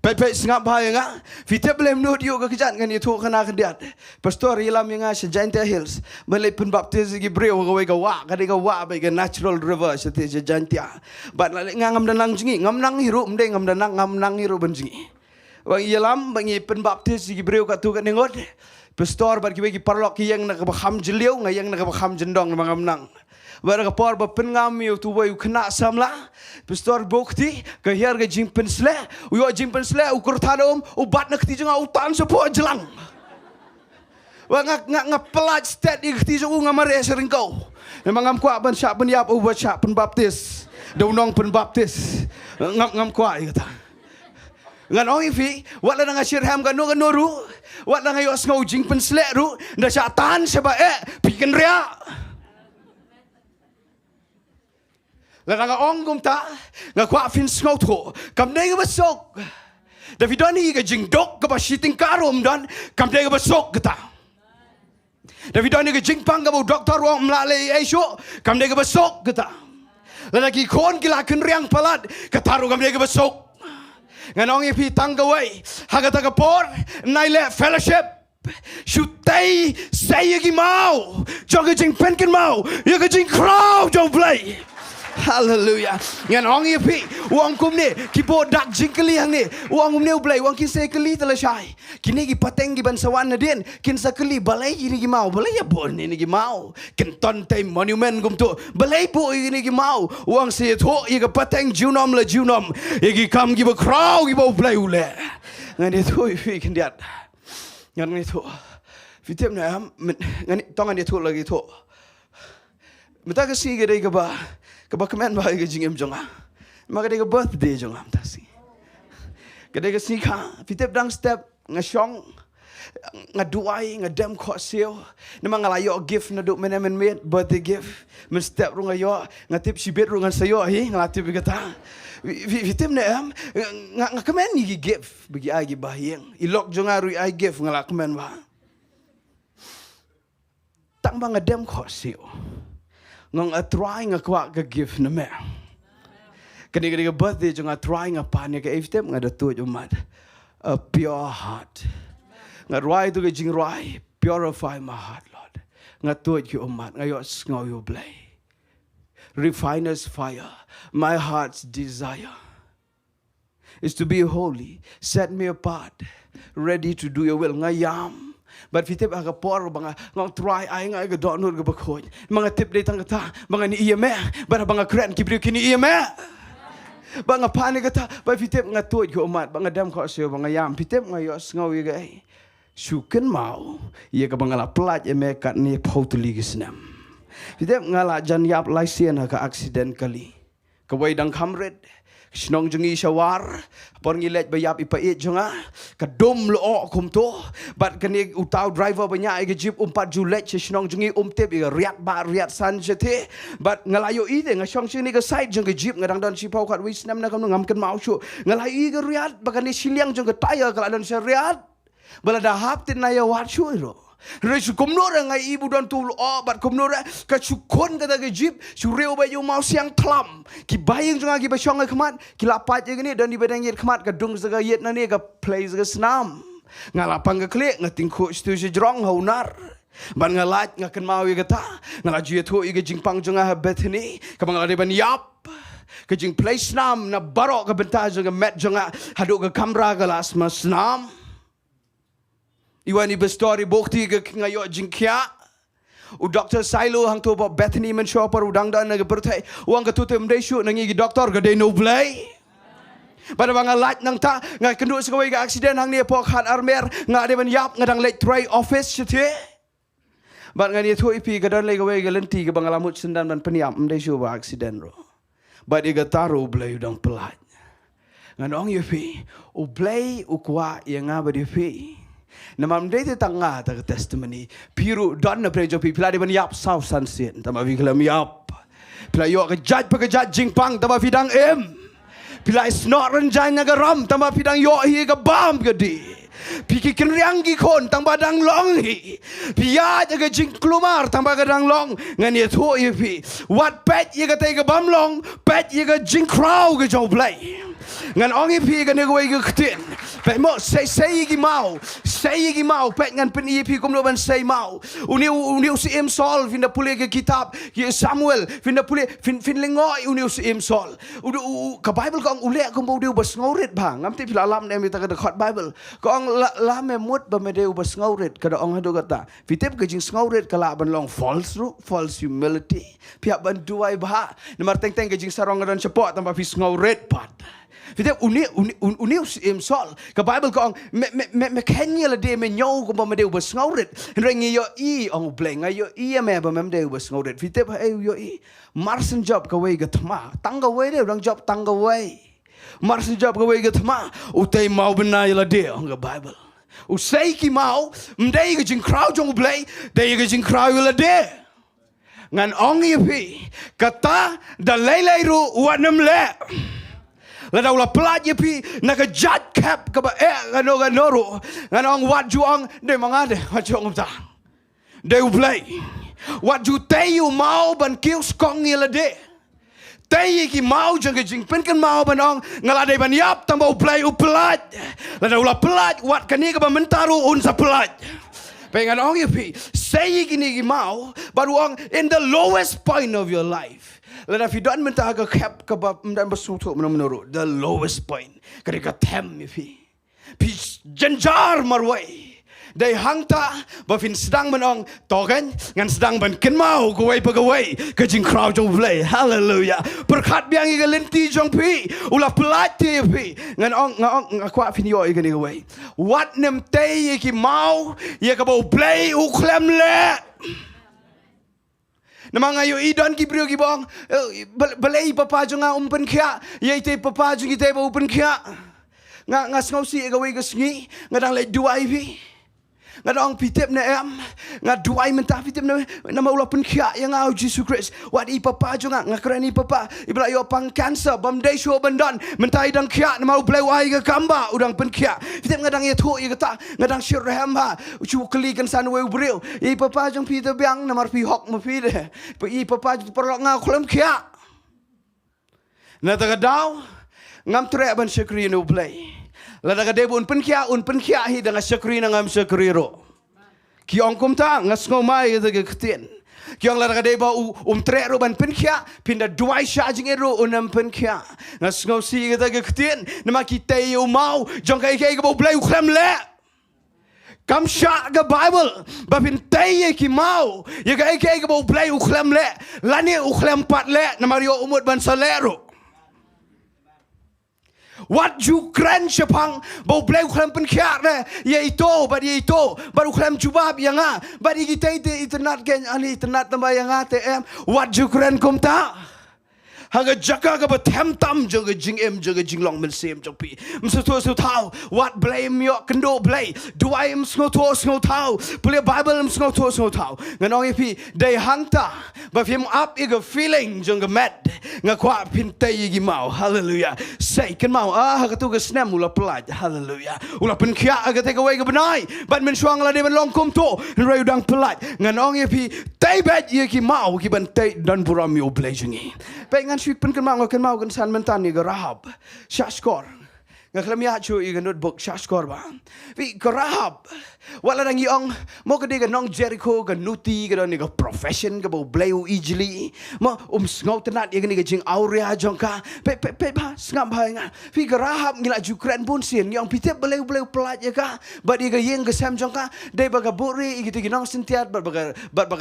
Speaker 5: Pet sengap bahaya ngah. Kita boleh menurut yo ke kejat kan itu kena kediat. Pastor ilam yang ngah Jaintia Hills. Boleh penbaptis lagi breu kawai kawak. Kadai kawak baik natural river seti Jaintia. But ngam danang jingi. Ngam nang hirup mending ngam nang hirup benjingi. Bang ilam bang penbaptis lagi breu kat tu kat nengot. Pastor bagi bagi parlok yang nak baham jeliau ngayang nak baham jendong ngam nang. Barang kapor berpengam yo tu boy kena samla. Pastor bukti ke hier ke jing pensle. Uyo jing pensle ukur tadom ubat nak ti jang utan sepo jelang. Wa ngak pelaj stat di ti jang ngamare sering kau. Memang ngam kuat ban syak penyap ubat syak penbaptis. Daunong penbaptis. Ngam kuat kata. Ngan ong ifi wat la ngasir ham kan no ru. Wat la ngayo ngau jing pensle ru nda syak tan seba piken ria. Lang ong gum ta nga kwa fin sngo tho kam dei ga basok David doni ga jingdok ga basiting karom don kam dei ga basok ta David doni ga jingpang ga doktor wong mlale esho kam dei ga basok ta lagi kon gila kun riang palat ka taru kam dei ga basok nganong ipi tanggawai haga ta ga por naile fellowship shutai say gi mau joga jing pen kin mau ya ga jing crowd don't play. Hallelujah. Ngan ong ipi wong kum ni kibo dak jingkeli hang ni wong ni ublai wong kin se keli telasai kini gi pateng gi ban sawan na din kin sa keli balai ni gi mau balai ya bon ni gi mau kin ton tai monument gum tu balai bo ni gi mau wong se tho i ga pateng junom la junom i gi kam gi ba crowd gi bo ublai ule ngan ni tu ipi kin diat ngan ni tu fitem na ngan tong ni tu lagi tu mata ke si ge dei ga ba kemen bahagia ke jingem jonga, maka dia ke birthday jonga mtasi. Kedai ke sika, fitep dang step ngasong, ngaduai, ngadem kosil, nama ngalayo gift naduk menemen met birthday gift, men step rungayo, ngatip sibet rungan sayo hi, ngatip kata. Fitep ne ngakemen ni gift bagi ai bahiang, ilok jonga rui ai gift ngalak kemen ba. Tak bang ngadem kosil. Ngong try ngakwa ke gift na me. Kani ke birthday jong try ngapan ke iftem ngada tu umat. A pure heart. Ngarwai tu ke jingrai purify my heart Lord. Ngatu ki umat ngayo ngau yo blay. Refiner's fire. My heart's desire is to be holy. Set me apart. Ready to do your will. Ngayam. But fitip aga por banga ngong try ai ngai ga don nur ga bakhoy mga tip dei tang ta banga ni ieme bara banga kren kibri kini ieme banga pani ga ta ba fitip nga tu go mat banga dam kho seo banga yam fitip nga yo ngau ye ga suken mau ye ga banga la plat eme kat ni photli gisnam fitip nga la jan yap laisian ka accident kali ka wai dang khamred Snong Jingiasyawar, por ngilet bayap ipait jonga, kadom lo kum to, bat kani utau driver banyak ke jeep 4 julet snong jingi tep riat ba riat san jete, bat ngalayo ide ngasong sini ke side jong ke jeep ngadang don sipau kat wisnam na kam ngam ken mau shu, ngalayi ke riat bakani Shiliang jong ke tayar kala don riat, bala dah hap tin na ya wat shu ro. Resu komnora ngai ibu don tu bat komnora ka chukon kata ke jeep sureu ba yo mau siang tlam ki bayang jonga ki basyong ngai khamat ki lapat je ni dan di badang yet khamat ka dung zaga yet na ni ka place ka snam ngalapang ka kle ngating khu stu si jrong haunar ban ngalat ngaken mau ye kata ngalaju ye thu ye jingpang jonga ha bethni ka bang ade ban yap ka jing place snam na barok ka Bynta jonga met jonga haduk ka kamera ka las mas snam Iwan ibu story bukti ke ngayo jingkia. U doktor Silo hang tu ba Bethany men shopper udang dan nag bertai. Uang ke tutem desu nangi doktor ke de no play. Pada bang lat nang ta ngai kenduk sekawai ke accident hang ni pok hat armer ngade ben yap ngadang late tray office chete. Bat ngani tu ipi ke dan lagi kawai ke lenti ke bang lamut sendan dan peniam desu ba accident ro. but iga taru blay udang pelat. Ngan ong yupi, blay ukwa yang ngaba yupi. Namam day te tanga ta testimony. Piru don na prejo pi pila di ban yap South Sunset. Tama vi kelam yap. Pila yo kejat jingpang tama fidang Pila snot renjai nagaram tama fidang yo hi ka bam gedi. Piki kenriang gi kon tang badang long hi. Pia jaga jing klumar tang badang long ngan ye tho ye pi. Wat pet ye ka te ka bam long, pet ye ka jing crow ka jo play. Ngan ong ye pi ka ne ko ye ktin. Pet mo say gi mau, pet ngan pen ye pi kum lo ban say mau. Uniu si im sol fin da pule ke kitab ye Samuel fin da pule fin lengoi uniu si im sol. Ka Bible kong ule kum bo diu bas ngorit bang. Ngam ti pila lam ne mi ta ka khot Bible. Kong la me mut ba me deu bas ngaurit kada ong hadu kata fitep ke jing ngaurit kala ban long false humility pihak ban duai bah nemar teng ke jing sarong dan cepot tambah fis ngaurit pat fitep uni im sol ka Bible ko ong me kenya la de me nyau ko ba me deu bas ngaurit reng yo I ong bleng yo I me ba me deu bas ngaurit fitep yo I marsen job ka we ga tma tangga we de rang job tangga we Marsin job ka wega tama utay mau benai la de on the Bible. Usay ki mau mday ka jing crowd jong play day ka jing crowd la de. Ngan ong pi kata da lay ru wanam le. La daw la plat ye pi naka jat cap ka ba gano ru. Ngan ong wat ju ong de mangade wat jong ta. De play. Wat ju tay you mau ban kill skong ye la de. Tay ki mau jang jing pen kan mau banong ngalade ban yap tambah play uplat la ula plat wat kani ka mentaru un sa plat pengan ong pi say ki ni mau baru ong in the lowest point of your life la if you don't menta ka cap ka ba mdan basuto menuru the lowest point kari ka them pi janjar marwai Day hangta bafin sedang menong token ngan sedang ban ken mau gawai pegawai ke jing crowd jong play hallelujah berkat biang iga lenti jong pi ulah pelat ti pi ngan ong kwa fin yo iga ni gawai wat nem te ki mau ye ka bau play u klem le Namang ayo idon ki brio ki bong balai papa jong umpen kya ye te papa jong te ba umpen kya nga ngau si gawai ga Sngi ngadang le duai pi Ngadang pitip na nga duai mentah pitip na nama ulah pun kia yang au Jesus Christ wat I papa juga ngakrani papa ibla yo pang cancer bam day show bandan mentai dang kia nama ublai wai ke kamba udang pun kia pitip ngadang ye thu ye kata ngadang shirham ha chu kli kan san we bril I papa jong pitip biang nama pi hok ma pi de I papa perlok nga khulam kia na ta daw ngam tre ban shikri no play Lada kade un pen kia hi dengan syakri na ngam syakri ro. Kiong kum ta ngas ngomai ke ketien. Kiong lada kade ba tre ro ban pen kia pinda duai sha jing ro unam pen kia. Ngas ngosi ke ketien nama kita yo mau jong kai ke bo blai ukram le. Kam sha ke Bible ba pin tay ki mau ye kai ke bo blai ukram le. Lani ukram pat le nama yo umut ban salero. What you kran sepang bau blai ukram pen kia ne ye ito baru ukram jubab yang bari kita internet gen ali internet tambah yang te what you kran kum ta haga jaka ka batem tam jaga jinglong men sem jopi msuto su tau what blame yo kendo blai do I am snoto tau pule Bible am snoto tau nganong ipi day hangta ba fim up ig feeling janga mad ngakwa pintai gi mau hallelujah say kan mau haga tu ga snam ula pelaj hallelujah ula pen kia aga take away ga benai ban men swang la de ban long kom to reu dang pelaj nganong ipi tay bet ye ki mau ki ban tay dan buram yo blazing pengan Syuk pen kan mau kan san mentan ni Rahab Syashkor ngaklam ya chu I notebook Syashkor ba vi Rahab wala nang iong mo ka diga nong Jericho ka nuti ka ni ka profession ka bo bleu easily mo sngaw tanat ye ni ka jing aurea jongka pe ba ngam ba nga vi Rahab ngila jukran bun sien yong pitep bleu pelat ye ka ba diga yeng ka sam jongka de ba ka buri gitu ginong sentiat ba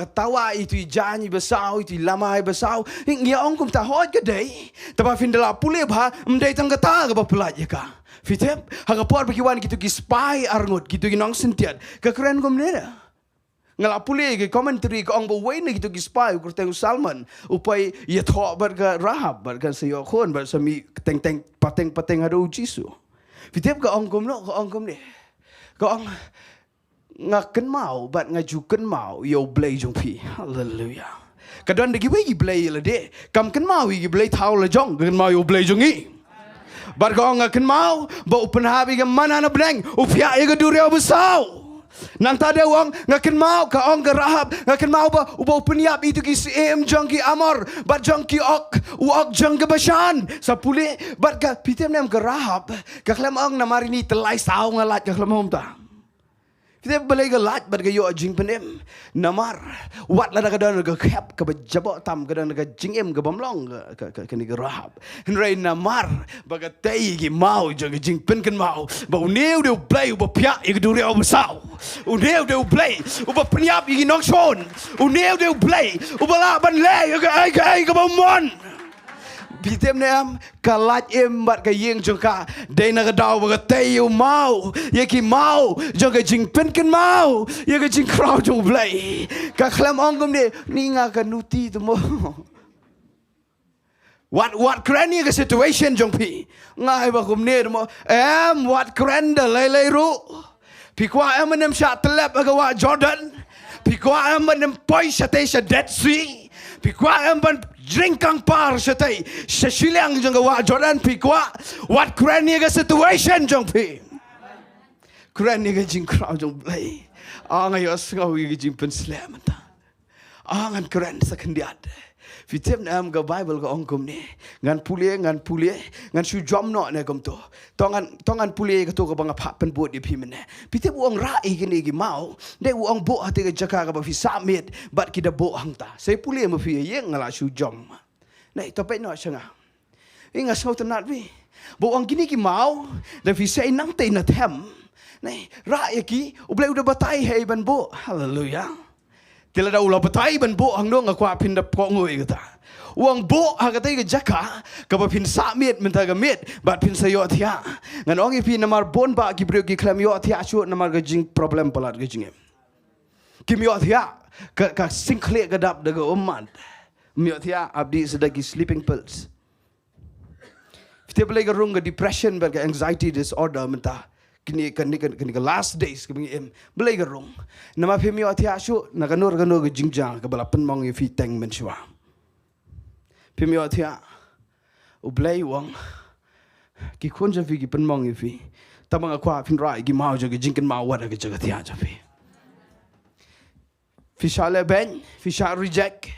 Speaker 5: tawa itu janji besau itu lamai besau ngi ong kum ta hot ka dei taba findela pule ba mdei tang ka ta ka ba pelat ye ka Fitep, haga por berkiwan gitu ki spy arngut gitu ki nong sentiat. Kekeren kom nera. ngala puli ke commentary ko ang baway na gitu gispay ko teng Salman upay ya tho barga Rahab barga sayo khon bar sami teng pateng hadu Jisu fitep ka ong kom ni ka ong ngaken mau bat ngajuken mau yo blay jong pi hallelujah kadon de giwe gi blay la de kam ken mau gi blay thau la jong ken mau yo blay jong i bar ka ong ngaken mau ba upen habi ga mana na bleng upya ye ga dureo besau nang tada uang ngaken mau ka ong Rahab ngaken mau ba uba peniap itu ki em jong ki amor bat jong ki ok jong ke Bashan sapule bat ka pitem nem ke Rahab ka klam ong namari ni telai sau ngalat ka klam hom ta kita balai ke lat bat ka yo jing penem namar wat la ka dan ka khap ka jabo tam ka dan ka jingem ka bamlong ka ni ke Rahab henrai namar ba ka tei ki mau jong jing pen kan mau ba uneu de play ba pya ik du reo besau uneu de play uba peniap i nong chon uneu de play uba la ban le ka ai ka bamon pitem nem kalat em bat ka yeng jongka dei na ka daw ba ka tei mau ye ki mau jong ka jing pen kan mau ye ka jing crowd jong play ka khlam ong kom de ni nga ka nuti tu mo what krani ka situation jong pi ngai ba kom ne mo what kranda lei ru pi kwa nem sha telep ka wa Jordan pi kwa nem poi sha te sha Dead Sea pi kwa ban Nyngkong par satai Shiliang jong wa Jordan pi kwa what krani ka situation jong pi krani ka jing crowd jong play angai asngau gi jing pen slam ta angan kran sakandiat fitem nam ga Bible ka ongkom ni ngan pulie ngan su jom no ne kom to tongan pulie ka to ka banga pha pen bot di pi mene fitem uang ra i gi gi mau de uang bo ate ka jaka ka ba fi samit bat ki da bo hang ta sai pulie ma fi yeng ngala su jom nei to pe no sanga inga so to nat vi bo ang gini ki mau da fi sai nang te na them nei ra ya ki ublai udah batai hei ban bo hallelujah tila da ulah batai ban bo hang dong akwa pin da ko ngoi kata uang bo ha kata ke jaka ka ba pin samit menta ga mit bat pin sayo thia ngan ong pi namar bon ba ki brio ki klam yo thia chu namar ga jing problem palat ga jingem kim yo thia ka singkle ga dap da ga umman myo thia abdi sedagi sleeping pills fite bele ga rung ga depression ba ga anxiety disorder menta kini last days kini belai gerung nama pemi ati asu nakanur ke jingjang ke balapan mong ifi teng menshua pemi ati ublai wang ki konja fi ki pen mong ifi tamang akwa fin rai ki mau jo ke jingken mau wada ke jaga tia jafi fisha ben fisha reject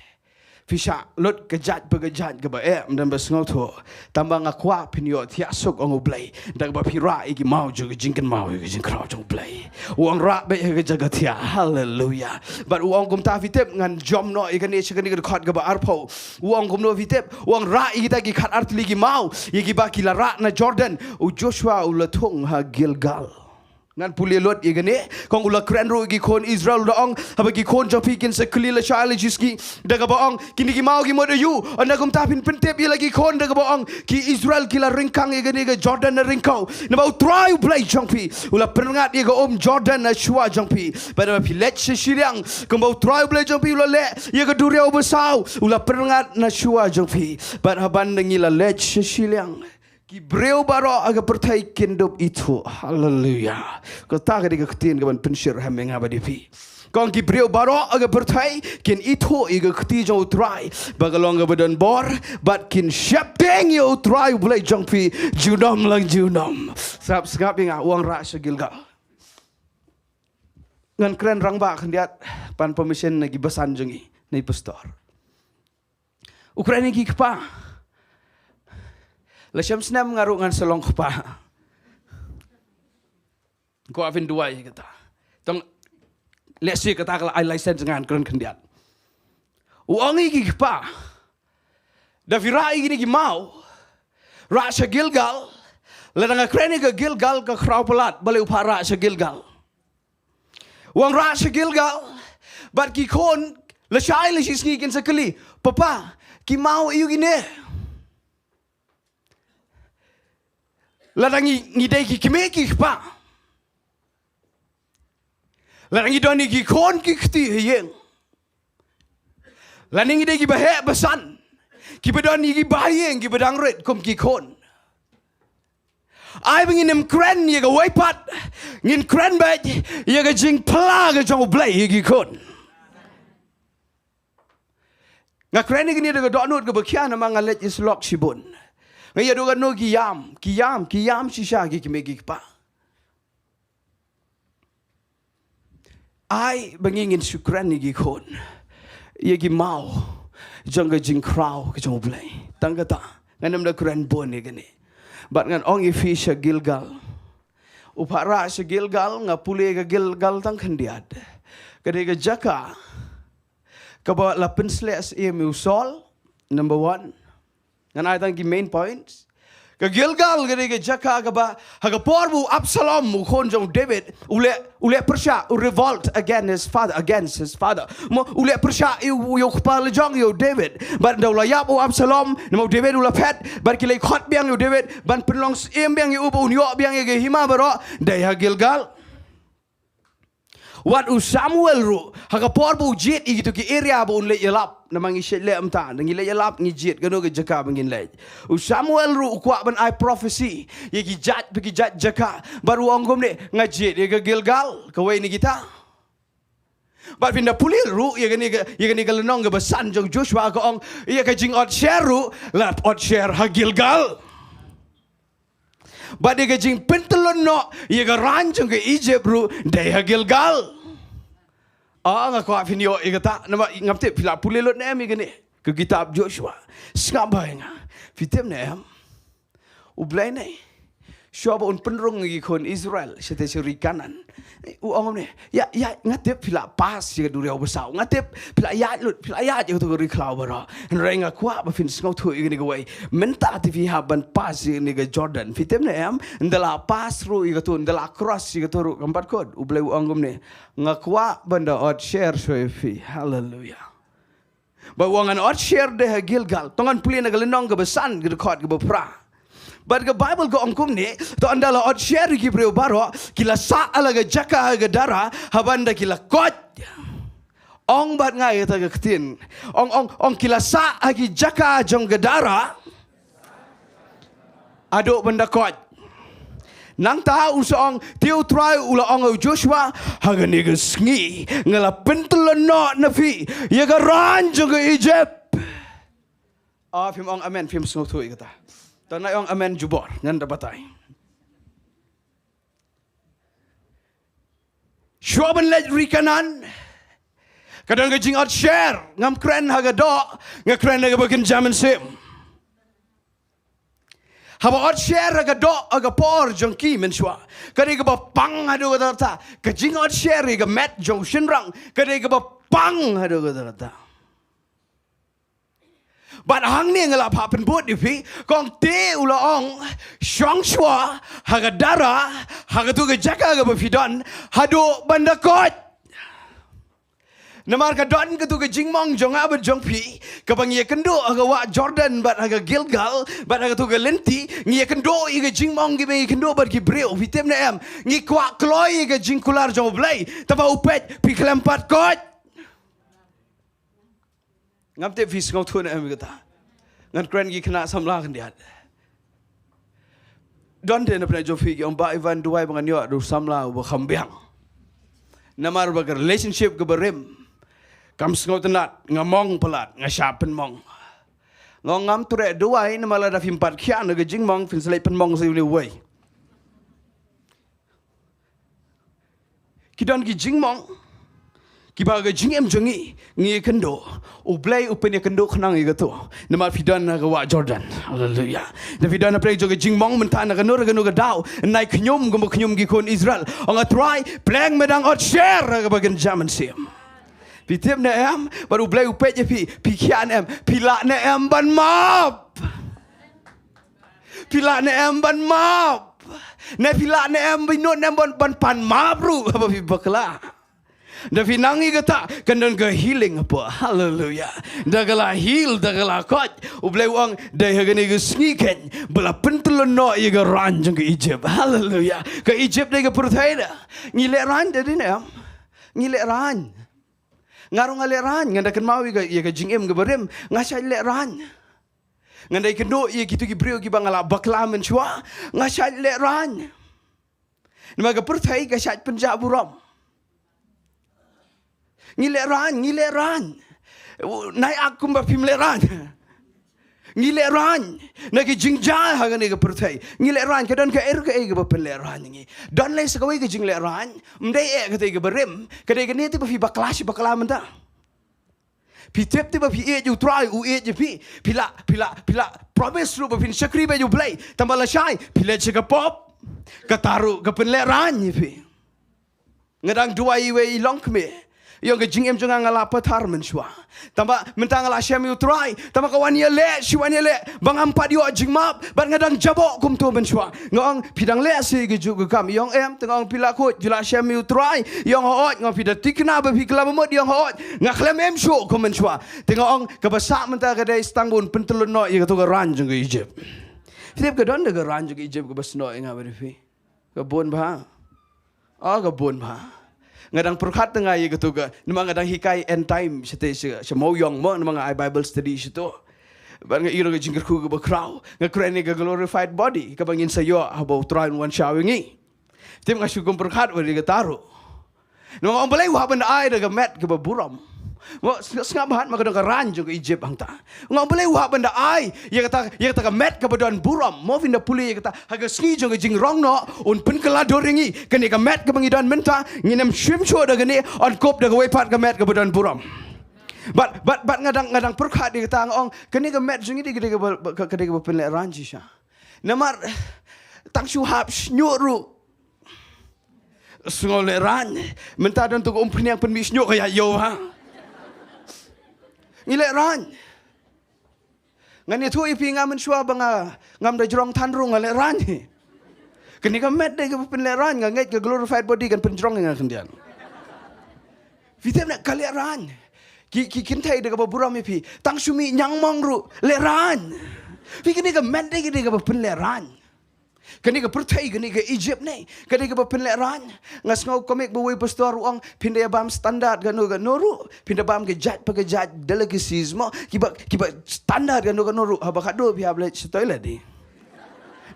Speaker 5: fisha lot kejat berkejat ke ba dan bersengau tu tambang akwa pinyo tiak sok ang ublay dak ba pira iki mau juga jingken mau ke jing kraw jong ublay uang rak be ke jaga tia hallelujah but uang kum ta fitep ngan jom no ikan ni chakani ke khat ke ba arpo uang kum no fitep uang rak kita ki khat art ligi mau iki ba ki la rak na Jordan u Joshua u la thong ha Gilgal ngan pulia lot ye gane kong ula kren ro gi kon Israel dong haba gi kon jopi kin se klila chale jiski daga baong kini gi mau gi mod yu ana kum tapin pentep ye lagi kon daga baong ki Israel kila ringkang ye gane ga Jordan na ringkau na bau try play jongpi ula perngat ye ga Jordan na shua jongpi pada pi let Shiliang kum bau try play jongpi ula le ye ga duriau besau ula perngat na shua jongpi pada haban ngila let Shiliang ki breu baro aga pertai kindop itu hallelujah ko ta ga diga ktin ga ban penshir hameng abadi pi kong ki breu baro aga pertai kin itu iga kti jo try bagalong ga badan bor but kin shapting yo try bulai jong pi junom lang junom sap skap inga uang ra segilga ngan kren rang ba khandiat pan permission nagi basan jongi nei pastor Ukraina gi kpa Lasyam senam ngaruh ngan selong kepa. Ko avin dua kata. Tong lesi kata kalau ai license ngan keren kendiat. Uang iki kepa. Da virai gini ki mau. Ra sa Gilgal. Ladang kreni ke Gilgal ke kraw pelat bale upara sa Gilgal. Uang ra sa Gilgal. Bat ki kon lasai lesi sngin sekali. Papa, ki mau iu gini. Ladangi ngidai ki kimeki pa Lan ngi don gi kon ki khti yeng. Lan ngi de gi bahe basan. Ki bedon gi bayeng gi bedang ret kom gi kon. Ai bingin em kren ye ga waipat ngin kren ba ye ga jing pla ga jong blai gi kon. Nga kren ni ga donut ga bakyan na mga let islok sibon. Nga do ga no kiyam shisha gi kimegi pa. Ai bingin sukran ni gi kon. Ye gi mau jong ga jing kraw ga jong blai. Tang ga ta nganam da kren bon ni ga ni. Bat ngan ong ifi sa Gilgal. Upara sa Gilgal nga puli ka Gilgal tang kandiad. Kada ka jaka. Kaba lapen sles usol. Number 1. Ngan ay tang ki main points. Ka Gilgal kada ka jaka kaba haga porbu Absalom mu konjong David ule persya revolt against his father. Mo ule persya yo kepala jong yo David. Ban daw layap o Absalom namo David ula pet ban kilay khot biang yo David ban penlong biang yo upo unyo biang yo hima baro daya Gilgal. Wat u Samuel ru haga porbu jit igitu ki area bo unle yelap namang isyele amta nang ile yelap ngi jit gano ga jaka bangin lej. U Samuel ru kwa ban I prophecy ye gi jat jaka baru ongom ne ngajit ye ga Gilgal kawai ni kita. Bat pinda pulil ru ye gani ga lenong ga basan jong Joshua ka ong ye ka jing ot share ru lat ot share ha Gilgal. Bat ye ga jing pentelon no ye ga ranjong ga Egypt ru dai ha Gilgal. Nga kwa finyo igata nama ngapte pila pulelot na mi gani ke kitab Joshua skabay nga fitem na em ublay na shoba un penrong gi kon Israel sete suri kanan u ongom ne ya ngate pila pas ga duriau besau ngate pila ya je to ri klau bara renga kwa ba fin skau thu igni gawai menta ti fi haban pas ni ga Jordan fitem na em ndala pas ru igato ndala cross igato gambar kod ublay u ongom ne ngakwa banda ot share fi hallelujah ba wangan ot share de Gilgal tongan puli na galenong ga besan ga khot ga pra. But the Bible go angkum ni to andala ot share ki preo baro kila sa alaga jaka ga dara habanda kila kot ong bat ngai ta ga ktin ong kila sa agi jaka jong ga dara ado banda kot nang ta usong tiu try ula ong Joshua haga ni ga Sngi ngala pentelon no na fi ye ga ran jong ga Egypt fim ong amen fim sno tu igata tanay ang amen jubor nganda batay. Shoban let rikanan kadang gajing at share ngam kren hagado nga kren nga bagin jaman sim. Haba at share hagado agapor jongki menswa. Kadang ba pang hado gadata gajing at share ga met jong shinrang kadang ba pang hado gadata. But hang ni ngala papen bot ipi kong te ula ong shong shwa haga dara haga tu ga jaka ga bafidon hado banda kot namar ka don ka tu ga jingmong jong abad jong pi kabang ye kendo haga wa Jordan bat haga Gilgal bat haga tu ga lenti ngi kendo i ga jingmong gi me kendo bat ki breu vitem na em ngi kwa kloy ga jingkular jong blai taba upet pi klempat kot ngamte vis ngau tu na em kata ngan kren gi kena samla kan dia don de na pna jofi gi om ba Ivan duai bangan yo du samla ba khambiang namar ba relationship ga barem kam ngau tenat ngamong pelat ngasapen mong ngam ture duai na mala da fimpat khian ga jingmong fin selai pen mong sai ni wei kidon gi jingmong kibaga jingem jongi ngi kendo ublay upenya kendo khnang igato nama fidan ga wa Jordan hallelujah da fidan na play joga jingmong mentana ga nur ga no ga daw nai khnyum ga khnyum gi kon Israel anga try plang medang ot share ga bagen jaman sim pitem na em baru ublay upenya pi khian em pila na em ban map pila na em ban map na pila na em binot na ban pan map ru ba pi bakla da finangi gata kandan ga healing apa hallelujah dagala heal dagala kot ublay wang dai hagani ga sniken bala pentelon no ye ga ranjang ga Egypt hallelujah ga Egypt dai ga perthaida ngile ran da din em ngilek ran. Ngarung ngalek ran, nganda kan mau ya ka jingem ke berem, ngasai lek ran. Nganda kendo ye gitu ki brio ki bangala bakla men chua, ngasai lek ran. Nama ka perthai ka sat penjak buram. Ngilek ran. Nai aku mba pim lek ran. Ngilek ran, nagi jingjai hagan ega perthai. Ngilek ran kadan ka ka ega bapen lek ran ngi. Dan lai sekawai ka jinglek ran, mdai ka ega berem, kada ega ne ti ba fi bakla menta. Pi tep ti ba fi e ju try u e je pila promise lu ba fin sakri ba ju play. Tambah la shai, pila che ka pop. Kataru ka pen lek ran ni pi. Ngadang duai we long kme. Yang ke jingem jangan ngala patar menshua. Tamba mentang ngala Syiemlieh try. Tamba kawan ye le, siwan ye le. Bang ampat yo jingmap, ban ngadang jabok kum tu menshua. Ngong pidang le si ke ju kam yong em tengong pila kot jula Syiemlieh try. Yong hoot ngong pida tikna ba pikla memot yong hoot. Ngaklem em shu kum menshua. Tengong ke basak mentang ke dai stangbun pentelun no ye ke tu ke ran jeng ke Egypt. Fitip ke don de ke ran jeng ke Egypt ke basno inga berifi. Ke bon ba. Ke bon ba. Ngadang perkat tengah ye ketuga, nama ngadang hikai end time sete semau yang mo nama ngai Bible study situ. Ban ngai iro ke jingkerku ke bakrau, ngakren ke glorified body, ke bangin sayo habau try one showingi. Tim ngai syukum perkat wadi ke taru. Nama orang belai wah benda ai ke met ke baburam. Mo sengap bahan maka dong ran juga Egypt bangta. Orang belai wah benda ai, ye kata ke met ke badan buram. Mo vinda puli ye kata haga Sngi juga jingrong no un pen keladoringi kene ke met ke bangidan menta nginem swimsho da gene on kop da wepat ke met ke badan buram. But ngadang perkat dia kata ong kene ke met jingi dia ke penlek ranji sha. Namar tang suhap nyuru. Sungole ran menta dan tu umpni yang penmis nyuk kaya yo ha. Ngilek ran. Ngani tu ipi ngam menshua banga ngam da jrong tanrung ngalek ran ni. Kini ka met dai ke penlek ran ngai ke glorified body kan penjrong ngai kendian. Vitem nak kalek ran. Ki kintai de ke buram ipi. Tang sumi nyangmong ru lek ran. Vi kini ka met dai ke penlek ran. Kani ke pertai kani ke Egypt ni. Kani ke penlek ran. Ngas ngau komik buai pastor uang pindah bam standard kan noru. Pindah bam ke jat delegacies mo kiba standard kan noru. Haba kado pihak boleh toilet di.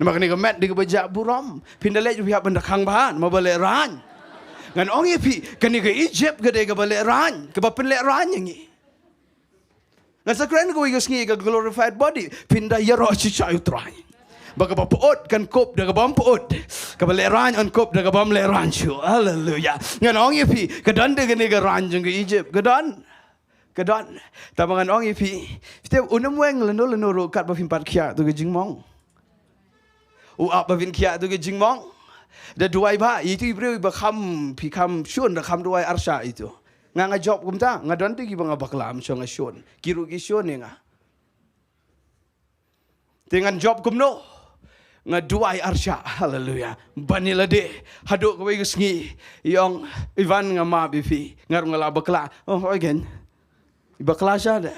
Speaker 5: Nama kani ke mat di ke bejak buram. Pindah lek pihak bendakang bahan mau boleh ran. Ngan ong pi kani ke Egypt kani ke boleh ran. Ke penlek ran yang ni. Ngan sakran ko Sngi ke glorified body pindah yaro cica utrai. Baka papuot kan kop daga bam puot. Kabale ran on kop daga bam le ran shu. Hallelujah. Ngan ong ipi kadan de gane ga ran jeng ke Egypt. Kadan. Tamangan ong ipi. Fite unam weng leno ro kat ba fimpat khia tu ke jingmong. U ap ba vin khia tu ke jingmong. Da duai ba itu ibreu ba kham pi kham shun da kham duai arsha itu. Nga job kumta ngadan ti gi ba baklam so nga shun. Kiru gi shun nga. Dengan job kumno. Ngaduai arsha, hallelujah. Banila de, haduk kau ikut Sngi, yang Ivan ngama bifi, ngarung ngala bakla. Oh again, bakla saja.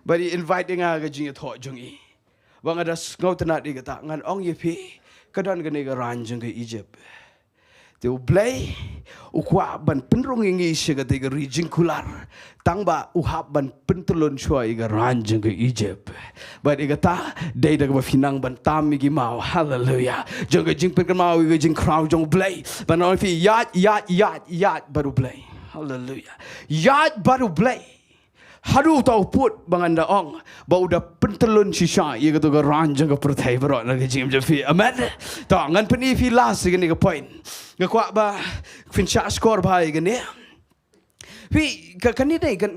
Speaker 5: Bari invite dengan gajing itu jongi. Bang ada ngau tenat di kata, ngan ong yepi, kadan kene garan jeng ke Egypt. Tiu blay, ukwa ban penrung ingi syagate ke rijing kular. Tangba uhap ban pentulun cuai ke ranjeng ke Egypt. But igata, day dah ke finang ban tam igi mau. Hallelujah. Jeng ke jing pen mau ke jing crown jong blay. Ban on fi yat baru blay. Hallelujah. Yat baru blay. Haru tau put banganda ong bau dah pentelun sisa ia kata ke ranjang ke pertai berot lagi jim jefi amen tak ngan peni fi last gini ke point ngakwa ba fincha score ba gini fi ka ni dai kan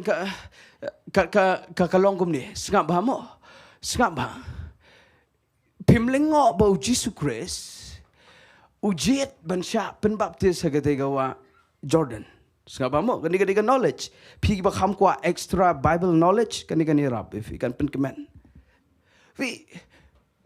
Speaker 5: ka longkum ni sengap ba mo sengap ba pimlengo bau Jesus Christ ujiet bansha penbaptis sagate gawa Jordan. Sengap mo kani knowledge pi ba kham kwa extra Bible knowledge kani rap if kan pen kemen vi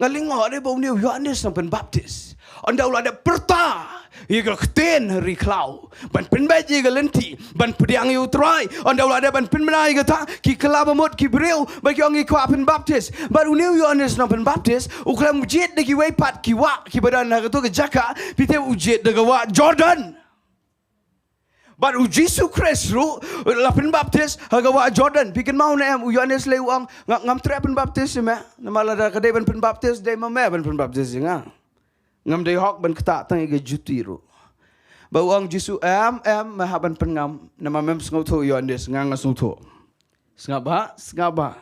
Speaker 5: ngaling ngore bau ni Yohanes sampai baptis anda ulah ada perta iga kten ri klau ban pen baji ga lenti ban pediang yu try anda ulah ada ban pen menai ga ta ki kelaba mot ki breu bagi orang ikwa pen baptis baru ni Yohanes sampai baptis uklam ujiet de ki wepat ki wa ki badan ha tu ke jaka pite ujiet de ga wa Jordan. But Jesus Christ ru lapin baptis hagawa Jordan bikin mau na em Yohanes le uang ngam tre pen baptis me namala da kade pen baptis de ma me pen baptis nga ngam de hok ben kata tang ge jutiru ba uang Jesus em ma haban pen ngam nama mem sngau tho Yohanes nga ngasung tho ngaba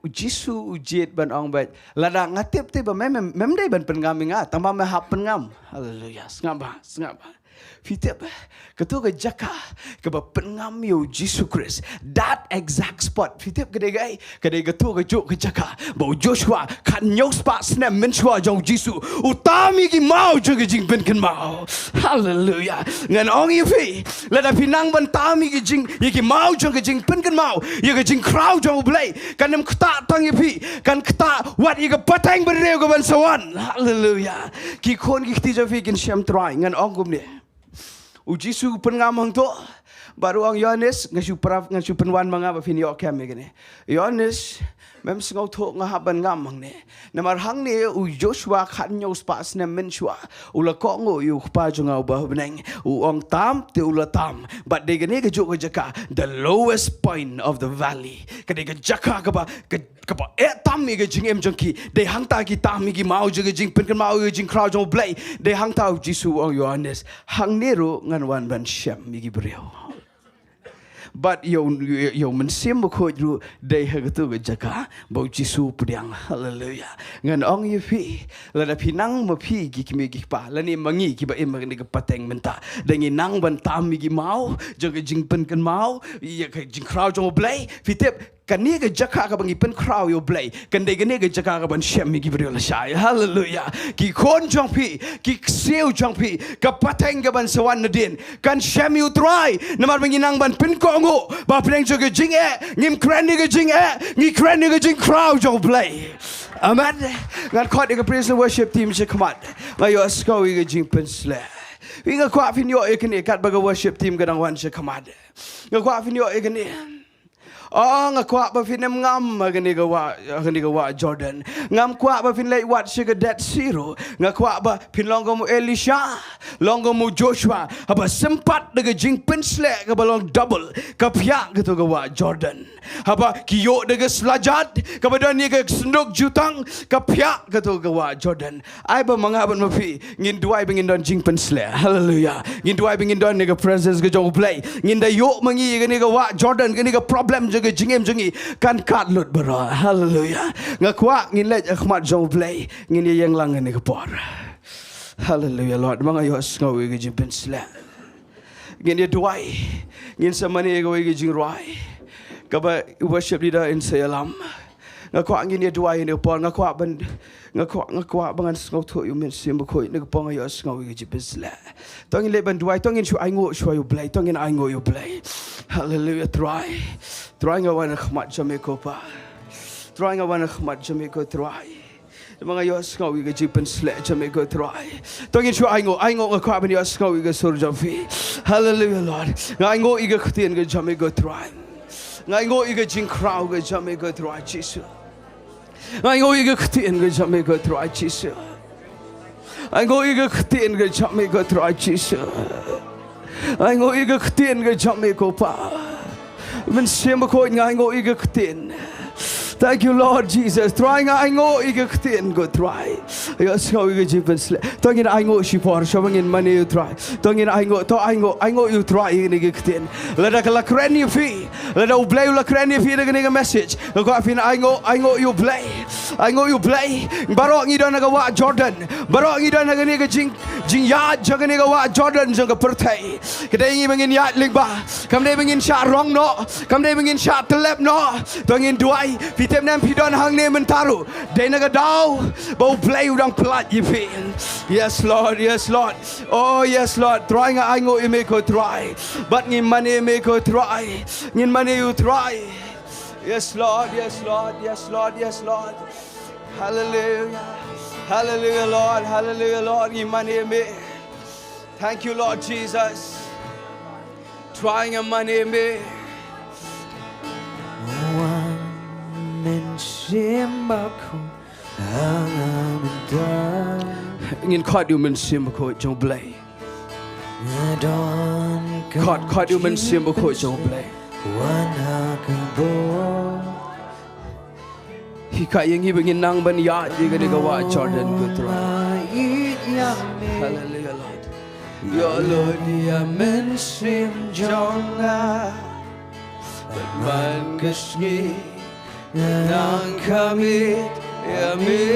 Speaker 5: Jesus ujet ban ong bet lada ngatip te ba mem de ban pen ngam nga tamba me hap pen ngam haleluya ngaba Fitip ketua ke jaka ke pengam yo Jesus Christ that exact spot fitip ke degai ketua ke juk ke jaka bau Joshua kan nyau spot snap menshua jong Jesus utami ki mau juga jing pen kan mau hallelujah ngan ong ifi lada pinang ban tami ki jing ki mau jong ke jing pen kan mau ye ke jing crowd jong blai kan nem kta tang ifi kan kta wat ye ke patang bereu ke ban sawan hallelujah ki kon ki ti jo fi kin sham try ngan ong gum ni Ujisu pengamang tu baru ang Yohanes ngasu penwan manga ba fin yo kem gini Yohanes mem sengau tu ngahaban ngamang ni namar hang ni u Joshua khat nyau spas nem menshua ula ko ngo yu pa jungau ba beneng u ong tam te ula tam but de gani ke juk jaka the lowest point of the valley kade ke jaka ka ba tam mi ke jing em jangki de hang ta ki tam mi ki mau je ke jing pen kan mau jing crowd jong blai de hang ta Jisu ong Yohanes hang ni ro ngan wan ban shem mi ki breu but yo mensim ko ru de hagatu ke jaka bau Jisu pudiang hallelujah ngan ong ye fi la da pinang ma phi ki kimi ki pa la ni mangi ki ba em ni ke pateng menta dengi nang ban tam mi ki mau je ke jing pen kan mau ye ke jing crowd jong blai fitip kan ni ke jaka ka bangi pen crowd yo blai kan de ni ke jaka ka ban shem mi ki brio la shai hallelujah ki kon jong pi ki seu jong pi ka pateng ka ban sawan na din kan shem you try namar bangi nang ban pen ko ngo ba pleng jo ke jing ngim kran ni ke jing ngi kran ni ke jing crowd jong blai amen ngan khot ke praise and worship team je khamat ma yo sko ke jing pen sle winga kwa fin yo e kan e kat ba worship team gadang wan je khamat nga kwa fin yo e kan Oh, ngakwa ba fin ngam gani ga wa Jordan. Ngam kwa ba fin lay wat siga that zero. Ngakwa ba fin longo mo Elisha, longo mo Joshua. Haba sempat daga jing pensle ka balong double. Kapya gitu ga wa Jordan. Haba kiyo daga slajat ka badan ni ka sendok jutang kapya gitu ga wa Jordan. Ai ba mangaban mapi ngin duai bingin don jing pensle. Hallelujah. Ngin duai bingin don ni ga presence ga jong play. Ngin da yo mangi gani ga wa Jordan gani ga problem jaga jingem jingi kan kat lut bara hallelujah ngakwa ngin lej akhmat jong play ngin yang lang ni kapor hallelujah Lord mga yos ngawi ga jimpen sla ngin ye duai ngin samani ga wi ga jingruai kaba worship leader in Sayalam ngakwa ngin ye duai ni por ngakwa bangan ngau tho yu men sim ko ni ko nga yos ngawi ga jimpen sla tongin le ban duai tongin shu ai ngo shu yu play tongin ai ngo yu play hallelujah try nga wana khmat jameko pa try nga wana khmat jameko try mga yos ngawi ga jipen sle jameko try tongin shu ai ngo nga kwa ban yos ngawi ga sur jafi hallelujah Lord nga ngo iga khutien ga jameko try nga ngo iga jing crowd ga jameko try Jesus nga ngo iga khutien ga jameko try Jesus nga ngo iga khutien ga jameko try Jesus nga ngo iga khutien ga jameko pa men semba ko ngai ngo iga ktin thank you Lord Jesus try ngai ngo iga ktin go try yes ngo iga jipen sle tongin ai ngo shi por showing in money you try tongin ai ngo you try iga ktin lada kala kren you fi lada ublay la kren you fi daga message ko afin ai ngo you play baro ngi don naga wa Jordan baro ngi don naga ni ga jing ya jaga ni ga wa Jordan jaga pertai kedai ngi bangin ya lingba kam dai bangin sha rong no kam dai bangin sha telep no tongin duai fitem nam pidon hang ne mentaru dai naga dau bau play udang pelat yipi yes Lord oh yes Lord try nga ai ngo ime ko try but ngi mane me ko try ngin mane you try yes Lord hallelujah Lord ngi mane me thank you Lord Jesus trying a money me ngin khot yu men sim ko jong blai Khot yêu mình xiêm bờ khôi châu play Hi khai yang hi begin nang ban ya di ga diga wa Jordan kutra Hallelujah Lord Ya Lord ya men sim jonga man Sngi nang kamit ya mi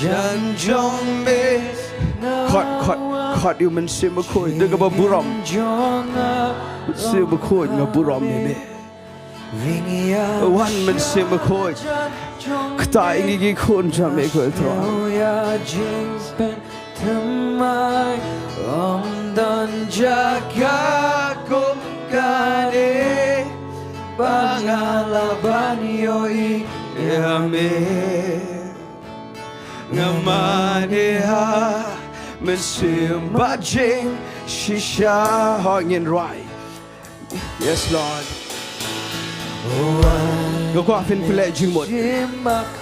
Speaker 5: Jan jong me Khot yêu mình sim bờ khôi diga ba buram sim bờ khôi nga buram me Wan mình sim bờ khôi Ktai ngi gi khôn cha me khôi thro Dan jaga kumkane Pangalaban yoi yame Ngamaneha Mensim bajing Shisha Hangin right Yes Lord Go qua phiên lệ chừng một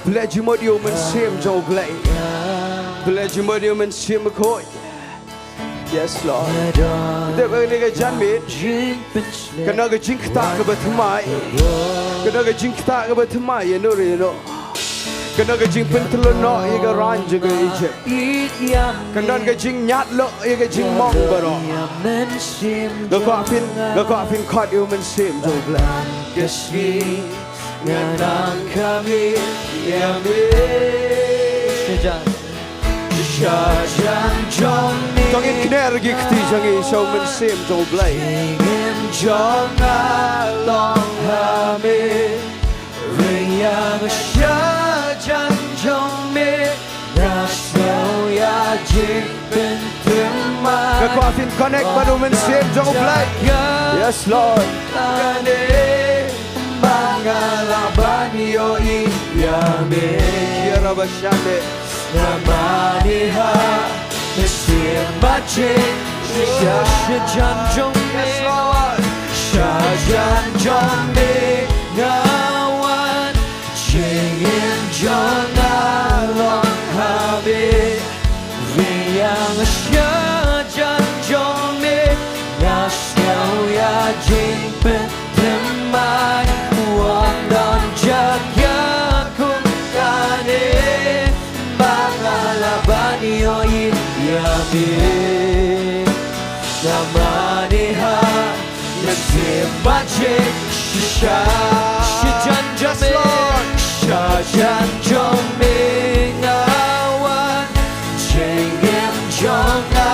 Speaker 5: lệ chừng một điều mình xem dầu lệ chừng một điều mình xem một khối Yes Lord Để bên này cái chân mít Cái nó cái chính ta cái bật mai Cái nó cái chính ta cái bật mai you know Cái nó cái chính bên thân nó cái ran cho cái Egypt Cái nó cái chính nhát lợ cái chính mong bờ đó Go qua phiên khót yêu mình xem dầu Kesni nganang kami yami Shajan Johnny Trong ít kner gik ti jangi show mình xem trong play Ngem jonga long hami Ringya shajan Johnny Nasyo ya jik bin timai Các bạn phim connect baru mình xem trong play Yes Lord Mangalaban yoi yame Kira bashame Namaniha Mesim bacing Shajan jongme Shajan jongme Ngawan Chingin jonga long habe Riyang shajan jongme Nasyaw ya jingpen temai Wang dan jaga kumkane Bangalaban yoi yami Namaniha Mesim bacing Shisha Shajan jome Shajan jome Ngawan Chingim jonga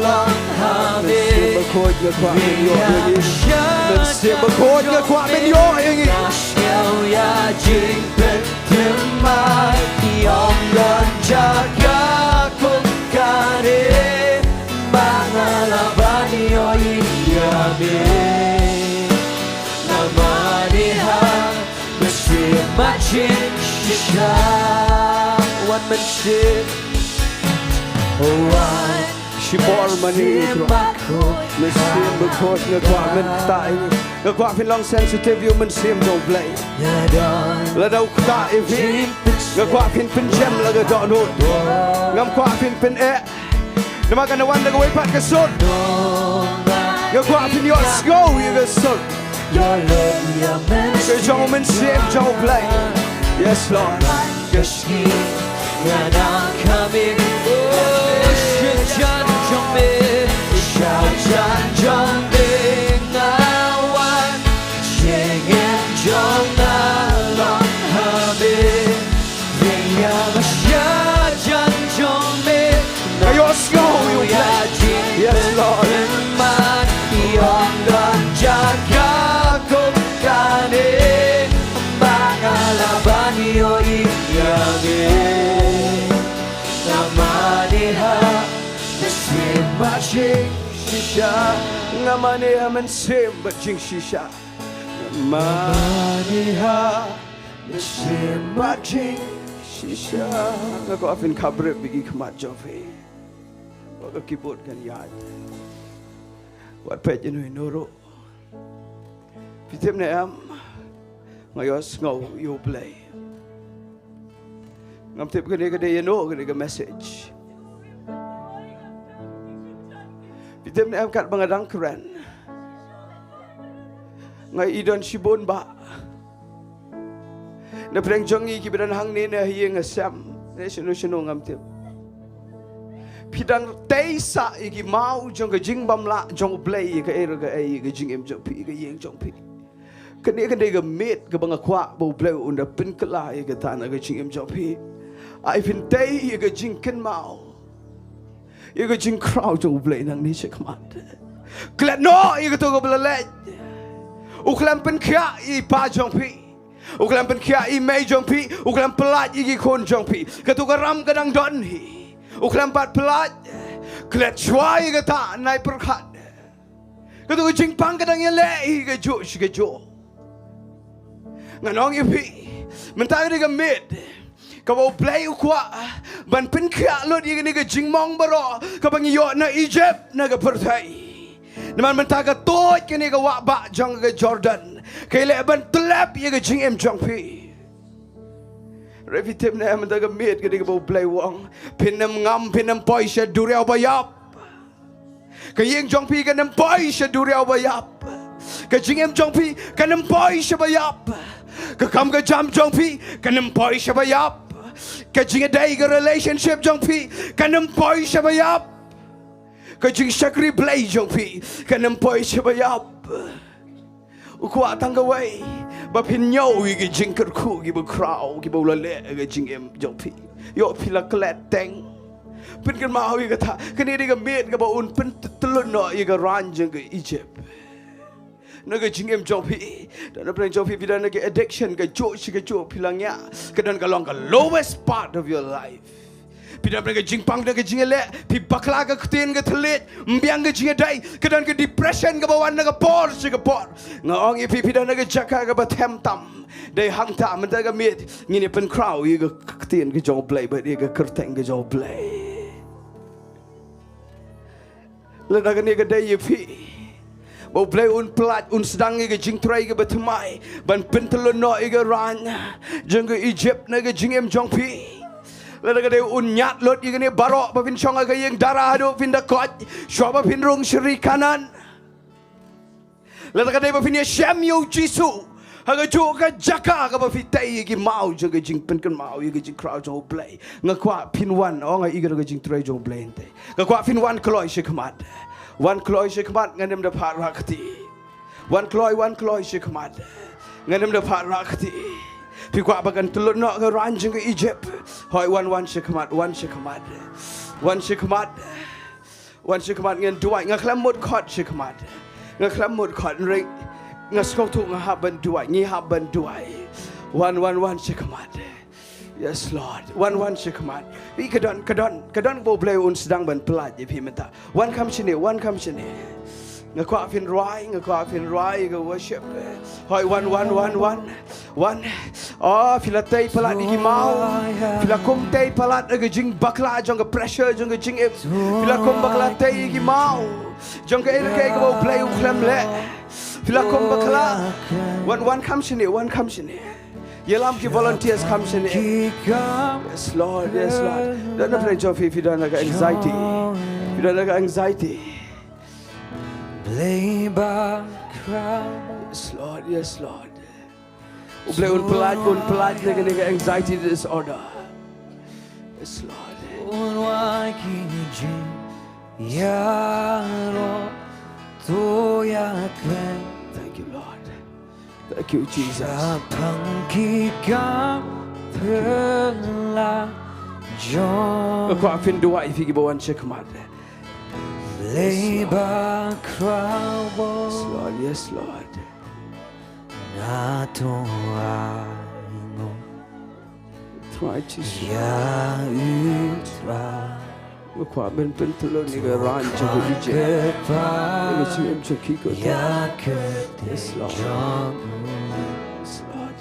Speaker 5: long habe Khôi ngược quả bên yo mình xem bờ khôi ngược quả bên yo anh Nasyaw ya jingpen temai Yom dan jaga kumkane Bangalaban yoi yami Namaniha Mesim bacing Shisha Wan mesim Wan Shibor mani mình xem bực khôi ngược quả mình tại ngược quả phiên long sensitive yêu mình xem dầu play là đâu tại vì ngược quả phiên gem là cái dọn hồn ngắm quả phiên nhưng mà cái nào ăn được cái phát cái sốt ngược quả phiên your skull you cái sốt cái dầu mình xem dầu play yes Lord Kesni nganang kami Shajan jongme Shajan jongme Ngawan Chingin jonga long habe Riyang shajan jongme Your skull you play Yes Lord Yong dan jaga kumkane Bangalaban yoi yami Namaniha Mesim bacing shisha Namaniha mesim bacing shisha Namaniha Mesim bacing shisha Ngako afin kabre bigi kemat jofi Waka keyboard kan iaid Wat pet jenuh nuru Fitim ne am Ngayos ngau you play Ngam tip kene kade you know kene ke message Pitem ni angkat bangadang keren. Ngai idon shibon ba. Na preng jongi ki bedan hang ni na hieng asam. Ne sunu ngam tip. Pidang teisa iki mau jong ke jing bam la jong play ke era ke ai ke jing em jong pi ke yeng jong pi. Kene ke de met ke bang kwa bo play unda pin kala ke tan ke jing em jong pi. Ai pin tei ke jing ken mau. Ye ke jing crowd jong play nang ni che kmat. Klet no ye ke to ke bla le. Uklam pin kya I pa jong pi. Uklam pin kya I mei jong pi. Uklam pelat I kon jong pi. Ke tu ram kadang don hi. Uklam pat pelat klet chwai ke ta nai perkhat ke tu jing pang kadang ye le ke jo nganong ye pi mentang ni ke mid ka bo play ukwa ban pin kha lot ye ni ke jing mong baro ka bang yo na Egypt na ke perthai naman mentang ka tot ke ni ke wa ba jong ke Jordan ke le ban tlap ye ke jing em jong pi Revitim na em daga mit ke bo play wong pinam ngam pinam poi she duriau bayap ke yeng jong pi ke nam poi she duriau bayap ke jing em jong pi ke nam poi she bayap ke kam ke jam jong pi ke nam poi she bayap ke jing dai ke relationship jong pi ke nam poi she bayap ke jing shakri play jong pi ke nam poi she bayap ukwa tangga wai ba pin nyau gi jing ker khu gi ba crowd gi ba la le gi jing em jong pi yo pi la klet teng pin kan ma wi ga tha kan ni ga met ga ba un pin tlun no gi ga ran jing gi Egypt na ga jing em jong pi da na pren jong pi da na ga addiction ga jo shi ga jo pi lang ya ka dan ga long ga lowest part of your life Pidam mereka jing pang dan ke jing elek, pi bakla ke ketin ke telit, mbiang ke jing dai, kedan ke depression ke bawah naga por si ke por. Ngong ipi pidam ke jaka ke batem tam, dai hang tam mentang ke mit, ngini pen crowd ye ke ketin ke jong play, but ye ke kerteng ke jong play. Lena ke ni ke dai ye pi. Bau play un pelat un sedang ke jing trai ke batemai, ban pentelon no ke ran, jeng ke Egypt na ke jing em jong pi. Lalu kada unyat lot yang ni barok bapin syong aga yang darah ado pindah kot syok bapin rong syri kanan. Lalu kada bapin ya syam yo jisu aga juga jaka aga bapin tay yang mau jaga jing pen kan mau yang jing crowd jong play ngakwa pin wan orang igar aga jing tray jong play ente ngakwa pin wan kloy shikmat wan kloy shikmat nganem dapat rakti wan kloy shikmat nganem dapat rakti. Pi kwa bagan telur nak ke ranjing ke Egypt. Hoi wan shikmat ngan duai ngaklam mut khot shikmat. Ngaklam mut khot ring ngaskok tu ngahaban duai ngihaban duai. Wan shikmat. Yes Lord. Wan shikmat. Pi kadon bo play un sedang ban pelat je pi minta. Wan kam sini. Ngakwa fin rai ke worship. Hoi wan. Oh, filatay palat ni mau. Filakum tay palat ke jing bakla jong ke pressure jong ke jing em. Filakum bakla tay ki mau. Jong ke ke bau play uklam le. Filakum bakla. Wan come sini. Yelam ki volunteers come sini. Yes Lord. Dan apa jong fi dan agak anxiety.
Speaker 3: Play by crowd.
Speaker 5: Yes Lord. Ublay un pelat dengan anxiety disorder. Yes Lord.
Speaker 3: Unwai kijing yaro toyaklen.
Speaker 5: Thank you Lord. Thank you Jesus.
Speaker 3: Pangkikam telah jom.
Speaker 5: Aku afin dua ifiki bawan shikmat.
Speaker 3: Play by crowd.
Speaker 5: Yes Lord.
Speaker 3: Nato aingo
Speaker 5: Try Jesus.
Speaker 3: ya utra
Speaker 5: Aku ben telur ni ke ranca ke Egypt. Ini siam cekik ke.
Speaker 3: ya
Speaker 5: Yes Lord.
Speaker 3: ketejong
Speaker 5: Yes Lord.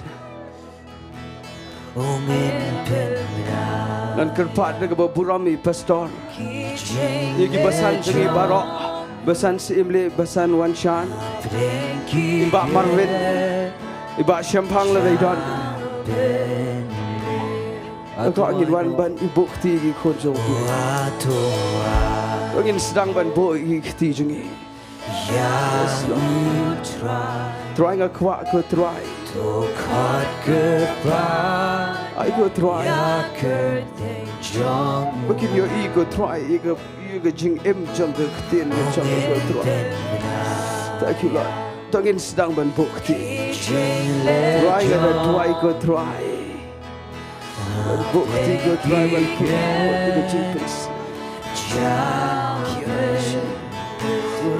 Speaker 3: umin penra
Speaker 5: Dan kerpat ke berburami pastor. Iki basan jengi barok. Basan Syiemlieh, basan Wanshan. Ibak Marvin. Ibak Syampang le Raidon. Aku angin wan ban ibuk ti gi khon jong. Tongin sedang ban boy ti jungi.
Speaker 3: Yes, Lord.
Speaker 5: Try nga kwa ko try.
Speaker 3: To cut goodbye.
Speaker 5: I go try.
Speaker 3: Yaker de jong.
Speaker 5: Makin yo ego try. Ego jing jam ke tin jam go try. Thank you Lord. Tongin sedang ban boy ti. Try nga try go try. Boy ti go try ban ki. Ko jing pes.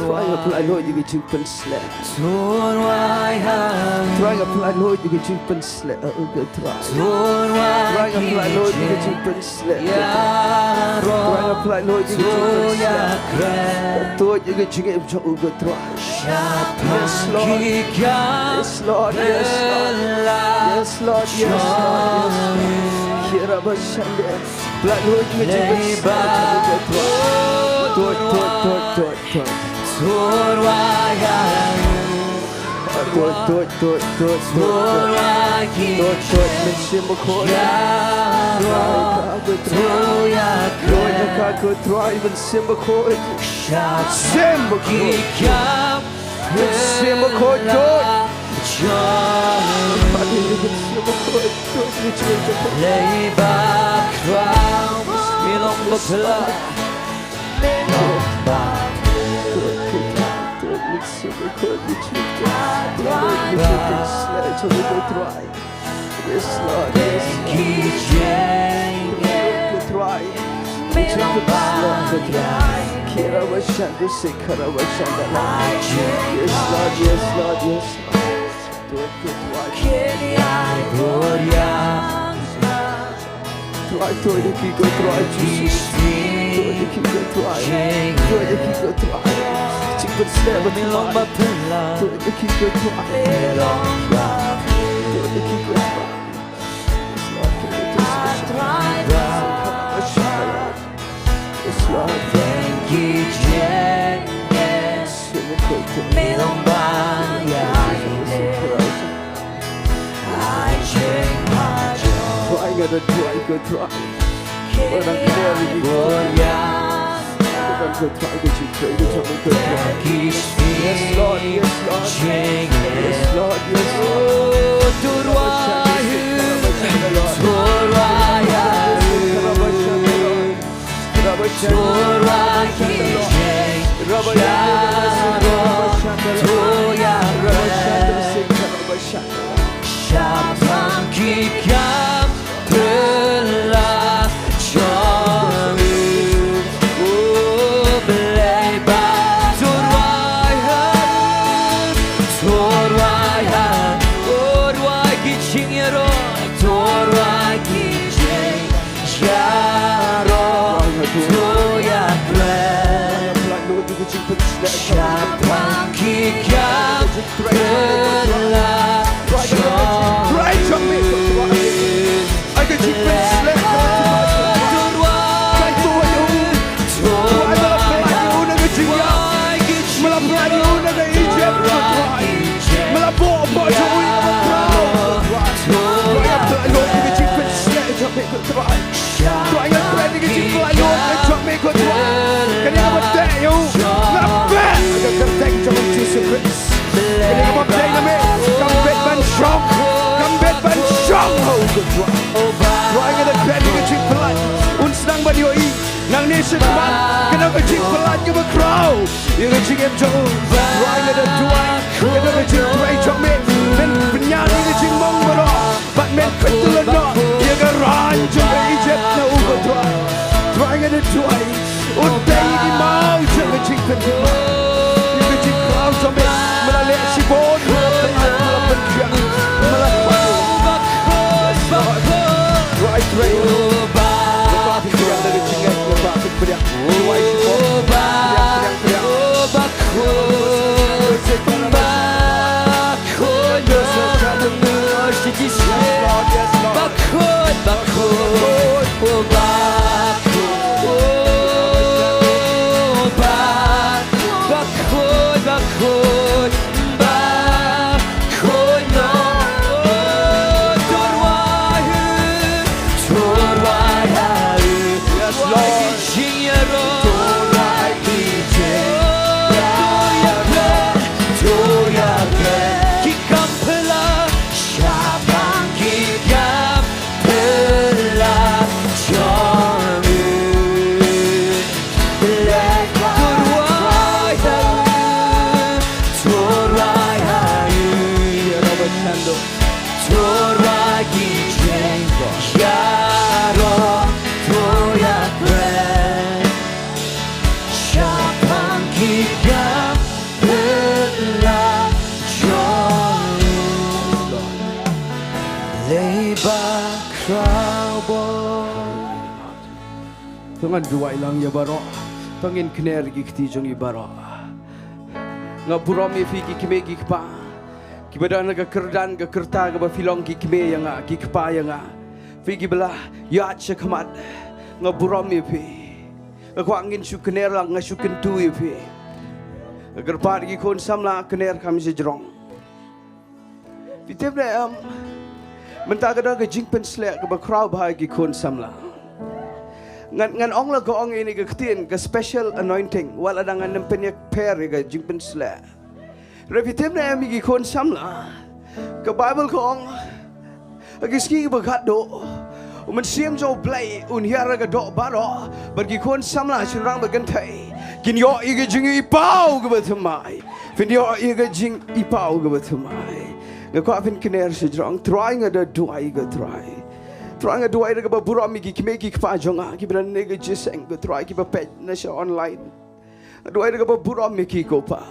Speaker 5: Try apply Lord you get pen slap. Try apply Lord you get pen slap. Try apply Lord you get pen slap. Try apply Lord you get pen slap. Lord you get jing jong go try. Yes Lord. Yes Lord. Yes Lord. Yes Lord. Yes Lord. Kira basande. Apply Lord you get pen slap. Tot. Tungan dua ilang ya baro. Tongin kner gikti jong ibaro. Ngaburom ifi gikme gikpa. Kibada naga kerdan ga kerta ga filong gikme yang gikpa yang Figi belah ya cekamat ngaburom ifi. Aku angin su kner lang ngasu kentu ifi. Agar par gi kon samla kner kami sejrong. Fitem le Menta kada ke jingpen slek ke bakrau bahai gi kon samla. Ngan ong la ko ong ini ke ketin ke special anointing wala dangan nempenyak pair ke jingpen slek. Repitem na mi gi kon samla. Ke Bible ko ong agi ski bagat do. Umen siam jo play un hiara ke do baro bagi kon samla surang bagantai. Kin yo ige jingi ipau ke batumai. Fin yo ige jing ipau ke batumai. Ngako afin kiner sejrong trying ada duai ke try. Trying ada duai ke babura mi ki meki ke pajonga ki beran nege jeseng ke try ki page nasa online. Duai ke babura mi ki ko pa.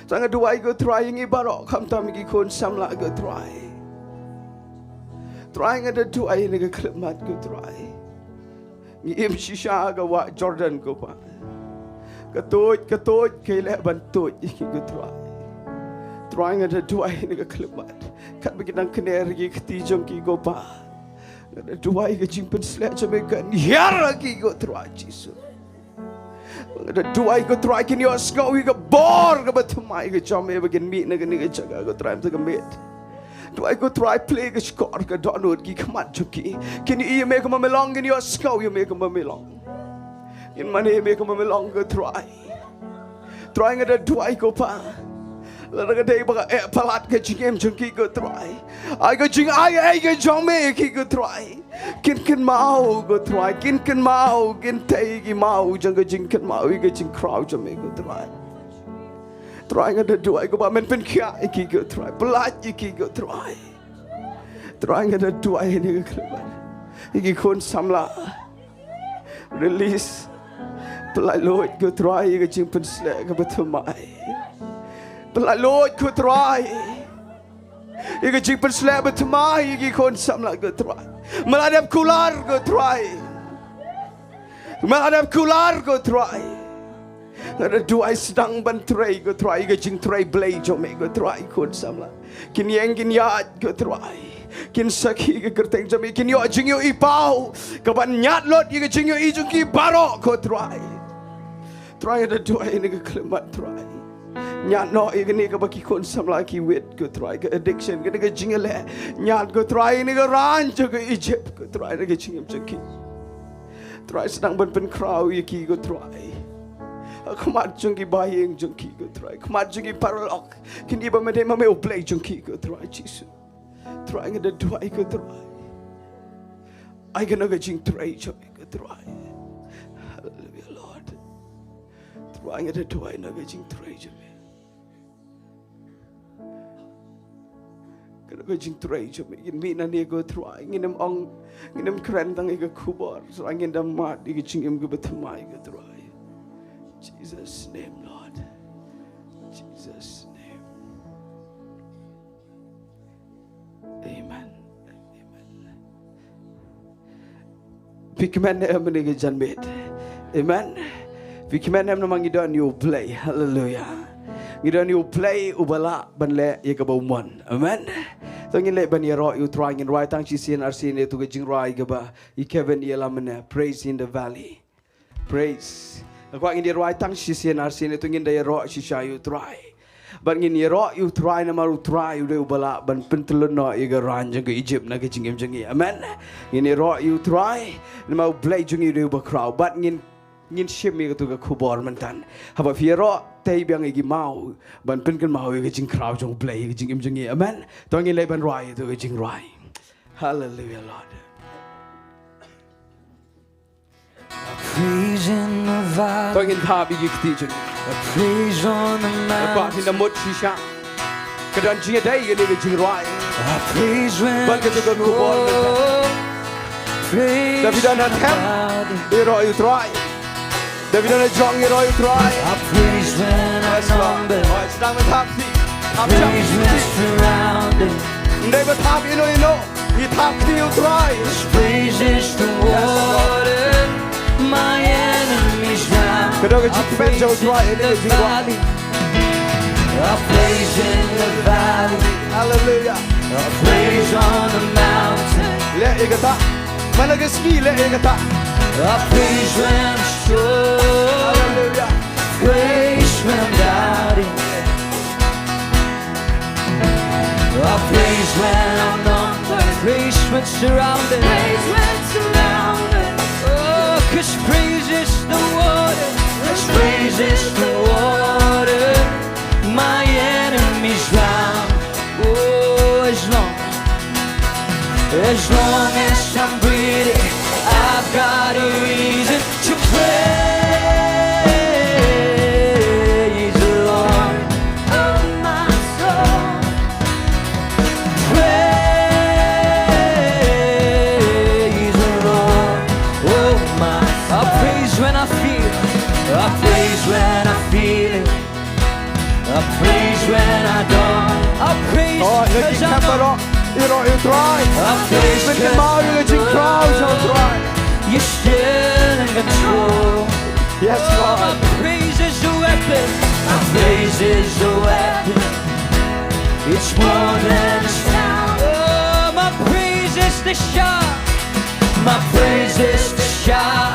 Speaker 5: Trying duai ke trying ibaro kam ta mi ki kon samla ke try. Trying ada duai nege klemat ke try. Ni im shisha ke wa Jordan ko pa. Ketoj ke le bantoj ki ke try. Trying ada dua ini ke kelemat. Kat bagi nang kena lagi ketijong ki go pa. Ada dua ke jimpen selek jamekan. Hiar lagi go try Jesus. Ada dua ke try kini os kau ke bor ke betumai ke jame bagian meet nak ni ke jaga ke try ke meet. Dua ke try play ke score ke download ki kemat joki. Kini ia make memelong kini os kau ia make memelong. In mana ia make memelong ke try. Trying ada dua ke pa. Lalu kita ibarat pelat ke jingem jengki ke try. Ai ke jing ai ke jome ki ke try. Kin mau ke try. Kin mau kin tei ki mau jeng ke jing kin mau ke jing crowd jome ke try. Try ada dua ke bamen pen kia ki ke try. Pelat ki ke try. Try ada dua ini ke keluar. Iki kon samla. Release. Pelat load ke try ke jing pen selek ke betumai. Pelalot ku try. Ika jingpen selek bertemai. Ika kon samla ku try. Meladap kular ku try. Meladap kular ku try. Ada dua sedang bantrai ku try. Ika jing try blay jome ku try. Kon samla. Kin yang kin yaad ku try. Kin sakhi ke kerteng jome. Kin yo jing yo ipau. Kapan nyat lot. Ika jing yo ijung ki barok ku try. Try ada dua ini ke kelemat try. Nyat no ini ke bagi kon samla ki wit ke try ke addiction ke Jingiasyllok nyat ke try ini ke ranjo ke Egypt ke try ke Jingim jeki try sedang ben crowd ki ke try kemat jengki bayang jengki ke try kemat jengki paralok kini ba mede mame play jengki ke try Jesus try ngada dua ke try ai kena ke jing try ke try hallelujah Lord try ngada dua ngada jing try Kalau jing try cuma ingin mina ni go try ingin ong ingin keren tang ika kubar so ingin damat ika jingim ke betumai ke try Jesus name Lord Jesus name Amen Amen Pikman em ni ke janbet Amen Pikman em namang idon you play hallelujah Ngidon you play ubala banle ye ke bauman amen tangin le ban ye ro you trying in right tang chin RC ne tu ke Jingduwai ke ba I Kevin ye lamne praise in the valley praise ko ngin ye right tang chin RC ne tu ngin de ro shisha you try ban ngin ye ro you try na maru try you de ubala ban pentelon no ye ke ranjang ke Egypt na ke jingem jangi amen ngin ye ro you try na mau play jungi de ba crowd but ngin ship me ke tu ke kubor mentan haba fiero tay biang igi mau ban pen kan mau ke jing crowd jong play ke jing im jing amen tong ngi le ban roi tu ke jing roi hallelujah Lord
Speaker 3: Praise in the valley,
Speaker 5: tong ngi tha bi ki ti jing
Speaker 3: praise on the
Speaker 5: ba
Speaker 3: mountain,
Speaker 5: tin da mot shisha kedan jing dai ke ke jing roi
Speaker 3: praise when
Speaker 5: ban ke tu ke kubor mentan
Speaker 3: praise
Speaker 5: David dan ham e roi try David dan jong e roi try
Speaker 3: I praise when I'm numbered,
Speaker 5: oh sedang menthap ti
Speaker 3: praise when surrounded,
Speaker 5: Ndai ba thap ino I thap ti you try
Speaker 3: praise is the water
Speaker 5: Kedua
Speaker 3: I
Speaker 5: jing
Speaker 3: praise
Speaker 5: jauh tuai
Speaker 3: in
Speaker 5: ini
Speaker 3: the
Speaker 5: jing
Speaker 3: valley. I praise in the valley.
Speaker 5: Hallelujah.
Speaker 3: I praise on the mountain.
Speaker 5: Le ikata. Mana ke Sngi le ikata.
Speaker 3: I praise when I'm strong.
Speaker 5: Hallelujah.
Speaker 3: Praise when I'm doubting. I praise when I'm numbered. Praise when surrounded. Praise when surrounded. Oh, 'cause praise is the water. 'Cause praise is the water. My enemies drown. Oh, as long as I'm breathing, I've got a reason to praise the Lord. Oh, my soul. Praise the Lord. Oh, my. I praise when I feel. I praise when I feel it. I praise when I don't. I praise
Speaker 5: Oh, le
Speaker 3: because
Speaker 5: jing
Speaker 3: I know.
Speaker 5: kaparo. Iro tuai.
Speaker 3: I praise
Speaker 5: Men ke
Speaker 3: because
Speaker 5: mau le jing crowd jauh tuai.
Speaker 3: you're still in control.
Speaker 5: Yes,
Speaker 3: Oh,
Speaker 5: Lord.
Speaker 3: my praise is a weapon. My praise is a weapon. It's more than a sound. Oh, my praise is the shout. My praise is the shout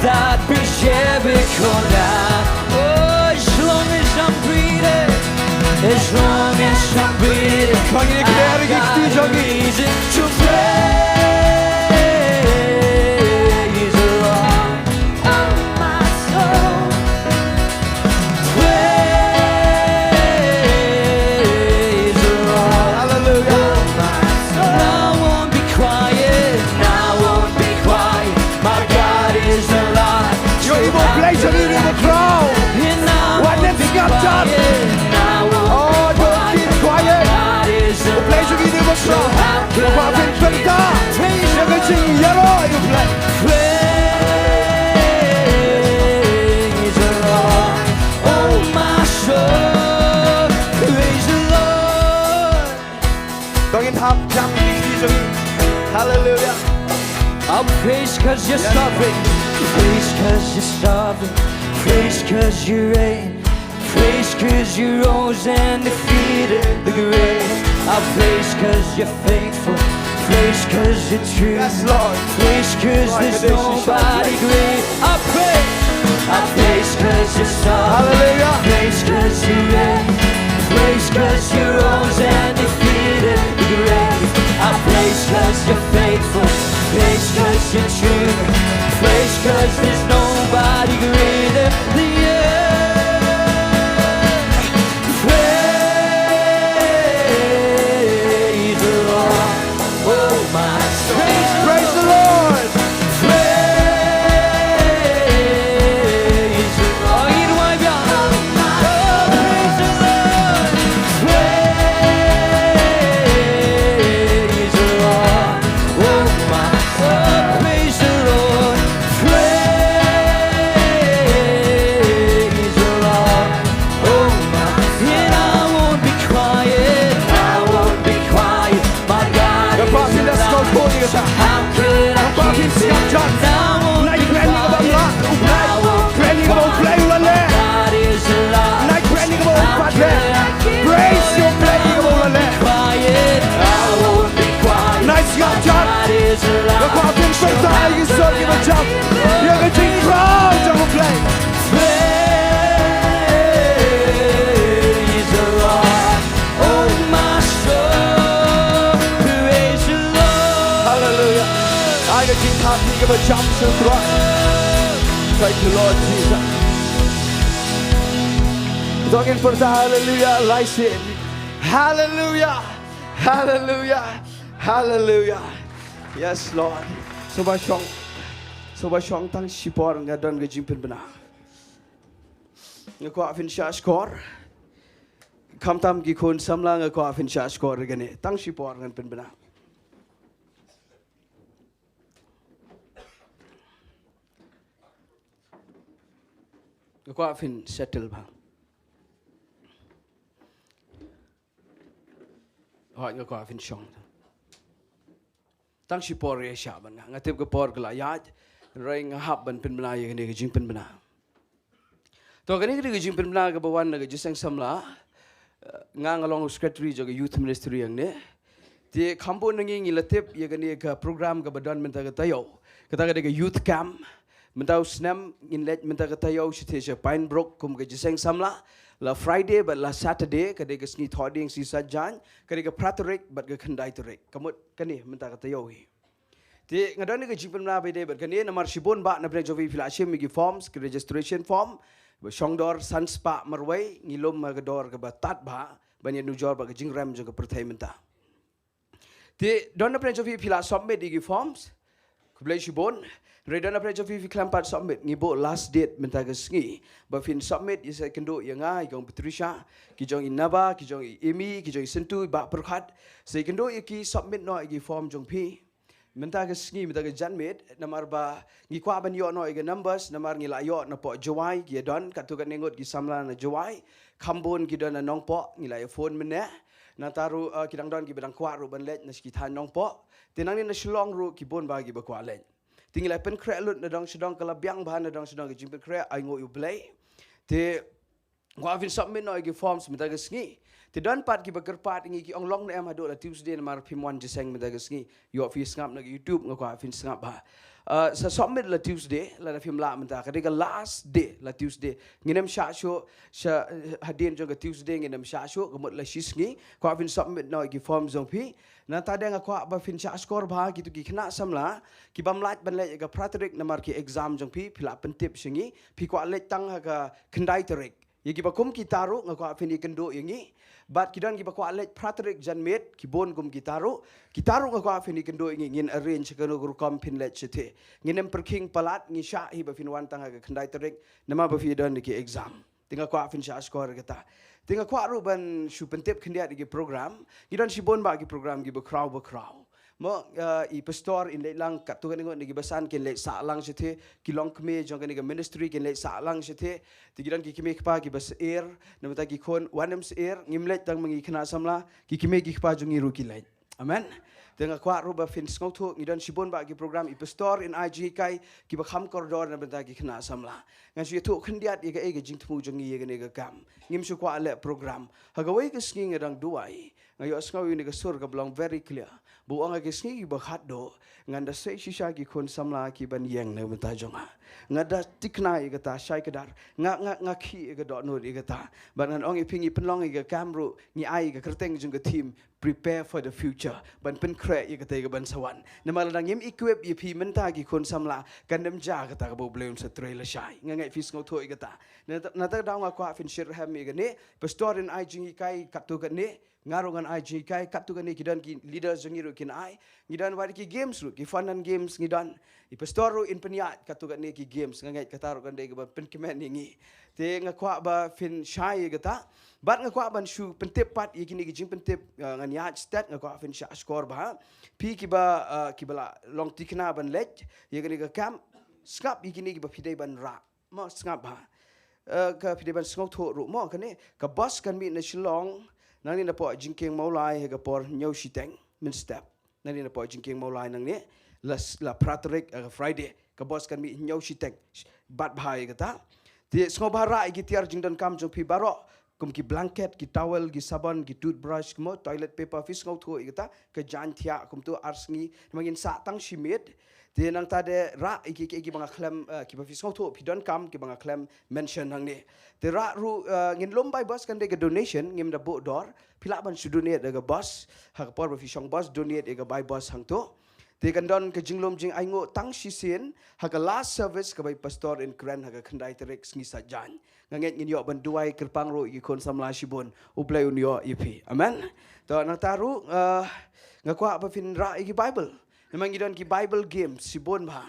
Speaker 3: that brings Jericho down. Oh, as long as I'm breathing, as long as I'm breathing,
Speaker 5: Kan je kleren
Speaker 3: I've
Speaker 5: gick
Speaker 3: got
Speaker 5: die
Speaker 3: a
Speaker 5: joggi.
Speaker 3: reason to praise the Lord. Oh, my soul. Praise the Lord.
Speaker 5: Hallelujah.
Speaker 3: Oh, my soul. I won't be quiet. I won't be quiet. My God is alive.
Speaker 5: Yo ibu play jauh ini the crowd.
Speaker 3: And I
Speaker 5: What
Speaker 3: won't
Speaker 5: let's
Speaker 3: be
Speaker 5: get done.
Speaker 3: quiet. I won't
Speaker 5: Oh,
Speaker 3: be
Speaker 5: don't keep quiet.
Speaker 3: God is
Speaker 5: Play
Speaker 3: alive.
Speaker 5: jauh ini the crowd. Kau pin Bynta. Jangan jing yaro you play.
Speaker 3: Praise the Lord. Oh, my soul. Praise the Lord.
Speaker 5: Dongin hap jam gick die jauh. Hallelujah.
Speaker 3: I'll praise 'cause you're sovereign. Praise 'cause you're sovereign. Praise 'cause you reign. Praise 'cause you rose and defeated the grave. I'll praise 'cause you're faithful. Praise 'cause you're true.
Speaker 5: Yes, Lord.
Speaker 3: Praise 'cause there's nobody great. I praise 'cause you're sovereign.
Speaker 5: Hallelujah.
Speaker 3: Praise 'cause you reign. Praise 'cause you rose and defeated the grave. I praise 'cause you're faithful. Praise 'cause you're true. Praise 'cause there's nobody greater than you. Praise the Lord. Oh, my soul.
Speaker 5: Praise the Lord.
Speaker 3: Praise the Lord. Jingduwai, Balang. Oh, praise the Lord. Praise the Lord. Oh, my soul. Praise the Lord. Praise the Lord. Oh, my. And I won't be quiet. I won't be quiet. My God
Speaker 5: Kau
Speaker 3: is
Speaker 5: pin dah
Speaker 3: alive.
Speaker 5: skor pun ni kata.
Speaker 3: How could I
Speaker 5: Kau pin
Speaker 3: keep
Speaker 5: siap
Speaker 3: it?
Speaker 5: jan.
Speaker 3: I won't
Speaker 5: Naik
Speaker 3: be
Speaker 5: keren ni kau
Speaker 3: quiet.
Speaker 5: bang.
Speaker 3: I won't be
Speaker 5: Keren ni kau play ulan le.
Speaker 3: God is alive.
Speaker 5: Naik keren ni kau
Speaker 3: How
Speaker 5: empat
Speaker 3: could
Speaker 5: le.
Speaker 3: I keep
Speaker 5: Praise your play ni kau ulan le.
Speaker 3: quiet? I won't be quiet.
Speaker 5: Nice siap jan.
Speaker 3: God is alive.
Speaker 5: Kau pin Bynta lagi sok ni macam. Yang ke jing crowd jangan play.
Speaker 3: Praise the Lord. Oh, my soul. Praise the Lord.
Speaker 5: Hallelujah. Ai ke jing hap ni ke macam seterus. Thank you Lord Jesus. Dongin perta hallelujah laisin. Hallelujah. Hallelujah. Hallelujah. Yes Lord. Soba shong tang sipor ngadon ke jimpin benar. Ngako afin sya skor. Kam tam gi kun samla ngako afin sya skor gane. Tang sipor ngan pen benar. Ngako afin settle bang. Hoi ngako afin shong. Tang sipor ye sya ban ngatip ke por kala iaid. Rai ngahap ban pen benar ye gane ke jimpin benar. to kan ni jing penbna ke bawan ke jiseng samla ngang along secretary juga youth ministry yang ne ti kampo nangi ngilatip ya kan ni ke program ke badan menta ke tayo kata ke youth camp mentau snam inlet menta ke tayo site pine brook kum ke jiseng samla la Friday but la Saturday kadai ke sngi thoding si sajan kadai ke pratorik but ke khandai torik kamut kani menta ka tayo hi ti ngadon ni ke jipen na be de but kani namar shibon ba na bre jovi filashim mi forms ke registration form ba shongdor sanspa marwai ngilom ma gador ke batat ba banyak nujor ba ke jingram jo ke perthai menta ti don na bre jovi fila submit di forms ke ble shibon Redana prejo fi klampat submit ngibo last date menta ke sngi ba fin submit is kendo yanga igong Patricia ki jong inaba ki jong emi ki jong sentu ba perkhat se kendo ki submit no igi form jong pi menta ke sngi menta ke janmit namar ba ngi kwa ban yo no igi numbers namar ngi la yo na po Jowai ki don katu kan nengot ki samla na Jowai kambon ki don na Nongpoh ngi la phone mene na taru kidang don ki bedang kwa ru ban let na ski than Nongpoh tenang ni na Shillong ru ki bon ba gi ba kwa let tinggal pen kre lut na dong sedang kala biang bahan na dong sedang jimpen kre ai ngo you play te gua fin submit no igi forms meta ke sngi te don pat ki baker pat ngi ki ong long na em hado la Tuesday na mar phimwan jiseng meta ke sngi yo fi ngap na YouTube ngwa fin ngap ba sa submit la Tuesday la na film la meta ka last day la Tuesday nginem sha show sha hadien jong ke Tuesday nginem sha show kemut la shisngi gua fin submit no igi forms jong pi na tade nga kwa ba fin sha score ba gitu ki Khynnah samla ki bam lat ban le ga pratorik namar ki exam jong pi phila pentip singi pi kwa le tang ga khandai torik ye ki ba kum ki taru nga kwa fin kendo yangi bat ki don ki ba kwa le pratorik janmet ki bon kum ki taru nga kwa fin kendo yangi ngin arrange ka no kom pin le chete nginem perking palat ngi sha hi ba fin wan tang ga khandai torik nama ba fi don ki exam tinga kwa fin sha score gata tinga kwa ru ban shu pentip khindia di program gidan shibon ba gi program gi ba kraw mo I pastor in lang katu kan ngi basan ken le sa lang sithe kilong kme jong kan ministry ken le sa lang sithe ti gidan ki kme kpa gi bas air namata gi khon wanems air ngimlet tang mangi Khynnah samla ki kme gi kpa jong ru ki le amen dengan kuat ruba fin ngautu ngidan shibon ba gi program I pastor in IG kai ki ba kham koridor na benta gi Khynnah samla ngan su tu khndiat ye ga e ga jingtmu jong ye ga ne ga kam ngim su kwa le program hagawai ga sngi ngadang duai ngayo sngawi ne ga sur ga blong very clear bu anga ga sngi ba khat do nganda se shisha gi khon samla ki ban yeng ne benta jonga ngada tikna ye ga ta shai kadar nga khi ga do no ye ga ta ban ngan ong I pingi penlong ye ga kamru ni ai ga kerteng jong ga team prepare for the future ban pen kre ye kata ga ban sawan namal dang yem equip ye pi menta gi khon samla kan dem ja kata ga bo blem sa trailer shai ngai fis ngo thoi kata na ta daw nga kwa fin shir ham ye ga ne pastor in IG kai katu ga ne ngarongan IG kai katu ga ne kidan ki leaders jong ru kin ai ngidan war ki games ru ki fun and games ngidan I pastor ru in peniat katu ga ne ki games ngai kata ru kan de ga pen kemen ngi te nga kwa ba fin shai ye kata bat nga kwa ban shu pentip pat ye kini gi jing pentip ngan ya stat nga kwa fin sha score ba pi ki ba long tikna ban let ye kini ga kam skap ye kini gi ba pidai ban ra mo skap ba ka pidai ban skop tho ru mo kane ka bus kan mi na Shillong nang ni na po Jingkeng Mawlai he ga por nyau shiteng min step nang ni na po Jingkeng Mawlai nang ni la pratorik Friday ka bus kan mi nyau shiteng bat bhai ga ta ti snobara gi tiar jingdan kam jong pi baro kum ki blanket ki towel ki sabon ki toothbrush mo toilet paper fish ngau thu igata ke Jaintia kum tu arsngi mangin sa tang shimit ti nang ta de ra ki banga klem ki ba fish ngau thu pidon kam ki banga klem mention hang ni ti ra ru ngin lombai bus kan de donation ngim da bo dor pila ban su donate de bus ha por ba fishong bus donate e buy bus hang tu ti kan don ke Jinglom jing aingo tang shisien ha ka last service ka bai pastor in kran ha ka khandai terek sngi sa jan nganget ngin yo ban duai kerpang ro i kon samla shibon uplay un yo ipi amen to na taru ngakwa ba fin ra i Bible memang ngidon ki Bible game shibon ba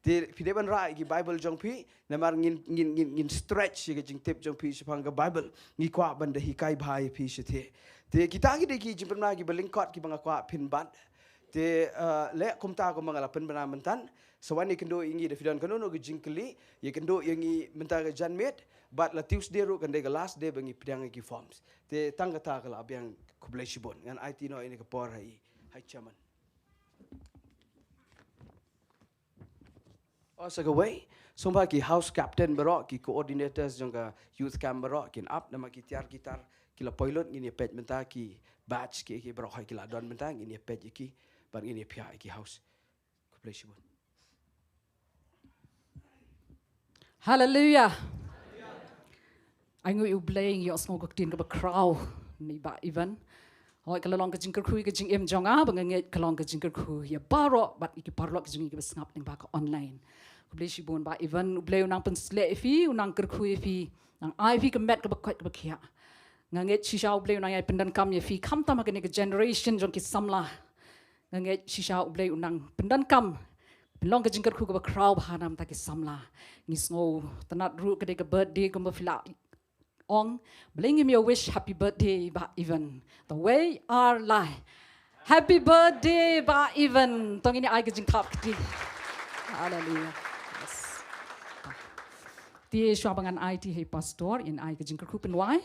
Speaker 5: ti pideban ra i Bible jong pi namar ngin stretch i jing tip jong pi sipang ga Bible ngi kwa ban de hikai bhai pi shithe ti kita gi de ki jimpen na gi balingkot ki banga kwa pin bat te le kumta ko mangala pen bana mentan sawani kendo ingi de fidan kanu no jingkli ye kendo yangi menta ga janmet but la Tuesday ro kan de last day bangi pidang ki forms te tangata kala abyang kublai shibon ngan IT no ini ka por hai chairman osa ga way Sumpah ki house captain berok ki coordinators jangka youth camp berok kin up nama ki tiar gitar kila pilot ngini pet menta ki batch ki berok hai kila don menta ngini pet ki bar ngini pia ki house. Bless you.
Speaker 1: Hallelujah. Anh ngồi playing yo song gok tin ka crowd ni ba even. Hoi kalau long ka jingker khu ka jing em jong a bang nge kalong ka jingker khu ya baro bat iki parlo ka jing ki snap ning ba ka online. Bless you bon ba even play unang pen slate fi unang ker khu fi nang ai fi ka met ka ba kwat ka ba khia. Nganget shisha play unang ai pendan kam ye fi kam tam ka ni ka generation jong ki samla. Nganget shisha play unang pendan kam long ka jingker khu ka ba crowd ba nam ta ki samla. Ngisno tanat ru ka de ka birthday ka ba fila Ong, bring him your wish, happy birthday, ba even. The way our life. Happy birthday, ba even. Tong ini ay kajing top kiti. Hallelujah. Yes. Ti swabangan ay ti hey pastor in ay kajing kerkupen why?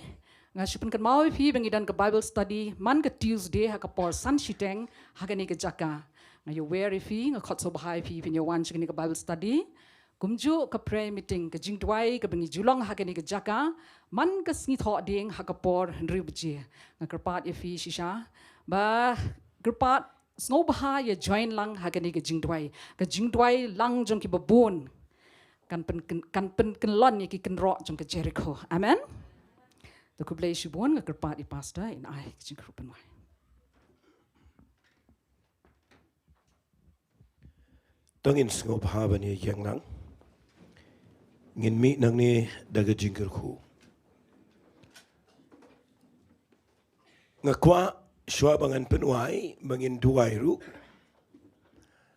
Speaker 1: Nga syupen kan mau pi bengidan ke Bible study man ke Tuesday ha ke por san shiteng ha ke ni ke jaka. Nga you wear fi nga khot so bahai pi pin yo wan ke ni ke Bible study. Kumju ke prayer meeting ke Jingduwai ke bengi julong ha ke ni ke jaka. Man ke sngi tho ding ha ke por Ri-Bhoi. Nga kerpat ye fi shisha. Ba kerpat snow baha ye join lang ha ke ni ke Jingduwai. Ke Jingduwai lang jong ki babun. Kan pen lon ye ki ken ro jong ke Jericho. Amen. The kublai shibon nga kerpat i pastor in ai ke jing krupen wai.
Speaker 6: Tangin snow baha ban ye yang lang. Ngin mi nang ni daga jingker khu. Ngakwa shwa bangan penwai bangin duwai ru.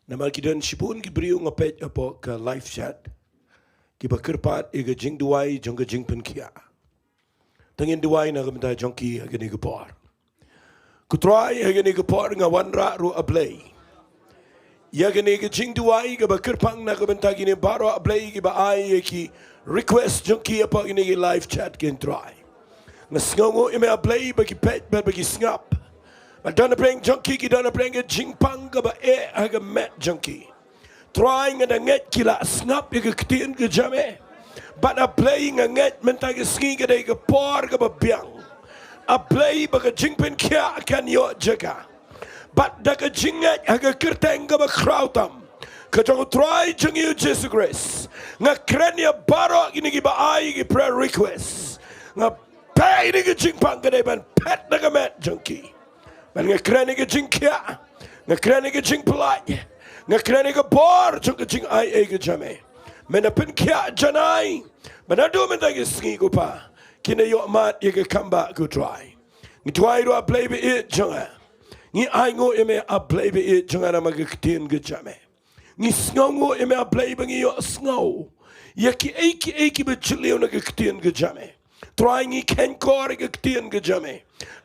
Speaker 6: Namal kidan shibun gibriu ngapet apo ka live chat. Kiba kerpat iga Jingduwai jongga jingpen kia. Tangin duwai na gamta jongki agani gapor. Kutrai agani gapor ngawan ra ru ablay. Ya gani ke Jingduwai ke kerpang na kabenta gini baro ablay ke ba ai ki request jongki apa gini ke live chat ken try. Ngasngongo ime ablay bagi pet bagi snap. Ba dona preng jongki ki dona preng ke jingpang ke ba aga met jongki. Try ngada nget kila snap ke ketien ke jame. But ablay nget menta ke sngi ke dai ke por ke ba biang. Ablay ba ke jingpen kia kan yo jaga. But daga jingat aga kerteng ga crowdam. Kajong try jengi Jesus Christ. Nga krenya baro gini gi ba ai gi prayer request. Nga pay ni gi jingpang ga ban pet daga met junkie. Ban nga krenya gi jingkia. Nga krenya gi jingplai. Nga krenya gi bor jung jing ai ga jame. Mena pen kia janai. Manado men dagi sngi go pa. Kina yo mat ye ga kamba go try. Ngi try ro play be it jonga. Ni aingo eme a play be it jangana magaktin gejame. Ni sngongo eme a play bangi yo sngo. Yaki eki be chilio na gaktin gejame. Try ni ken kor gaktin gejame.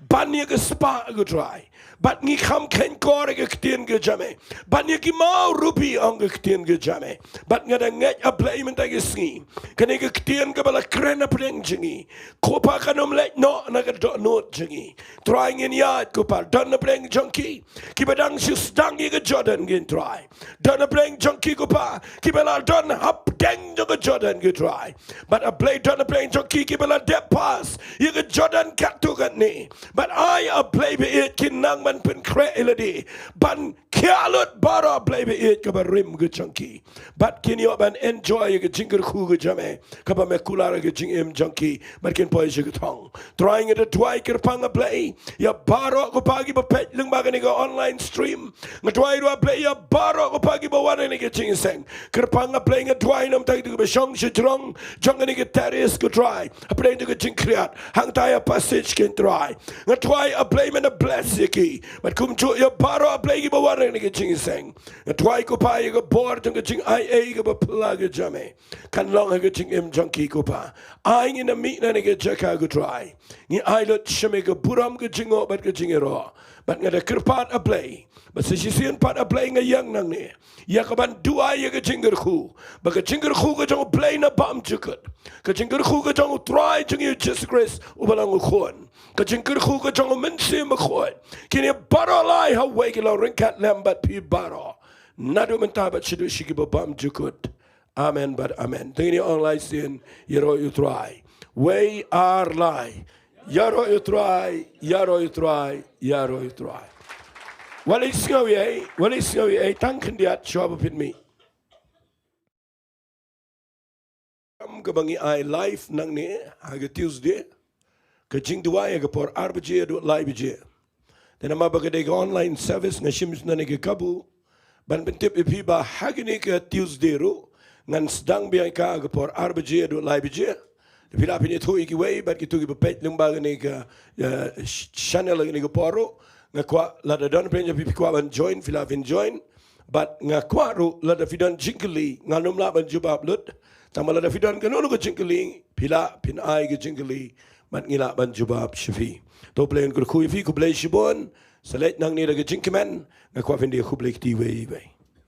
Speaker 6: Banya ga spa go try. But ni kham ken kor gaktin gejame. Banya ki mau rupi ang gaktin gejame. But ngada nget a play men tagi sngi. Kani gaktin ga bala krena preng jingi. Kopa kanom let no na ga do not jingi. Trying in yard kopa don na preng junkie. Kibadang shustang ga Jordan gin try. Don na preng junkie kopa. Kibala don hap deng ga Jordan ga try. But a play don na preng junkie kibala dep pass. You ga Jordan kat to gat ni. But I a play be it kinang man pen kre eladi. Ban kialut bara play be it kaba rim ga junkie. But kin yo ban enjoy ga jinger khu ga jame. Kaba me kulara ga jing em junkie. But kin poy ga thong. Trying it a twai kerpang a play. Ya baro ko pagi ba pet lung ba ga online stream. Nga twai ro play ya baro ko pagi ba wan ni ga jingiaseng. Kerpang a play nga twai nam tai ga shong shidrong. Jong ni ga terrace ko try. A play ga jing kriat. Hang tai a passage kin try. Nga twai a play man a bless yaki. But kum chu ya baro a play ba wan ni ga jingiaseng. Nga twai ko pa ga board ga jing ia ga ba plug ga jame. Kan long ga jing em junkie ko pa. Ai in a meet na ni ga jaka go try. Ni ailot shame ga buram ga jingo bat ga jingero. But nga da kerpat a play. But sa sisian pat a play nga yang nang ni. Ya ka ban dua ya ga jinger khu. Ba ga jinger khu ga jong play na bam jukut. Ka jinger khu ga jong try jing you Jesus Christ ubalang khon. Ka jinger khu ga jong mensi ma khon. Kini baro lai ha wegi lo ringkat lambat pi baro. Nadu mentabat shidu shigi ba bam jukut. Amen, but amen. Tingin online sin, yaro you try. Way are lie. Yaro you try, yaro you try, yaro you try. Wali singawi ay tangkan diat shop with me. Kabangi ay live nang ni haga Tuesday. Ka Jingduwai aga por arbije do live je. Dan ama bagade online service nga shims na ni kabu. Ban bentip ipi ba hagini ka Tuesday ro ngan sedang biang ka aga por arbije do live je. Pila pini tu iki way bat kitu ki bepet lembaga ni ka channel ni ka poro nga kwa lada don penja pipi kwa ban join fila fin join but nga kwa ro lada fidan jingli nga numla ban jubab lut tamala da fidan ka nono ka jingli pila pin ai ka jingli mat ngila ban jubab shifi to plain ko kuifi ko play shibon select nang ni da ka jingkemen nga kwa fin dia ko play ti way